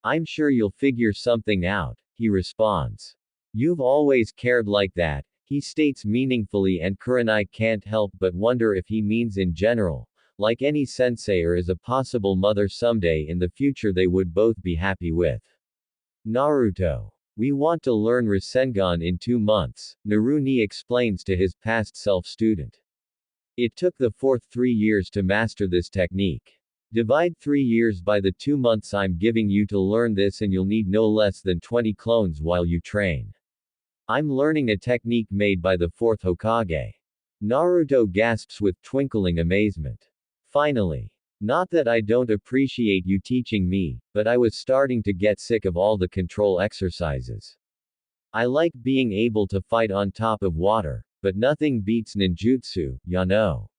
I'm sure you'll figure something out, he responds. You've always cared like that, he states meaningfully, and Kurenai can't help but wonder if he means in general, like any sensei or as a possible mother someday in the future they would both be happy with. Naruto. We want to learn Rasengan in 2 months, Naruni explains to his past self-student. It took the fourth 3 years to master this technique. Divide 3 years by the 2 months I'm giving you to learn this and you'll need no less than 20 clones while you train. I'm learning a technique made by the 4th Hokage. Naruto gasps with twinkling amazement. Finally. Not that I don't appreciate you teaching me, but I was starting to get sick of all the control exercises. I like being able to fight on top of water, but nothing beats ninjutsu, ya know.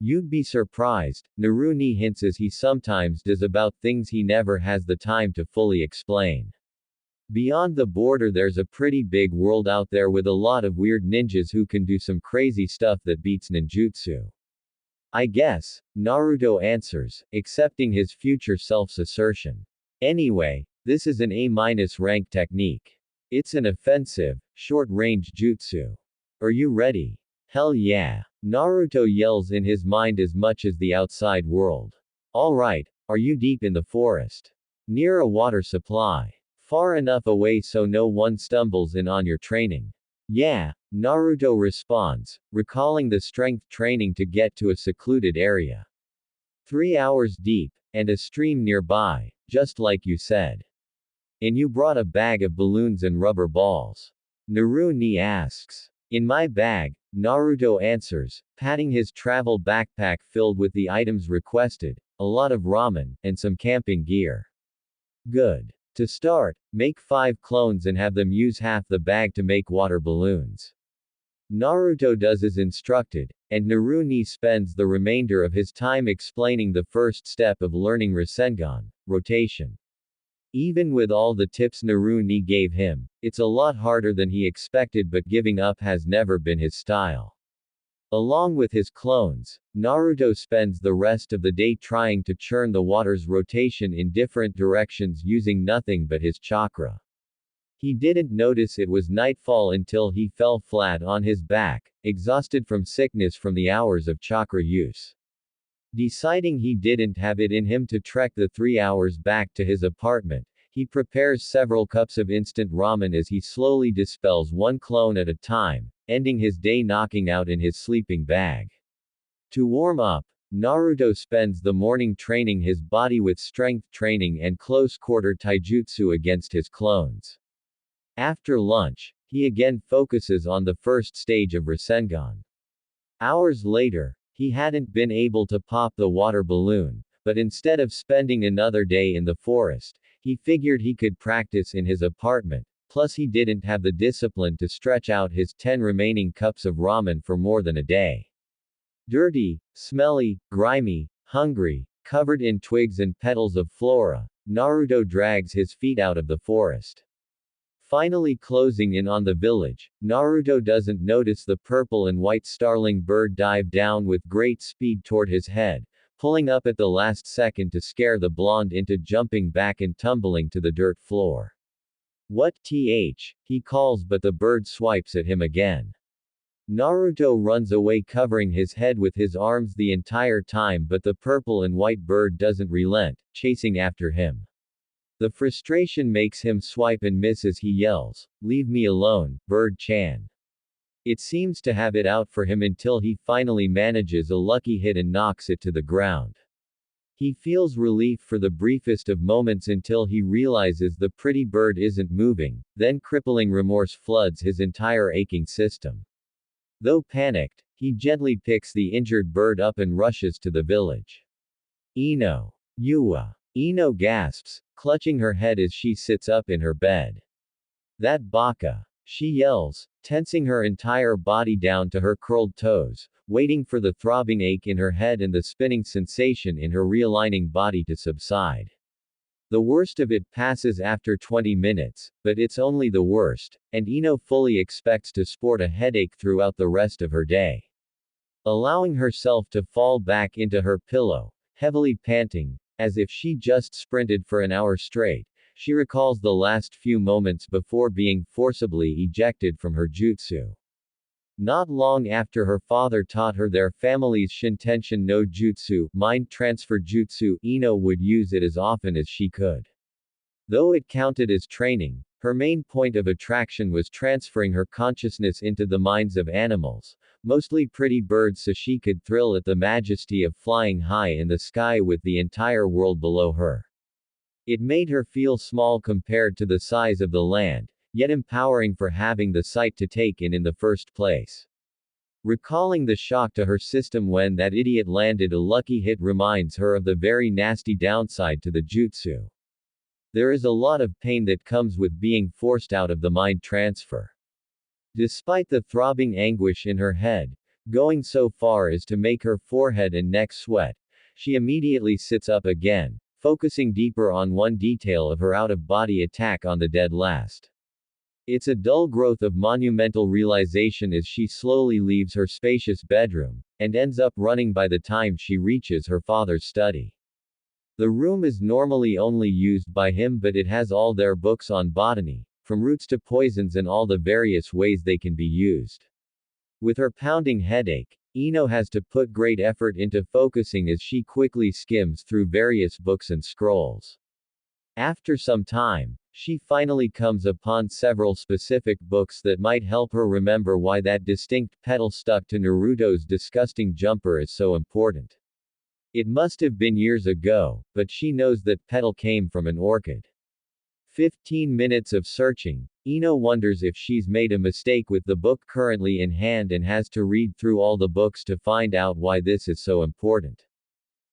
You'd be surprised, Naruni hints as he sometimes does about things he never has the time to fully explain. Beyond the border there's a pretty big world out there with a lot of weird ninjas who can do some crazy stuff that beats ninjutsu. I guess, Naruto answers, accepting his future self's assertion. Anyway, this is an A- rank technique. It's an offensive, short-range jutsu. Are you ready? Hell yeah. Naruto yells in his mind as much as the outside world. Alright, are you deep in the forest? Near a water supply? Far enough away so no one stumbles in on your training? Yeah, Naruto responds, recalling the strength training to get to a secluded area. 3 hours deep, and a stream nearby, just like you said. And you brought a bag of balloons and rubber balls? Naruni asks. In my bag, Naruto answers, patting his travel backpack filled with the items requested, a lot of ramen, and some camping gear. Good. To start, make 5 clones and have them use half the bag to make water balloons. Naruto does as instructed, and Naruni spends the remainder of his time explaining the first step of learning Rasengan, rotation. Even with all the tips Naruni gave him, it's a lot harder than he expected, but giving up has never been his style. Along with his clones, Naruto spends the rest of the day trying to churn the water's rotation in different directions using nothing but his chakra. He didn't notice it was nightfall until he fell flat on his back, exhausted from sickness from the hours of chakra use. Deciding he didn't have it in him to trek the 3 hours back to his apartment, he prepares several cups of instant ramen as he slowly dispels one clone at a time, ending his day knocking out in his sleeping bag. To warm up, Naruto spends the morning training his body with strength training and close-quarter taijutsu against his clones. After lunch, he again focuses on the first stage of Rasengan. Hours later, he hadn't been able to pop the water balloon, but instead of spending another day in the forest, he figured he could practice in his apartment, plus he didn't have the discipline to stretch out his 10 remaining cups of ramen for more than a day. Dirty, smelly, grimy, hungry, covered in twigs and petals of flora, Naruto drags his feet out of the forest. Finally closing in on the village, Naruto doesn't notice the purple and white starling bird dive down with great speed toward his head, pulling up at the last second to scare the blonde into jumping back and tumbling to the dirt floor. What th? He calls, but the bird swipes at him again. Naruto runs away covering his head with his arms the entire time, but the purple and white bird doesn't relent, chasing after him. The frustration makes him swipe and miss as he yells, "Leave me alone, Bird-chan." It seems to have it out for him until he finally manages a lucky hit and knocks it to the ground. He feels relief for the briefest of moments until he realizes the pretty bird isn't moving, then crippling remorse floods his entire aching system. Though panicked, he gently picks the injured bird up and rushes to the village. Ino. Yua. Ino gasps, clutching her head as she sits up in her bed. That baka. She yells, tensing her entire body down to her curled toes, waiting for the throbbing ache in her head and the spinning sensation in her realigning body to subside. The worst of it passes after 20 minutes, but it's only the worst, and Ino fully expects to sport a headache throughout the rest of her day. Allowing herself to fall back into her pillow, heavily panting, as if she just sprinted for an hour straight, she recalls the last few moments before being forcibly ejected from her jutsu. Not long after her father taught her their family's Shintention no Jutsu, mind transfer jutsu, Ino would use it as often as she could. Though it counted as training, her main point of attraction was transferring her consciousness into the minds of animals, mostly pretty birds, so she could thrill at the majesty of flying high in the sky with the entire world below her. It made her feel small compared to the size of the land, yet empowering for having the sight to take in the first place. Recalling the shock to her system when that idiot landed a lucky hit reminds her of the very nasty downside to the jutsu. There is a lot of pain that comes with being forced out of the mind transfer. Despite the throbbing anguish in her head, going so far as to make her forehead and neck sweat, she immediately sits up again, focusing deeper on one detail of her out-of-body attack on the dead last. It's a dull growth of monumental realization as she slowly leaves her spacious bedroom, and ends up running by the time she reaches her father's study. The room is normally only used by him, but it has all their books on botany, from roots to poisons and all the various ways they can be used. With her pounding headache, Ino has to put great effort into focusing as she quickly skims through various books and scrolls. After some time, she finally comes upon several specific books that might help her remember why that distinct petal stuck to Naruto's disgusting jumper is so important. It must have been years ago, but she knows that petal came from an orchid. 15 minutes of searching, Ino wonders if she's made a mistake with the book currently in hand and has to read through all the books to find out why this is so important.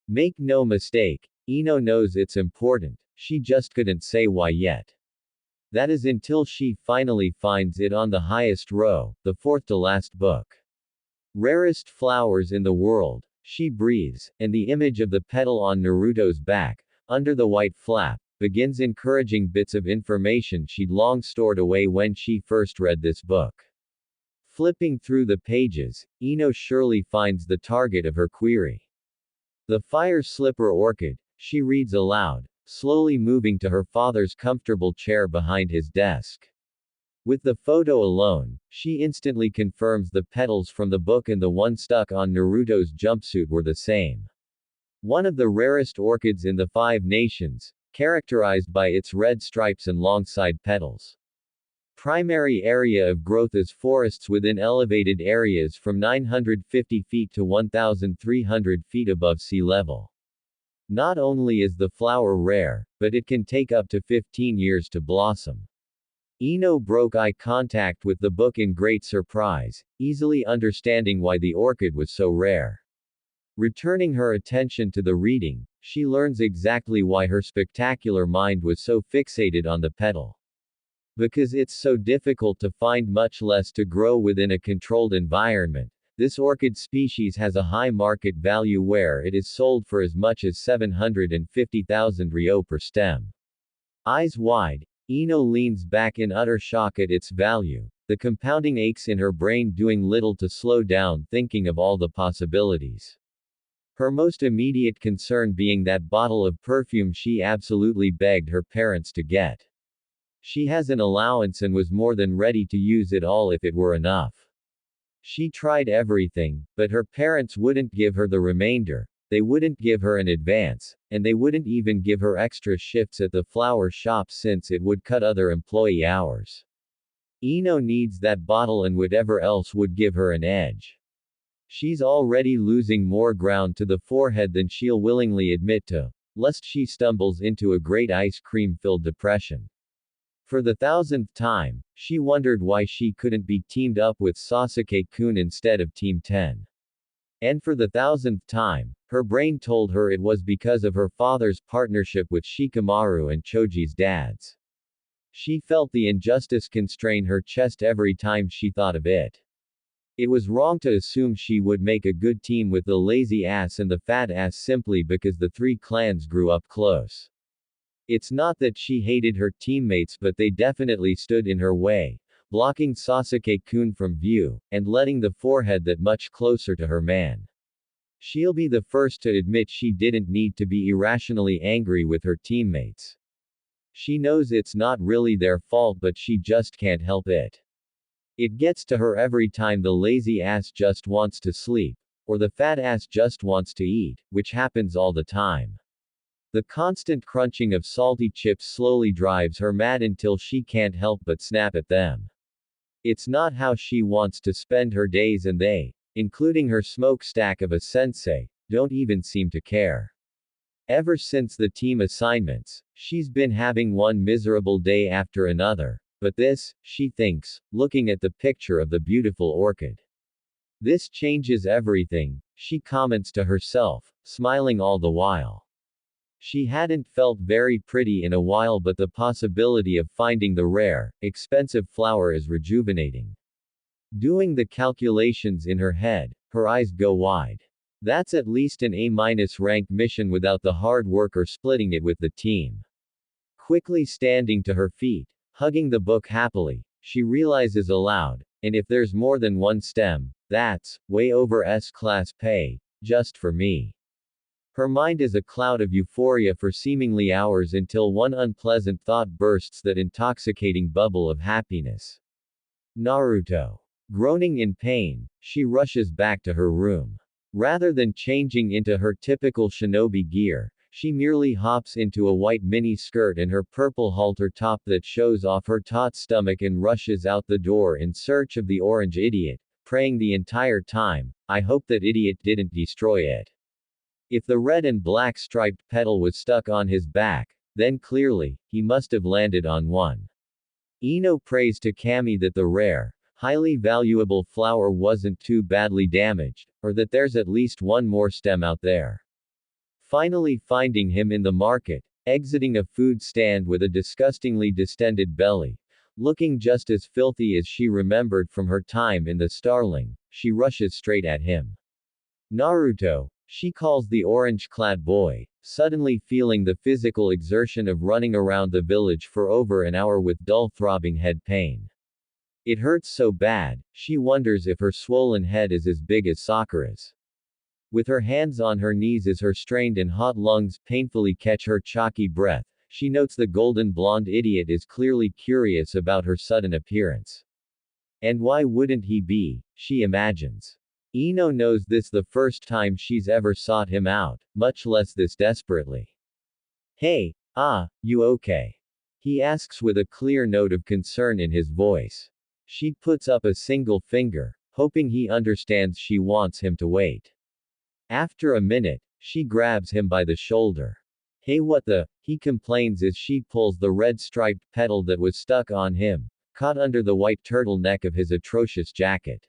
Make no mistake, Ino knows it's important, she just couldn't say why yet. That is until she finally finds it on the highest row, the fourth to last book. Rarest flowers in the world, she breathes, and the image of the petal on Naruto's back, under the white flap, begins encouraging bits of information she'd long stored away when she first read this book. Flipping through the pages, Ino surely finds the target of her query. The fire slipper orchid, she reads aloud, slowly moving to her father's comfortable chair behind his desk. With the photo alone, she instantly confirms the petals from the book and the one stuck on Naruto's jumpsuit were the same. One of the rarest orchids in the 5 nations, characterized by its red stripes and long side petals. Primary area of growth is forests within elevated areas from 950 feet to 1,300 feet above sea level. Not only is the flower rare, but it can take up to 15 years to blossom. Ino broke eye contact with the book in great surprise, easily understanding why the orchid was so rare. Returning her attention to the reading, she learns exactly why her spectacular mind was so fixated on the petal. Because it's so difficult to find, much less to grow within a controlled environment, this orchid species has a high market value where it is sold for as much as 750,000 ryo per stem. Eyes wide, Ino leans back in utter shock at its value, the compounding aches in her brain doing little to slow down thinking of all the possibilities. Her most immediate concern being that bottle of perfume she absolutely begged her parents to get. She has an allowance and was more than ready to use it all if it were enough. She tried everything, but her parents wouldn't give her the remainder, they wouldn't give her an advance, and they wouldn't even give her extra shifts at the flower shop since it would cut other employee hours. Ino needs that bottle and whatever else would give her an edge. She's already losing more ground to the forehead than she'll willingly admit to, lest she stumbles into a great ice cream-filled depression. For the 1000th time, she wondered why she couldn't be teamed up with Sasuke-kun instead of Team 10. And for the 1000th time, her brain told her it was because of her father's partnership with Shikamaru and Choji's dads. She felt the injustice constrain her chest every time she thought of it. It was wrong to assume she would make a good team with the lazy ass and the fat ass simply because the 3 clans grew up close. It's not that she hated her teammates, but they definitely stood in her way, blocking Sasuke-kun from view, and letting the forehead that much closer to her man. She'll be the first to admit she didn't need to be irrationally angry with her teammates. She knows it's not really their fault, but she just can't help it. It gets to her every time the lazy ass just wants to sleep, or the fat ass just wants to eat, which happens all the time. The constant crunching of salty chips slowly drives her mad until she can't help but snap at them. It's not how she wants to spend her days, and they, including her smokestack of a sensei, don't even seem to care. Ever since the team assignments, she's been having one miserable day after another, but this, she thinks, looking at the picture of the beautiful orchid. This changes everything, she comments to herself, smiling all the while. She hadn't felt very pretty in a while, but the possibility of finding the rare, expensive flower is rejuvenating. Doing the calculations in her head, her eyes go wide. That's at least an A-rank mission without the hard work or splitting it with the team. Quickly standing to her feet, hugging the book happily, she realizes aloud, and if there's more than one stem, that's way over S-class pay, just for me. Her mind is a cloud of euphoria for seemingly hours until one unpleasant thought bursts that intoxicating bubble of happiness. Naruto. Groaning in pain, she rushes back to her room. Rather than changing into her typical shinobi gear, she merely hops into a white mini skirt and her purple halter top that shows off her taut stomach and rushes out the door in search of the orange idiot, praying the entire time, I hope that idiot didn't destroy it. If the red and black striped petal was stuck on his back, then clearly, he must have landed on one. Ino prays to Kami that the rare, highly valuable flower wasn't too badly damaged, or that there's at least one more stem out there. Finally finding him in the market, exiting a food stand with a disgustingly distended belly. Looking just as filthy as she remembered from her time in the Starling, she rushes straight at him. Naruto, she calls the orange-clad boy, suddenly feeling the physical exertion of running around the village for over an hour with dull throbbing head pain. It hurts so bad, she wonders if her swollen head is as big as Sakura's. With her hands on her knees as her strained and hot lungs painfully catch her chalky breath, she notes the golden blonde idiot is clearly curious about her sudden appearance. And why wouldn't he be, she imagines. Ino knows this the first time she's ever sought him out, much less this desperately. Hey, you okay? He asks with a clear note of concern in his voice. She puts up a single finger, hoping he understands she wants him to wait. After a minute, she grabs him by the shoulder. Hey, what the? He complains as she pulls the red striped petal that was stuck on him, caught under the white turtleneck of his atrocious jacket.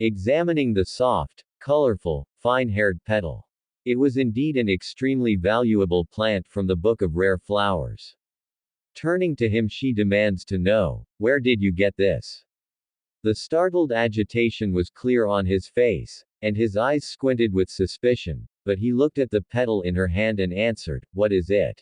Examining the soft, colorful, fine-haired petal. It was indeed an extremely valuable plant from the Book of Rare Flowers. Turning to him, she demands to know, where did you get this? The startled agitation was clear on his face, and his eyes squinted with suspicion, but he looked at the petal in her hand and answered, what is it?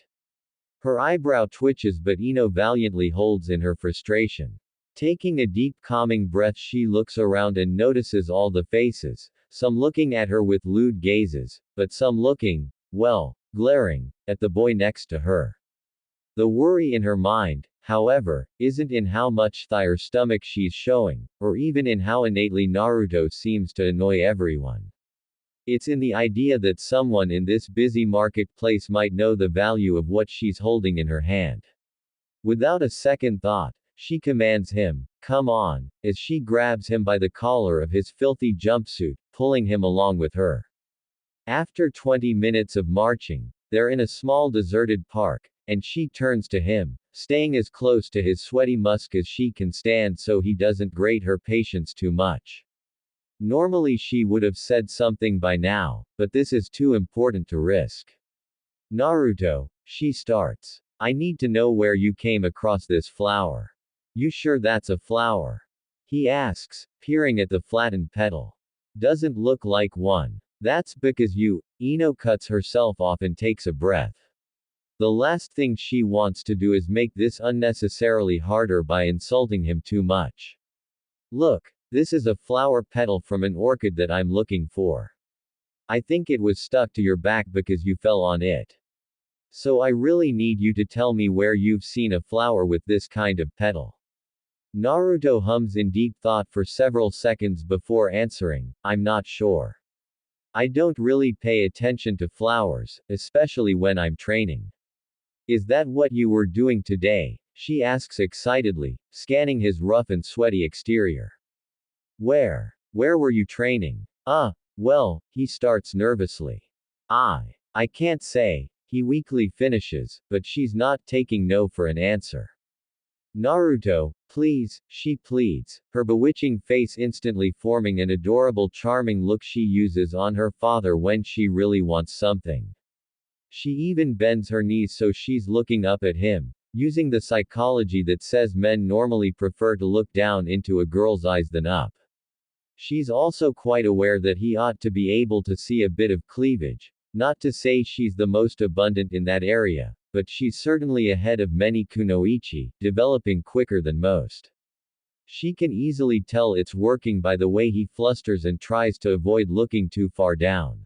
Her eyebrow twitches, but Ino valiantly holds in her frustration. Taking a deep calming breath, she looks around and notices all the faces, some looking at her with lewd gazes, but some looking, well, glaring, at the boy next to her. The worry in her mind, however, isn't in how much thigh or stomach she's showing, or even in how innately Naruto seems to annoy everyone. It's in the idea that someone in this busy marketplace might know the value of what she's holding in her hand. Without a second thought, she commands him, come on, as she grabs him by the collar of his filthy jumpsuit, pulling him along with her. After 20 minutes of marching, they're in a small deserted park, and she turns to him, staying as close to his sweaty musk as she can stand so he doesn't grate her patience too much. Normally she would have said something by now, but this is too important to risk. Naruto, she starts. I need to know where you came across this flower. You sure that's a flower? He asks, peering at the flattened petal. Doesn't look like one. That's because you. Ino cuts herself off and takes a breath. The last thing she wants to do is make this unnecessarily harder by insulting him too much. Look, this is a flower petal from an orchid that I'm looking for. I think it was stuck to your back because you fell on it. So I really need you to tell me where you've seen a flower with this kind of petal. Naruto hums in deep thought for several seconds before answering, I'm not sure. I don't really pay attention to flowers, especially when I'm training. Is that what you were doing today? She asks excitedly, scanning his rough and sweaty exterior. Where were you training? Well, he starts nervously. I can't say, he weakly finishes, but she's not taking no for an answer. Naruto, please, she pleads, her bewitching face instantly forming an adorable charming look she uses on her father when she really wants something. She even bends her knees so she's looking up at him, using the psychology that says men normally prefer to look down into a girl's eyes than up. She's also quite aware that he ought to be able to see a bit of cleavage, not to say she's the most abundant in that area, but she's certainly ahead of many kunoichi, developing quicker than most. She can easily tell it's working by the way he flusters and tries to avoid looking too far down.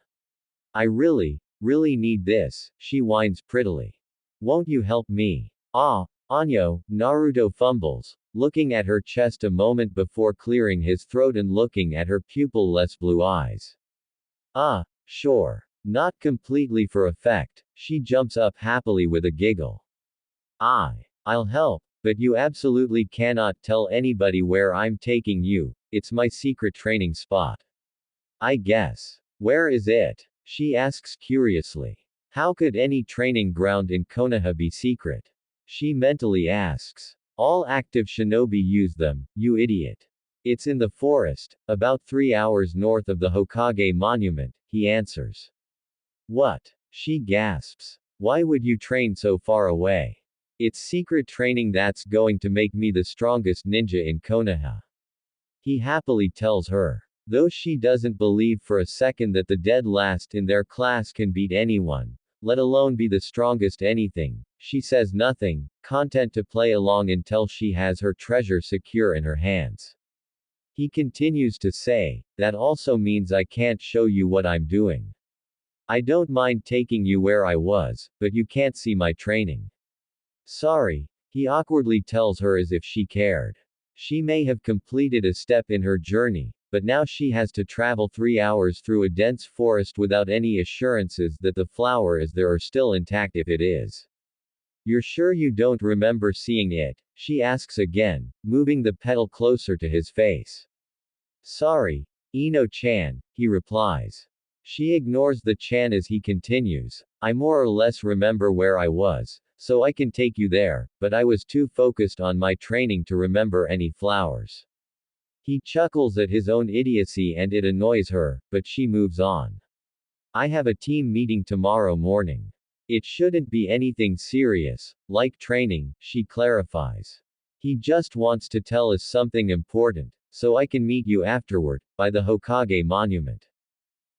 I really need this, she whines prettily. Won't you help me? Anyo, Naruto fumbles, looking at her chest a moment before clearing his throat and looking at her pupil-less blue eyes. Sure. Not completely for effect, she jumps up happily with a giggle. I'll help, but you absolutely cannot tell anybody where I'm taking you, it's my secret training spot. I guess. Where is it? She asks curiously. How could any training ground in Konoha be secret? She mentally asks. All active shinobi use them, you idiot. It's in the forest, about 3 hours north of the Hokage monument, he answers. What? She gasps. Why would you train so far away? It's secret training that's going to make me the strongest ninja in Konoha. He happily tells her. Though she doesn't believe for a second that the dead last in their class can beat anyone, let alone be the strongest anything, she says nothing, content to play along until she has her treasure secure in her hands. He continues to say, that also means I can't show you what I'm doing. I don't mind taking you where I was, but you can't see my training. Sorry, he awkwardly tells her as if she cared. She may have completed a step in her journey, but now she has to travel 3 hours through a dense forest without any assurances that the flower is there or still intact if it is. You're sure you don't remember seeing it? She asks again, moving the petal closer to his face. Sorry, Ino-chan, he replies. She ignores the chan as he continues, I more or less remember where I was, so I can take you there, but I was too focused on my training to remember any flowers. He chuckles at his own idiocy and it annoys her, but she moves on. I have a team meeting tomorrow morning. It shouldn't be anything serious, like training, she clarifies. He just wants to tell us something important, so I can meet you afterward, by the Hokage monument.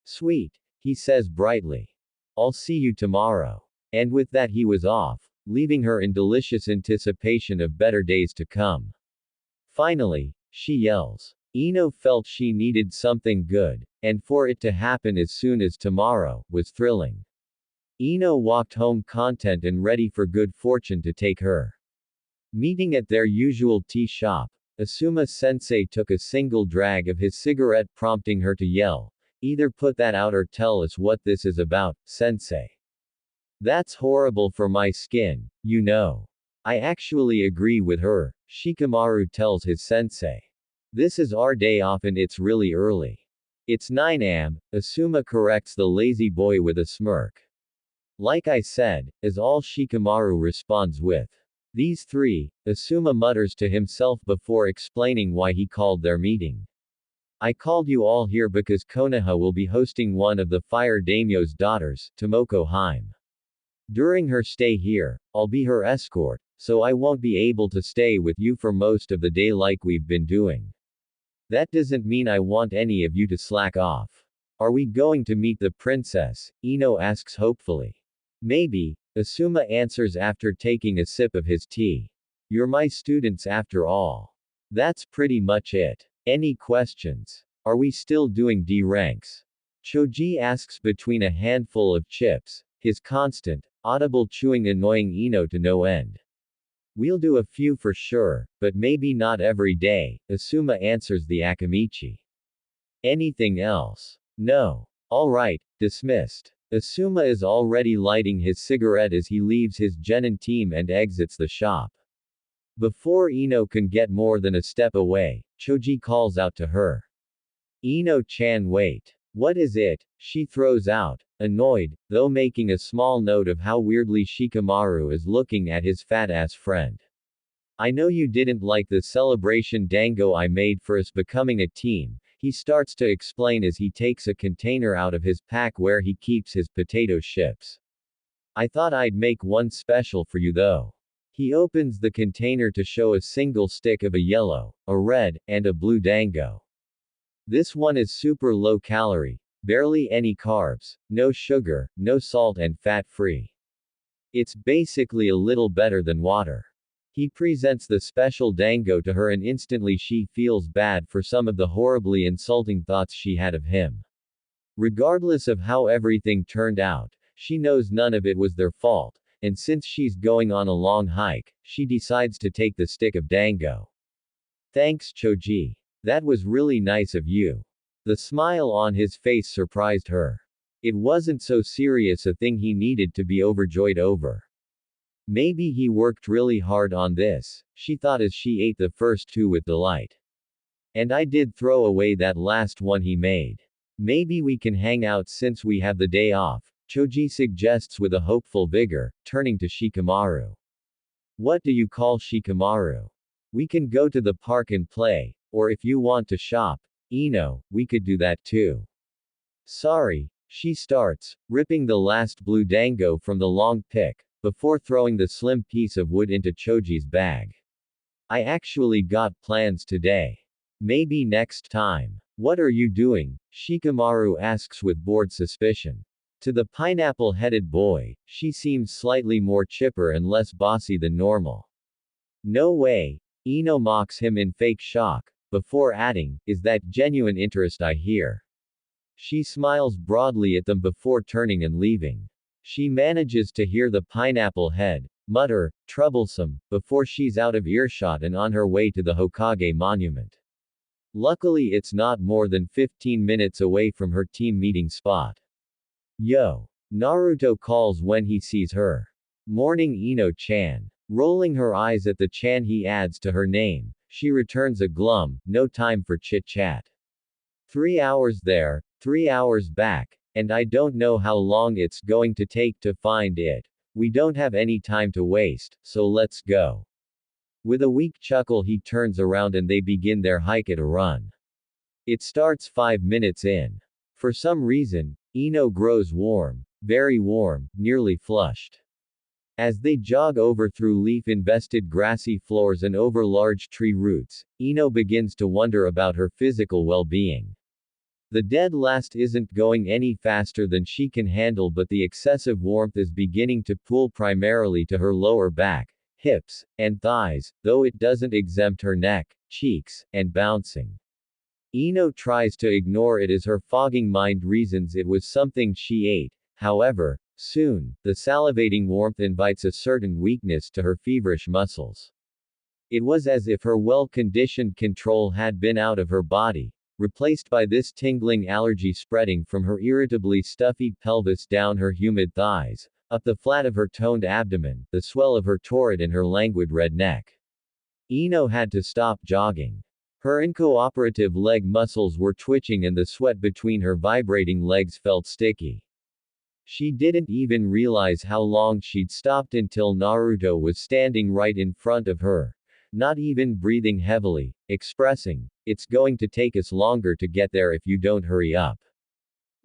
Sweet, he says brightly. I'll see you tomorrow. And with that he was off, leaving her in delicious anticipation of better days to come. Finally, she yells. Ino felt she needed something good, and for it to happen as soon as tomorrow, was thrilling. Ino walked home content and ready for good fortune to take her. Meeting at their usual tea shop, Asuma-sensei took a single drag of his cigarette prompting her to yell, either put that out or tell us what this is about, sensei. That's horrible for my skin, you know. I actually agree with her, Shikamaru tells his sensei. This is our day off and it's really early. It's 9 am, Asuma corrects the lazy boy with a smirk. Like I said, is all Shikamaru responds with. These three, Asuma mutters to himself before explaining why he called their meeting. I called you all here because Konoha will be hosting one of the Fire Daimyo's daughters, Tomoko Hime. During her stay here, I'll be her escort, so I won't be able to stay with you for most of the day like we've been doing. That doesn't mean I want any of you to slack off. Are we going to meet the princess? Ino asks hopefully. Maybe, Asuma answers after taking a sip of his tea. You're my students after all. That's pretty much it. Any questions? Are we still doing D ranks? Choji asks between a handful of chips, his constant, audible chewing annoying Ino to no end. We'll do a few for sure, but maybe not every day, Asuma answers the Akamichi. Anything else? No. Alright, dismissed. Asuma is already lighting his cigarette as he leaves his genin team and exits the shop. Before Ino can get more than a step away, Choji calls out to her. Ino-chan wait. What is it? She throws out, annoyed, though making a small note of how weirdly Shikamaru is looking at his fat-ass friend. I know you didn't like the celebration dango I made for us becoming a team, he starts to explain as he takes a container out of his pack where he keeps his potato chips. I thought I'd make one special for you though. He opens the container to show a single stick of a yellow, a red, and a blue dango. This one is super low calorie, barely any carbs, no sugar, no salt and fat-free. It's basically a little better than water. He presents the special dango to her and instantly she feels bad for some of the horribly insulting thoughts she had of him. Regardless of how everything turned out, she knows none of it was their fault, and since she's going on a long hike, she decides to take the stick of dango. Thanks Choji. That was really nice of you. The smile on his face surprised her. It wasn't so serious a thing he needed to be overjoyed over. Maybe he worked really hard on this, she thought as she ate the first two with delight. And I did throw away that last one he made. Maybe we can hang out since we have the day off, Choji suggests with a hopeful vigor, turning to Shikamaru. What do you call Shikamaru? We can go to the park and play, or if you want to shop, Ino, we could do that too. Sorry, She starts, ripping the last blue dango from the long pick, before throwing the slim piece of wood into Choji's bag. I actually got plans today. Maybe next time. What are you doing? Shikamaru asks with bored suspicion. To the pineapple-headed boy, she seems slightly more chipper and less bossy than normal. No way. Ino mocks him in fake shock, before adding, is that genuine interest I hear. She smiles broadly at them before turning and leaving. She manages to hear the pineapple head mutter, troublesome, before she's out of earshot and on her way to the Hokage monument. Luckily it's not more than 15 minutes away from her team meeting spot. Yo! Naruto calls when he sees her. Morning Ino-chan. Rolling her eyes at the chan he adds to her name, she returns a glum, no time for chit-chat. 3 hours there, 3 hours back, and I don't know how long it's going to take to find it. We don't have any time to waste, so let's go. With a weak chuckle he turns around and they begin their hike at a run. It starts 5 minutes in. For some reason, Ino grows warm, very warm, nearly flushed. As they jog over through leaf-invested grassy floors and over large tree roots, Ino begins to wonder about her physical well-being. The dead last isn't going any faster than she can handle, but the excessive warmth is beginning to pool primarily to her lower back, hips, and thighs, though it doesn't exempt her neck, cheeks, and bouncing. Ino tries to ignore it as her fogging mind reasons it was something she ate. However, soon, the salivating warmth invites a certain weakness to her feverish muscles. It was as if her well-conditioned control had been out of her body, replaced by this tingling allergy spreading from her irritably stuffy pelvis down her humid thighs, up the flat of her toned abdomen, the swell of her torrid and her languid red neck. Ino had to stop jogging. Her incooperative leg muscles were twitching and the sweat between her vibrating legs felt sticky. She didn't even realize how long she'd stopped until Naruto was standing right in front of her, not even breathing heavily, expressing, "It's going to take us longer to get there if you don't hurry up."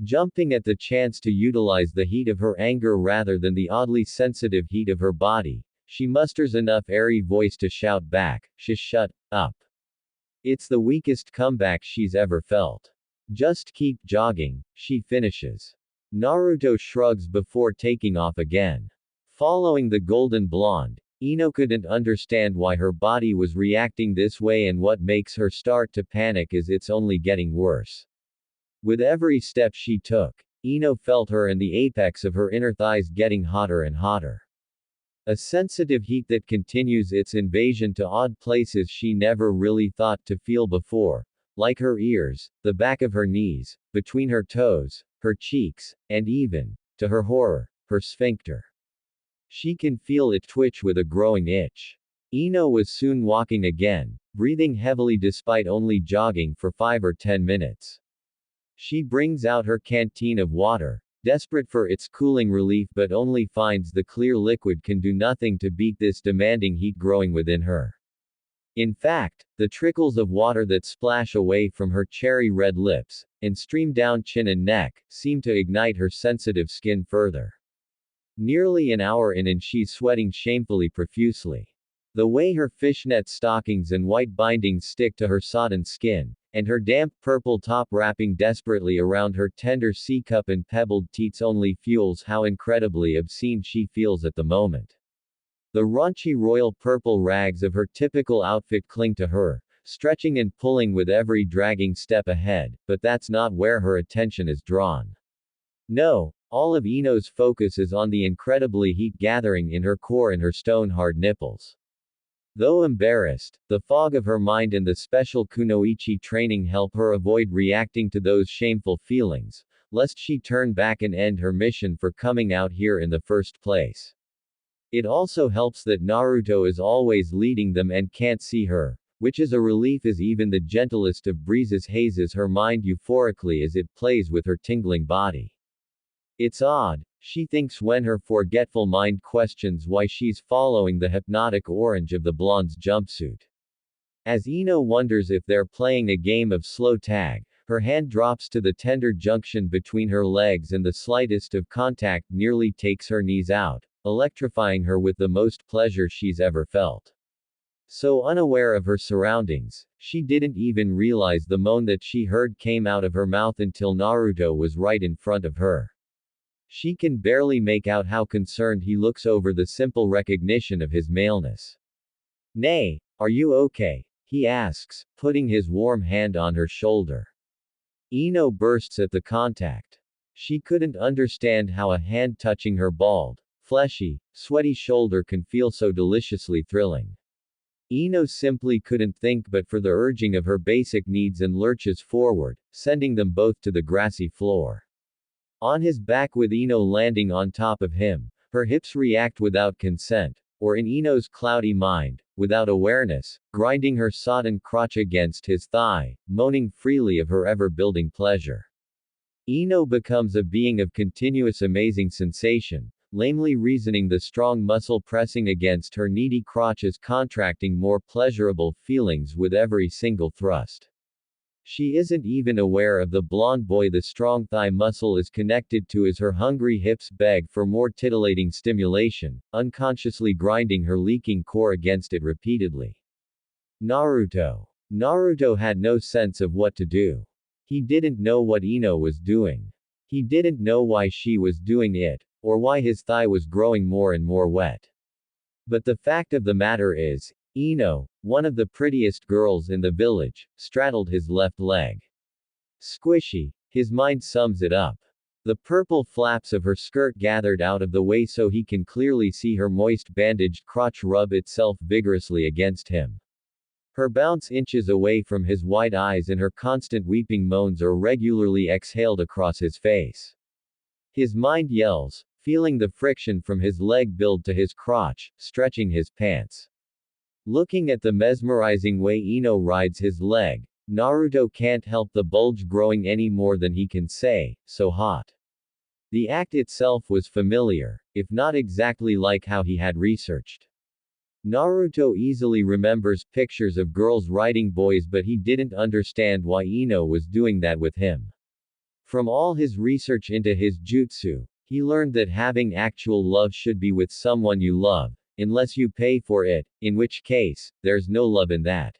Jumping at the chance to utilize the heat of her anger rather than the oddly sensitive heat of her body, she musters enough airy voice to shout back, Shut up." It's the weakest comeback she's ever felt. "Just keep jogging," she finishes. Naruto shrugs before taking off again. Following the golden blonde, Ino couldn't understand why her body was reacting this way, and what makes her start to panic is it's only getting worse. With every step she took, Ino felt her and the apex of her inner thighs getting hotter and hotter. A sensitive heat that continues its invasion to odd places she never really thought to feel before, like her ears, the back of her knees, between her toes, her cheeks, and even, to her horror, her sphincter. She can feel it twitch with a growing itch. Ino was soon walking again, breathing heavily despite only jogging for 5 or 10 minutes. She brings out her canteen of water, desperate for its cooling relief, but only finds the clear liquid can do nothing to beat this demanding heat growing within her. In fact, the trickles of water that splash away from her cherry-red lips, and stream down chin and neck, seem to ignite her sensitive skin further. Nearly an hour in and she's sweating shamefully profusely. The way her fishnet stockings and white bindings stick to her sodden skin, and her damp purple top wrapping desperately around her tender C-cup and pebbled teats only fuels how incredibly obscene she feels at the moment. The raunchy royal purple rags of her typical outfit cling to her, stretching and pulling with every dragging step ahead, but that's not where her attention is drawn. No, all of Ino's focus is on the incredibly heat gathering in her core and her stone-hard nipples. Though embarrassed, the fog of her mind and the special kunoichi training help her avoid reacting to those shameful feelings, lest she turn back and end her mission for coming out here in the first place. It also helps that Naruto is always leading them and can't see her, which is a relief, as even the gentlest of breezes hazes her mind euphorically as it plays with her tingling body. It's odd, she thinks when her forgetful mind questions why she's following the hypnotic orange of the blonde's jumpsuit. As Ino wonders if they're playing a game of slow tag, Her hand drops to the tender junction between her legs and the slightest of contact nearly takes her knees out, electrifying her with the most pleasure she's ever felt. So unaware of her surroundings, she didn't even realize the moan that she heard came out of her mouth until Naruto was right in front of her. She can barely make out how concerned he looks over the simple recognition of his maleness. "Nay, are you okay?" he asks, putting his warm hand on her shoulder. Ino bursts at the contact. She couldn't understand how a hand touching her bald, fleshy, sweaty shoulder can feel so deliciously thrilling. Ino simply couldn't think but for the urging of her basic needs and lurches forward, sending them both to the grassy floor. On his back with Ino landing on top of him, her hips react without consent, or in Ino's cloudy mind, without awareness, grinding her sodden crotch against his thigh, moaning freely of her ever-building pleasure. Ino becomes a being of continuous amazing sensation, lamely reasoning the strong muscle pressing against her needy crotch is contracting more pleasurable feelings with every single thrust. She isn't even aware of the blonde boy the strong thigh muscle is connected to as her hungry hips beg for more titillating stimulation, unconsciously grinding her leaking core against it repeatedly. Naruto. Naruto had no sense of what to do. He didn't know what Ino was doing. He didn't know why she was doing it, or why his thigh was growing more and more wet. But the fact of the matter is, Ino, one of the prettiest girls in the village, straddled his left leg. Squishy. His mind sums it up. The purple flaps of her skirt gathered out of the way so he can clearly see her moist bandaged crotch rub itself vigorously against him. Her bounce inches away from his wide eyes and her constant weeping moans are regularly exhaled across his face. His mind yells, feeling the friction from his leg build to his crotch, stretching his pants. Looking at the mesmerizing way Ino rides his leg, Naruto can't help the bulge growing any more than he can say, "So hot." The act itself was familiar, if not exactly like how he had researched. Naruto easily remembers pictures of girls riding boys, but he didn't understand why Ino was doing that with him. From all his research into his jutsu, he learned that having actual love should be with someone you love, unless you pay for it, in which case, there's no love in that.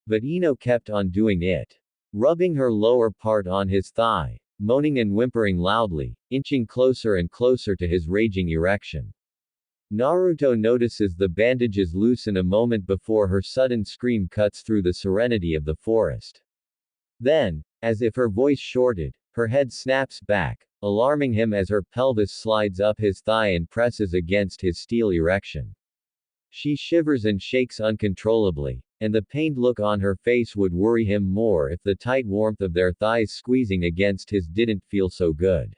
But Ino kept on doing it. Rubbing her lower part on his thigh, moaning and whimpering loudly, inching closer and closer to his raging erection. Naruto notices the bandages loosen a moment before her sudden scream cuts through the serenity of the forest. Then, as if her voice shorted, her head snaps back, alarming him as her pelvis slides up his thigh and presses against his steel erection. She shivers and shakes uncontrollably, and the pained look on her face would worry him more if the tight warmth of their thighs squeezing against his didn't feel so good.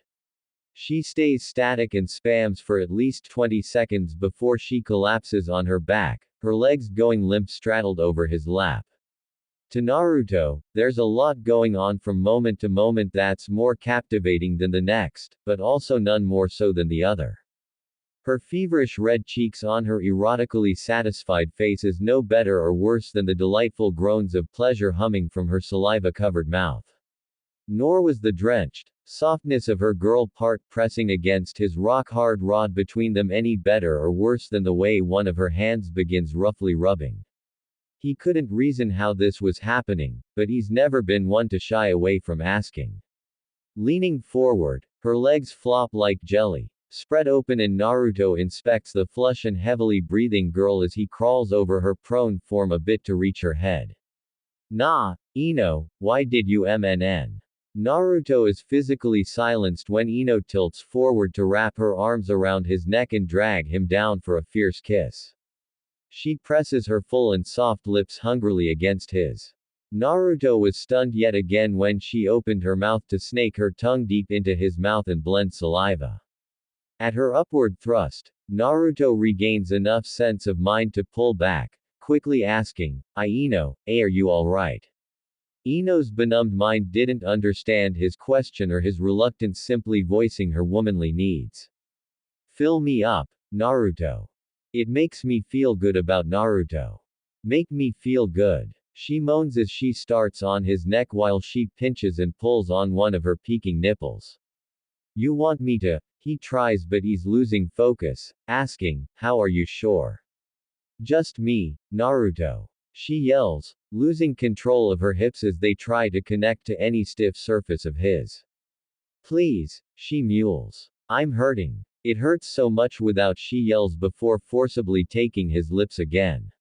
She stays static and spams for at least 20 seconds before she collapses on her back, her legs going limp straddled over his lap. To Naruto, there's a lot going on from moment to moment that's more captivating than the next, but also none more so than the other. Her feverish red cheeks on her erotically satisfied face is no better or worse than the delightful groans of pleasure humming from her saliva-covered mouth. Nor was the drenched softness of her girl part pressing against his rock-hard rod between them any better or worse than the way one of her hands begins roughly rubbing. He couldn't reason how this was happening, but he's never been one to shy away from asking. Leaning forward, her legs flop like jelly, spread open, and Naruto inspects the flush and heavily breathing girl as he crawls over her prone form a bit to reach her head. Nah, Ino, why did you MNN? Naruto is physically silenced when Ino tilts forward to wrap her arms around his neck and drag him down for a fierce kiss. She presses her full and soft lips hungrily against his. Naruto was stunned yet again when she opened her mouth to snake her tongue deep into his mouth and blend saliva. At her upward thrust, Naruto regains enough sense of mind to pull back, quickly asking, Ino, are you alright? Ino's benumbed mind didn't understand his question or his reluctance, simply voicing her womanly needs. Fill me up, Naruto. It makes me feel good about Naruto. Make me feel good. She moans as she starts on his neck while she pinches and pulls on one of her peeking nipples. You want me to? He tries but he's losing focus, asking, how are you sure? Just me, Naruto. She yells, losing control of her hips as they try to connect to any stiff surface of his. Please, she mewls. I'm hurting. It hurts so much without she yells before forcibly taking his lips again.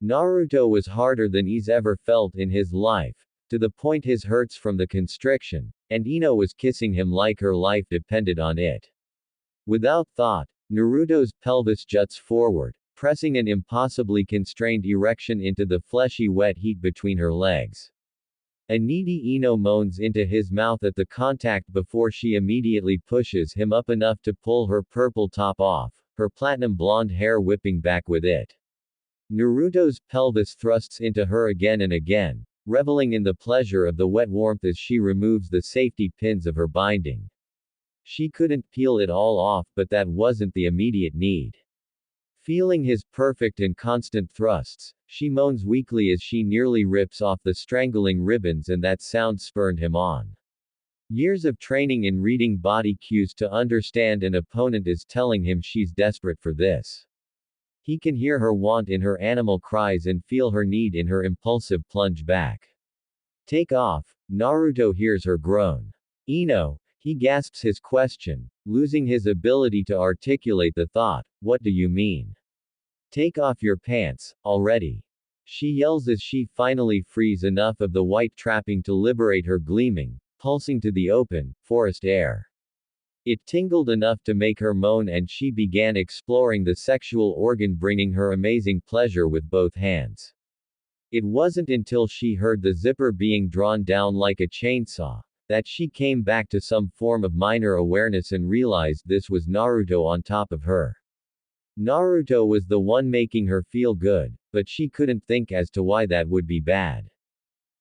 Naruto was harder than he's ever felt in his life, to the point his hurts from the constriction, and Ino was kissing him like her life depended on it. Without thought, Naruto's pelvis juts forward, pressing an impossibly constrained erection into the fleshy wet heat between her legs. A needy Ino moans into his mouth at the contact before she immediately pushes him up enough to pull her purple top off, her platinum blonde hair whipping back with it. Naruto's pelvis thrusts into her again and again, reveling in the pleasure of the wet warmth as she removes the safety pins of her binding. She couldn't peel it all off, but that wasn't the immediate need. Feeling his perfect and constant thrusts, she moans weakly as she nearly rips off the strangling ribbons, and that sound spurned him on. Years of training in reading body cues to understand an opponent is telling him she's desperate for this. He can hear her want in her animal cries and feel her need in her impulsive plunge back. Take off, Naruto hears her groan. Ino, he gasps his question, losing his ability to articulate the thought, what do you mean? Take off your pants, already. She yells as she finally frees enough of the white trapping to liberate her gleaming, pulsing to the open, forest air. It tingled enough to make her moan, and she began exploring the sexual organ, bringing her amazing pleasure with both hands. It wasn't until she heard the zipper being drawn down like a chainsaw that she came back to some form of minor awareness and realized this was Naruto on top of her. Naruto was the one making her feel good, but she couldn't think as to why that would be bad.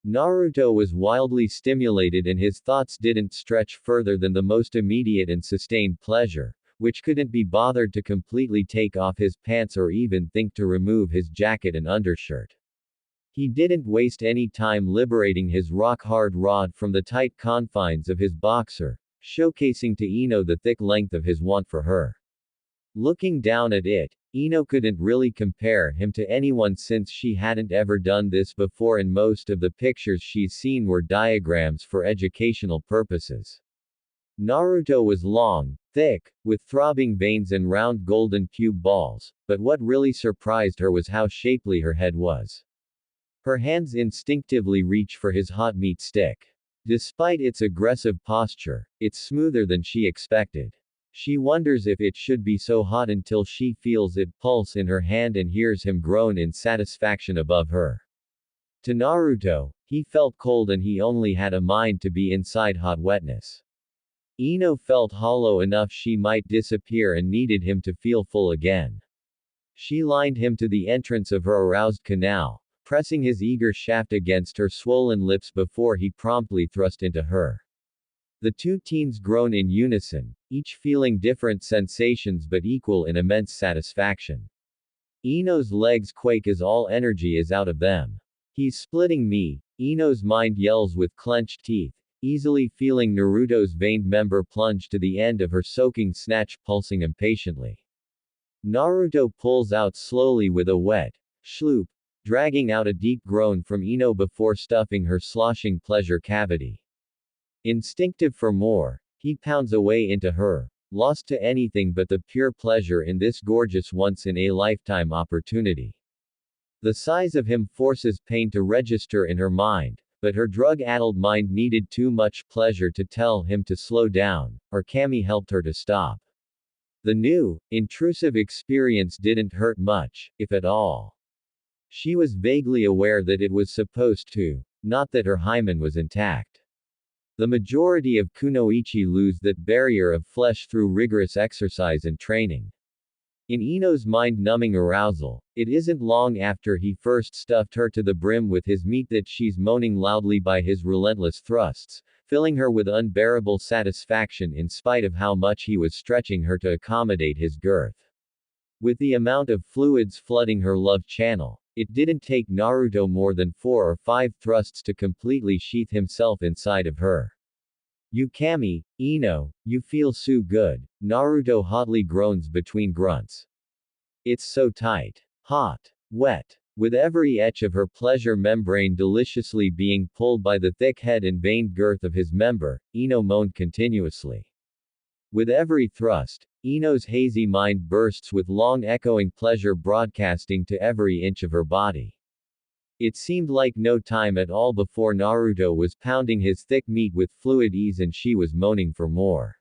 Naruto was wildly stimulated and his thoughts didn't stretch further than the most immediate and sustained pleasure, which couldn't be bothered to completely take off his pants or even think to remove his jacket and undershirt. He didn't waste any time liberating his rock-hard rod from the tight confines of his boxer, showcasing to Ino the thick length of his want for her. Looking down at it, Ino couldn't really compare him to anyone since she hadn't ever done this before, and most of the pictures she's seen were diagrams for educational purposes. Naruto was long, thick, with throbbing veins and round golden pube balls, but what really surprised her was how shapely her head was. Her hands instinctively reach for his hot meat stick. Despite its aggressive posture, it's smoother than she expected. She wonders if it should be so hot until she feels it pulse in her hand and hears him groan in satisfaction above her. To Naruto, he felt cold and he only had a mind to be inside hot wetness. Ino felt hollow enough she might disappear and needed him to feel full again. She lined him to the entrance of her aroused canal, pressing his eager shaft against her swollen lips before he promptly thrust into her. The two teens groan in unison, each feeling different sensations but equal in immense satisfaction. Ino's legs quake as all energy is out of them. He's splitting me, Ino's mind yells with clenched teeth, easily feeling Naruto's veined member plunge to the end of her soaking snatch, pulsing impatiently. Naruto pulls out slowly with a wet schloop, dragging out a deep groan from Ino before stuffing her sloshing pleasure cavity. Instinctive for more, he pounds away into her, lost to anything but the pure pleasure in this gorgeous once-in-a-lifetime opportunity. The size of him forces pain to register in her mind, but her drug-addled mind needed too much pleasure to tell him to slow down, or Kami helped her to stop. The new, intrusive experience didn't hurt much, if at all. She was vaguely aware that it was supposed to, not that her hymen was intact. The majority of kunoichi lose that barrier of flesh through rigorous exercise and training. In Ino's mind-numbing arousal, it isn't long after he first stuffed her to the brim with his meat that she's moaning loudly by his relentless thrusts, filling her with unbearable satisfaction in spite of how much he was stretching her to accommodate his girth. With the amount of fluids flooding her love channel, It didn't take Naruto more than 4 or 5 thrusts to completely sheath himself inside of her. Yukami, Ino, you feel so good, Naruto hotly groans between grunts. It's so tight. Hot. Wet. With every etch of her pleasure membrane deliciously being pulled by the thick head and veined girth of his member, Ino moaned continuously. With every thrust, Ino's hazy mind bursts with long echoing pleasure broadcasting to every inch of her body. It seemed like no time at all before Naruto was pounding his thick meat with fluid ease and she was moaning for more.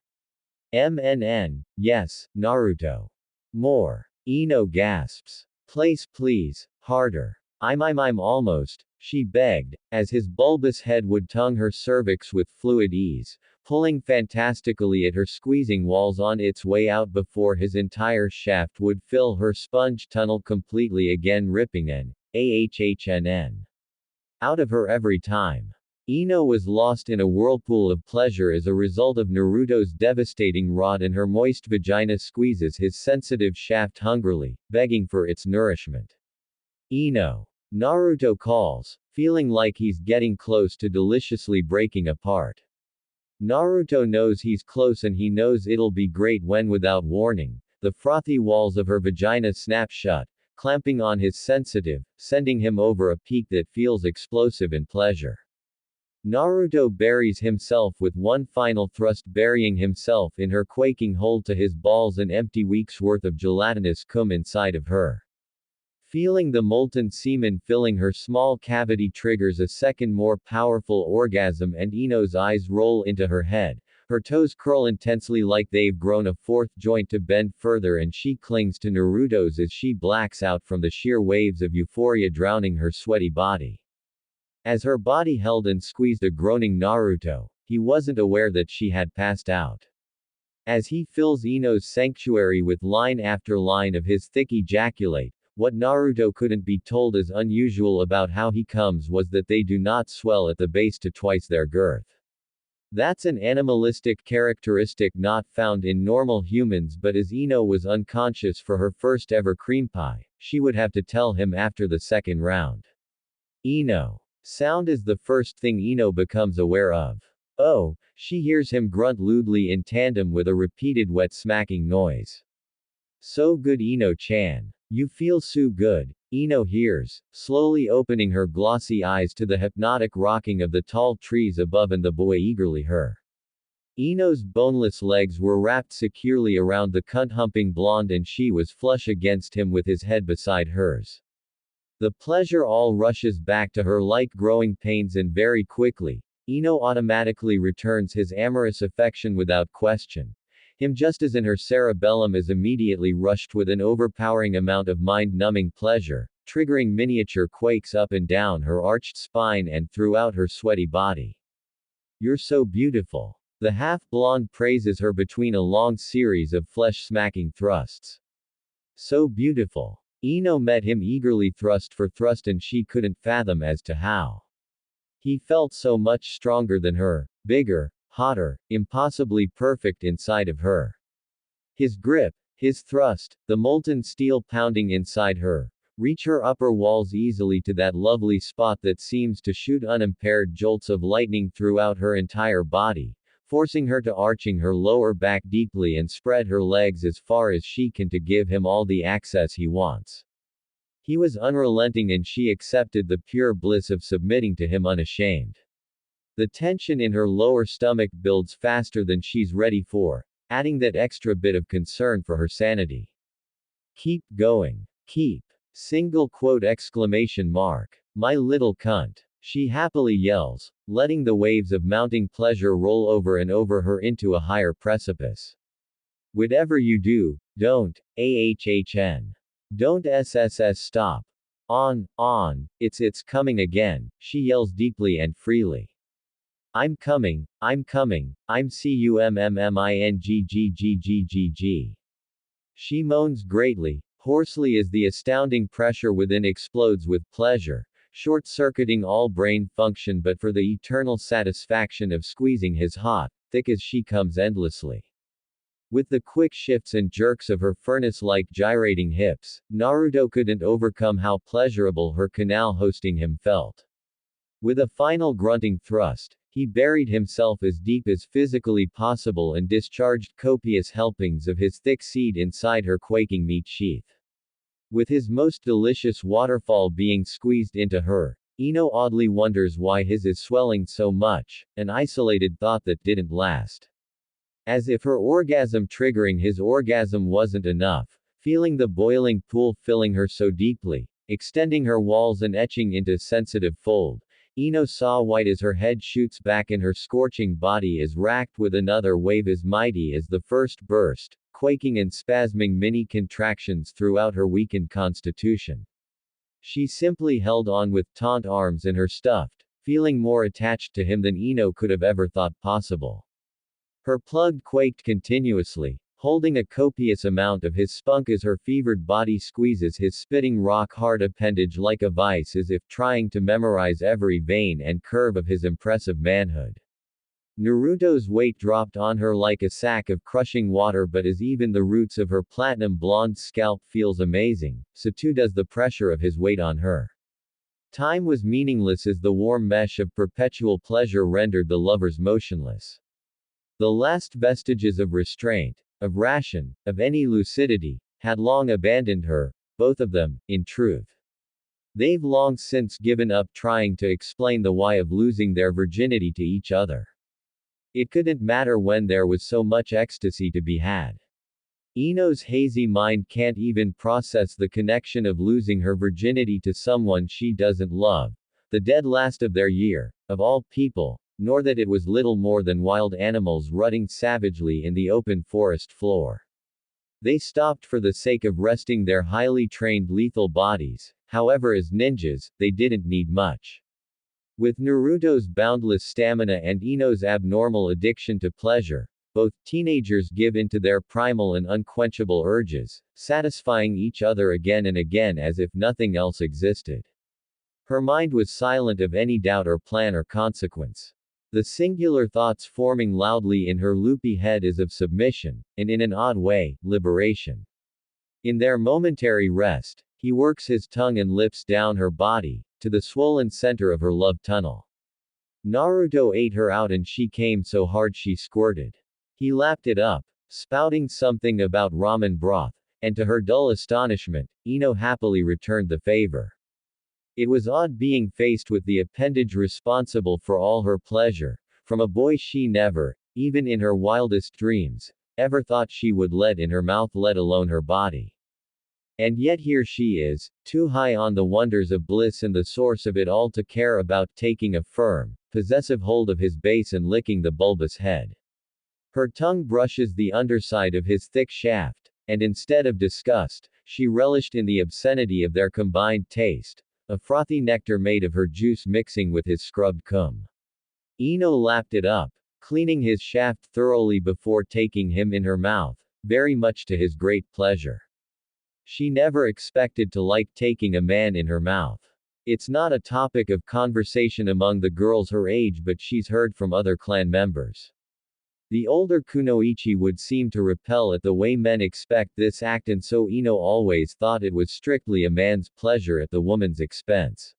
Yes, Naruto. More. Ino gasps. Place please, harder. I'm almost, she begged, as his bulbous head would tongue her cervix with fluid ease, pulling fantastically at her squeezing walls on its way out before his entire shaft would fill her sponge tunnel completely again, ripping an ahhnn out of her every time. Ino was lost in a whirlpool of pleasure as a result of Naruto's devastating rod, and her moist vagina squeezes his sensitive shaft hungrily, begging for its nourishment. Ino. Naruto calls, feeling like he's getting close to deliciously breaking apart. Naruto knows he's close and he knows it'll be great when, without warning, the frothy walls of her vagina snap shut, clamping on his sensitive, sending him over a peak that feels explosive in pleasure. Naruto buries himself with one final thrust, burying himself in her quaking hold to his balls, an empty week's worth of gelatinous cum inside of her. Feeling the molten semen filling her small cavity triggers a second more powerful orgasm, and Ino's eyes roll into her head. Her toes curl intensely like they've grown a fourth joint to bend further, and she clings to Naruto's as she blacks out from the sheer waves of euphoria drowning her sweaty body. As her body held and squeezed a groaning Naruto, he wasn't aware that she had passed out. As he fills Ino's sanctuary with line after line of his thick ejaculate, what Naruto couldn't be told as unusual about how he comes was that they do not swell at the base to twice their girth. That's an animalistic characteristic not found in normal humans, but as Ino was unconscious for her first ever cream pie, she would have to tell him after the second round. Ino. Sound is the first thing Ino becomes aware of. Oh, she hears him grunt lewdly in tandem with a repeated wet smacking noise. So good, Ino-chan. You feel so good, Ino hears, slowly opening her glossy eyes to the hypnotic rocking of the tall trees above and the boy eagerly her. Ino's boneless legs were wrapped securely around the cunt-humping blonde and she was flush against him with his head beside hers. The pleasure all rushes back to her like growing pains, and very quickly, Ino automatically returns his amorous affection without question. Him just as in her cerebellum is immediately rushed with an overpowering amount of mind-numbing pleasure, triggering miniature quakes up and down her arched spine and throughout her sweaty body. You're so beautiful. The half-blonde praises her between a long series of flesh-smacking thrusts. So beautiful. Ino met him eagerly thrust for thrust, and she couldn't fathom as to how. He felt so much stronger than her, bigger, hotter, impossibly perfect inside of her. His grip, his thrust, the molten steel pounding inside her, reach her upper walls easily to that lovely spot that seems to shoot unimpaired jolts of lightning throughout her entire body, forcing her to arching her lower back deeply and spread her legs as far as she can to give him all the access he wants. He was unrelenting and she accepted the pure bliss of submitting to him unashamed. The tension in her lower stomach builds faster than she's ready for, adding that extra bit of concern for her sanity. Keep going. Keep. Single quote exclamation mark. My little cunt. She happily yells, letting the waves of mounting pleasure roll over and over her into a higher precipice. Whatever you do, don't, ahhn. Don't sss stop. On, it's coming again, she yells deeply and freely. I'm coming, I'm cummingggggggg. She moans greatly, hoarsely as the astounding pressure within explodes with pleasure, short-circuiting all brain function but for the eternal satisfaction of squeezing his hot, thick as she comes endlessly. With the quick shifts and jerks of her furnace-like gyrating hips, Naruto couldn't overcome how pleasurable her canal hosting him felt. With a final grunting thrust, he buried himself as deep as physically possible and discharged copious helpings of his thick seed inside her quaking meat sheath. With his most delicious waterfall being squeezed into her, Ino oddly wonders why his is swelling so much, an isolated thought that didn't last. As if her orgasm triggering his orgasm wasn't enough, feeling the boiling pool filling her so deeply, extending her walls and etching into sensitive fold, Ino saw white as her head shoots back and her scorching body is racked with another wave as mighty as the first burst, quaking and spasming mini contractions throughout her weakened constitution. She simply held on with taut arms and her stuffed, feeling more attached to him than Ino could have ever thought possible. Her plug quaked continuously, holding a copious amount of his spunk as her fevered body squeezes his spitting rock-hard appendage like a vice as if trying to memorize every vein and curve of his impressive manhood. Naruto's weight dropped on her like a sack of crushing water, but as even the roots of her platinum blonde scalp feels amazing, so too does the pressure of his weight on her. Time was meaningless as the warm mesh of perpetual pleasure rendered the lovers motionless. The last vestiges of restraint, of ration, of any lucidity, had long abandoned her, both of them, in truth. They've long since given up trying to explain the why of losing their virginity to each other. It couldn't matter when there was so much ecstasy to be had. Ino's hazy mind can't even process the connection of losing her virginity to someone she doesn't love, the dead last of their year, of all people, nor that it was little more than wild animals rutting savagely in the open forest floor. They stopped for the sake of resting their highly trained lethal bodies, however as ninjas, they didn't need much. With Naruto's boundless stamina and Ino's abnormal addiction to pleasure, both teenagers give in to their primal and unquenchable urges, satisfying each other again and again as if nothing else existed. Her mind was silent of any doubt or plan or consequence. The singular thoughts forming loudly in her loopy head is of submission, and in an odd way, liberation. In their momentary rest, he works his tongue and lips down her body, to the swollen center of her love tunnel. Naruto ate her out and she came so hard she squirted. He lapped it up, spouting something about ramen broth, and to her dull astonishment, Ino happily returned the favor. It was odd being faced with the appendage responsible for all her pleasure, from a boy she never, even in her wildest dreams, ever thought she would let in her mouth, let alone her body. And yet here she is, too high on the wonders of bliss and the source of it all to care about taking a firm, possessive hold of his base and licking the bulbous head. Her tongue brushes the underside of his thick shaft, and instead of disgust, she relished in the obscenity of their combined taste, a frothy nectar made of her juice mixing with his scrubbed cum. Ino lapped it up, cleaning his shaft thoroughly before taking him in her mouth, very much to his great pleasure. She never expected to like taking a man in her mouth. It's not a topic of conversation among the girls her age, but she's heard from other clan members. The older kunoichi would seem to repel at the way men expect this act, and so Ino always thought it was strictly a man's pleasure at the woman's expense.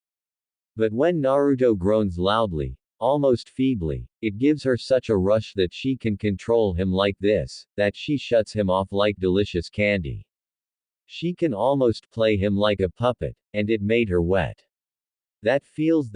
But when Naruto groans loudly, almost feebly, it gives her such a rush that she can control him like this, that she shuts him off like delicious candy. She can almost play him like a puppet, and it made her wet. That feels,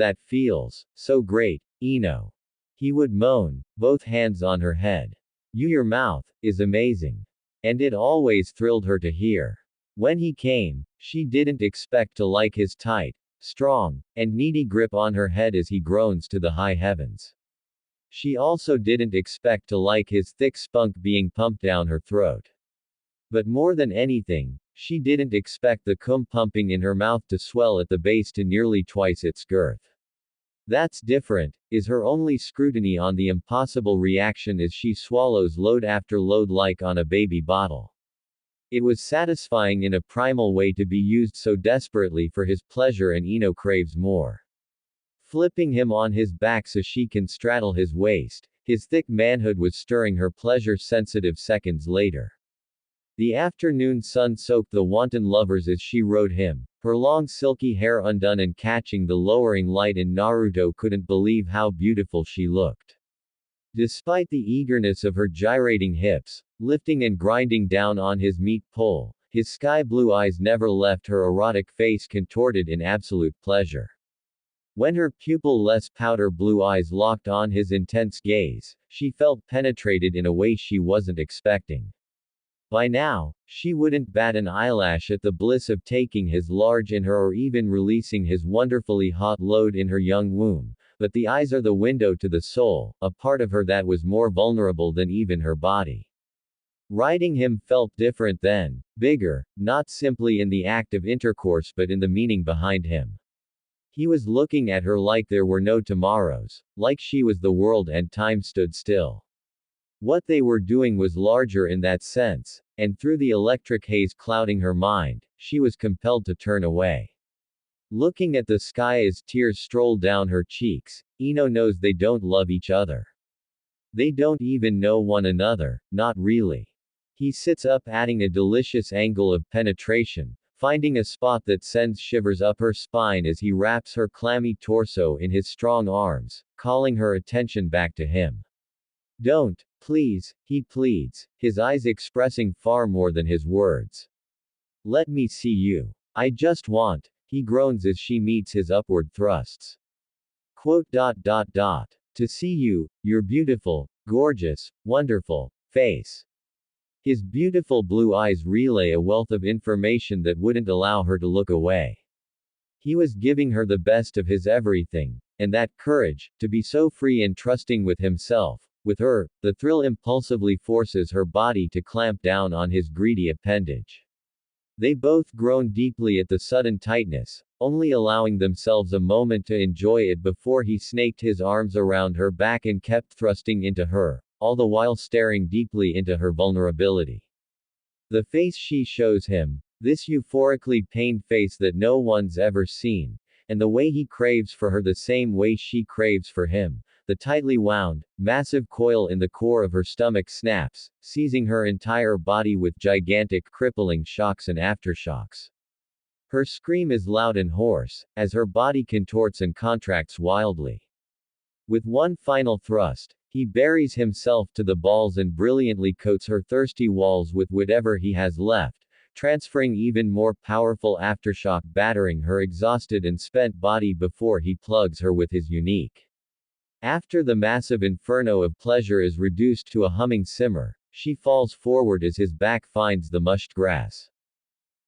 so great, Ino. He would moan, both hands on her head. Your mouth is amazing. And it always thrilled her to hear. When he came, she didn't expect to like his tight, strong, and needy grip on her head as he groans to the high heavens. She also didn't expect to like his thick spunk being pumped down her throat. But more than anything, she didn't expect the cum pumping in her mouth to swell at the base to nearly twice its girth. That's different, is her only scrutiny on the impossible reaction as she swallows load after load like on a baby bottle. It was satisfying in a primal way to be used so desperately for his pleasure, and Ino craves more. Flipping him on his back so she can straddle his waist, His thick manhood was stirring her pleasure-sensitive seconds later. The afternoon sun soaked the wanton lovers as she rode him, her long silky hair undone and catching the lowering light, and Naruto couldn't believe how beautiful she looked. Despite the eagerness of her gyrating hips, lifting and grinding down on his meat pole, his sky-blue eyes never left her erotic face contorted in absolute pleasure. When her pupil-less powder blue eyes locked on his intense gaze, she felt penetrated in a way she wasn't expecting. By now, she wouldn't bat an eyelash at the bliss of taking his large in her or even releasing his wonderfully hot load in her young womb, but the eyes are the window to the soul, a part of her that was more vulnerable than even her body. Riding him felt different then, bigger, not simply in the act of intercourse but in the meaning behind him. He was looking at her like there were no tomorrows, like she was the world and time stood still. What they were doing was larger in that sense, and through the electric haze clouding her mind, she was compelled to turn away. Looking at the sky as tears strolled down her cheeks, Ino knows they don't love each other. They don't even know one another, not really. He sits up, adding a delicious angle of penetration, finding a spot that sends shivers up her spine as he wraps her clammy torso in his strong arms, calling her attention back to him. Don't, please, he pleads, his eyes expressing far more than his words. Let me see you. I just want, he groans as she meets his upward thrusts. To see you, your beautiful, gorgeous, wonderful face. His beautiful blue eyes relay a wealth of information that wouldn't allow her to look away. He was giving her the best of his everything, and that courage, to be so free and trusting with himself. With her, the thrill impulsively forces her body to clamp down on his greedy appendage. They both groan deeply at the sudden tightness, only allowing themselves a moment to enjoy it before he snaked his arms around her back and kept thrusting into her, all the while staring deeply into her vulnerability. The face she shows him, this euphorically pained face that no one's ever seen, and the way he craves for her the same way she craves for him. The tightly wound, massive coil in the core of her stomach snaps, seizing her entire body with gigantic, crippling shocks and aftershocks. Her scream is loud and hoarse, as her body contorts and contracts wildly. With one final thrust, he buries himself to the balls and brilliantly coats her thirsty walls with whatever he has left, transferring even more powerful aftershock, battering her exhausted and spent body before he plugs her with his unique. After the massive inferno of pleasure is reduced to a humming simmer, she falls forward as his back finds the mushed grass.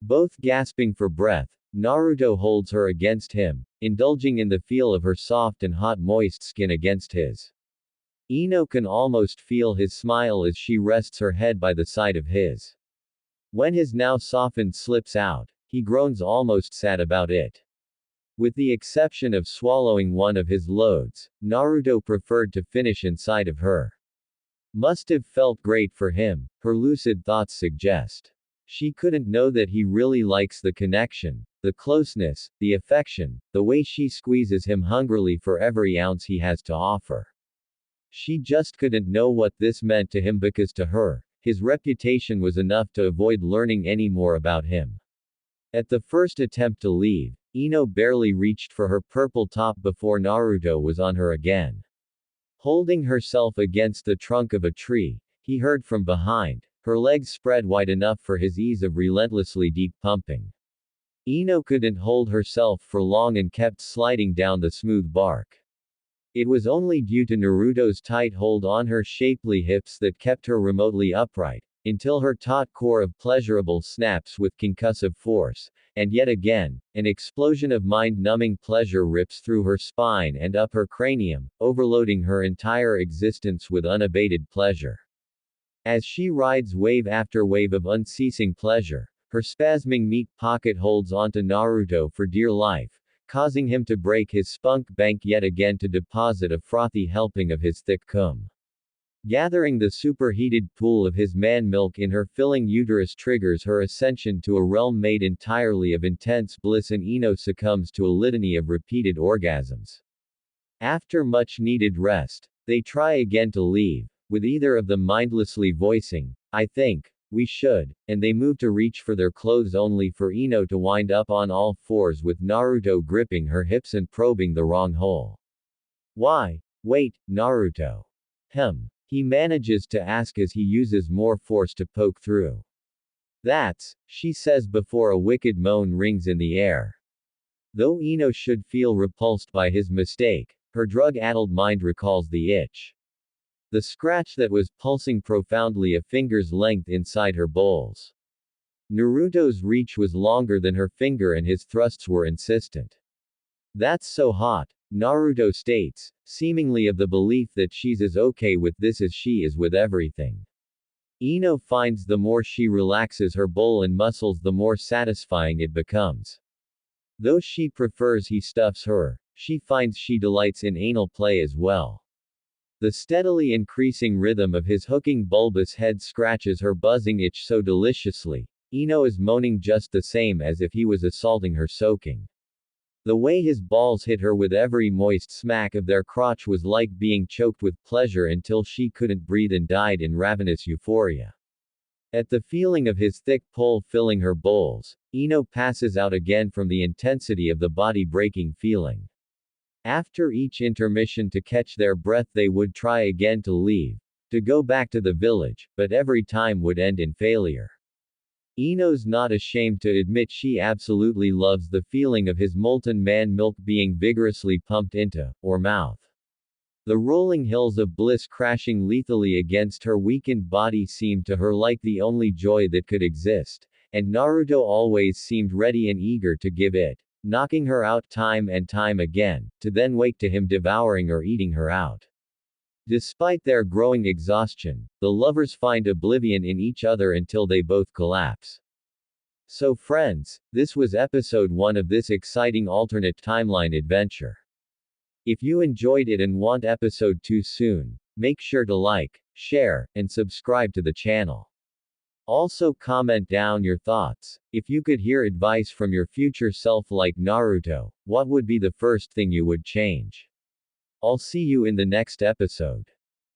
Both gasping for breath, Naruto holds her against him, indulging in the feel of her soft and hot moist skin against his. Ino can almost feel his smile as she rests her head by the side of his. When his now softened slips out, he groans almost sad about it. With the exception of swallowing one of his loads, Naruto preferred to finish inside of her. Must have felt great for him, her lucid thoughts suggest. She couldn't know that he really likes the connection, the closeness, the affection, the way she squeezes him hungrily for every ounce he has to offer. She just couldn't know what this meant to him because to her, his reputation was enough to avoid learning any more about him. At the first attempt to leave, Ino barely reached for her purple top before Naruto was on her again. Holding herself against the trunk of a tree, he heard from behind, her legs spread wide enough for his ease of relentlessly deep pumping. Ino couldn't hold herself for long and kept sliding down the smooth bark. It was only due to Naruto's tight hold on her shapely hips that kept her remotely upright, until her taut core of pleasurable snaps with concussive force, and yet again, an explosion of mind-numbing pleasure rips through her spine and up her cranium, overloading her entire existence with unabated pleasure. As she rides wave after wave of unceasing pleasure, her spasming meat pocket holds onto Naruto for dear life, causing him to break his spunk bank yet again to deposit a frothy helping of his thick cum. Gathering the superheated pool of his man milk in her filling uterus triggers her ascension to a realm made entirely of intense bliss, and Ino succumbs to a litany of repeated orgasms. After much needed rest, They try again to leave, with either of them mindlessly voicing, "I think we should," and they move to reach for their clothes only for Ino to wind up on all fours with Naruto gripping her hips and probing the wrong hole. "Why? Wait, Naruto." He manages to ask as he uses more force to poke through. "That's," she says before a wicked moan rings in the air. Though Ino should feel repulsed by his mistake, her drug-addled mind recalls the itch. The scratch that was pulsing profoundly a finger's length inside her bowls. Naruto's reach was longer than her finger and his thrusts were insistent. "That's so hot," Naruto states, seemingly of the belief that she's as okay with this as she is with everything. Ino finds the more she relaxes her bowl and muscles the more satisfying it becomes. Though she prefers he stuffs her, she finds she delights in anal play as well. The steadily increasing rhythm of his hooking bulbous head scratches her buzzing itch so deliciously. Ino is moaning just the same as if he was assaulting her soaking. The way his balls hit her with every moist smack of their crotch was like being choked with pleasure until she couldn't breathe and died in ravenous euphoria. At the feeling of his thick pole filling her bowls, Ino passes out again from the intensity of the body-breaking feeling. After each intermission to catch their breath they would try again to leave, to go back to the village, but every time would end in failure. Ino's not ashamed to admit she absolutely loves the feeling of his molten man milk being vigorously pumped into, or mouth. The rolling hills of bliss crashing lethally against her weakened body seemed to her like the only joy that could exist, and Naruto always seemed ready and eager to give it, knocking her out time and time again, to then wake to him devouring or eating her out. Despite their growing exhaustion, the lovers find oblivion in each other until they both collapse. So friends, this was episode 1 of this exciting alternate timeline adventure. If you enjoyed it and want episode 2 soon, make sure to like, share, and subscribe to the channel. Also comment down your thoughts. If you could hear advice from your future self like Naruto, what would be the first thing you would change? I'll see you in the next episode.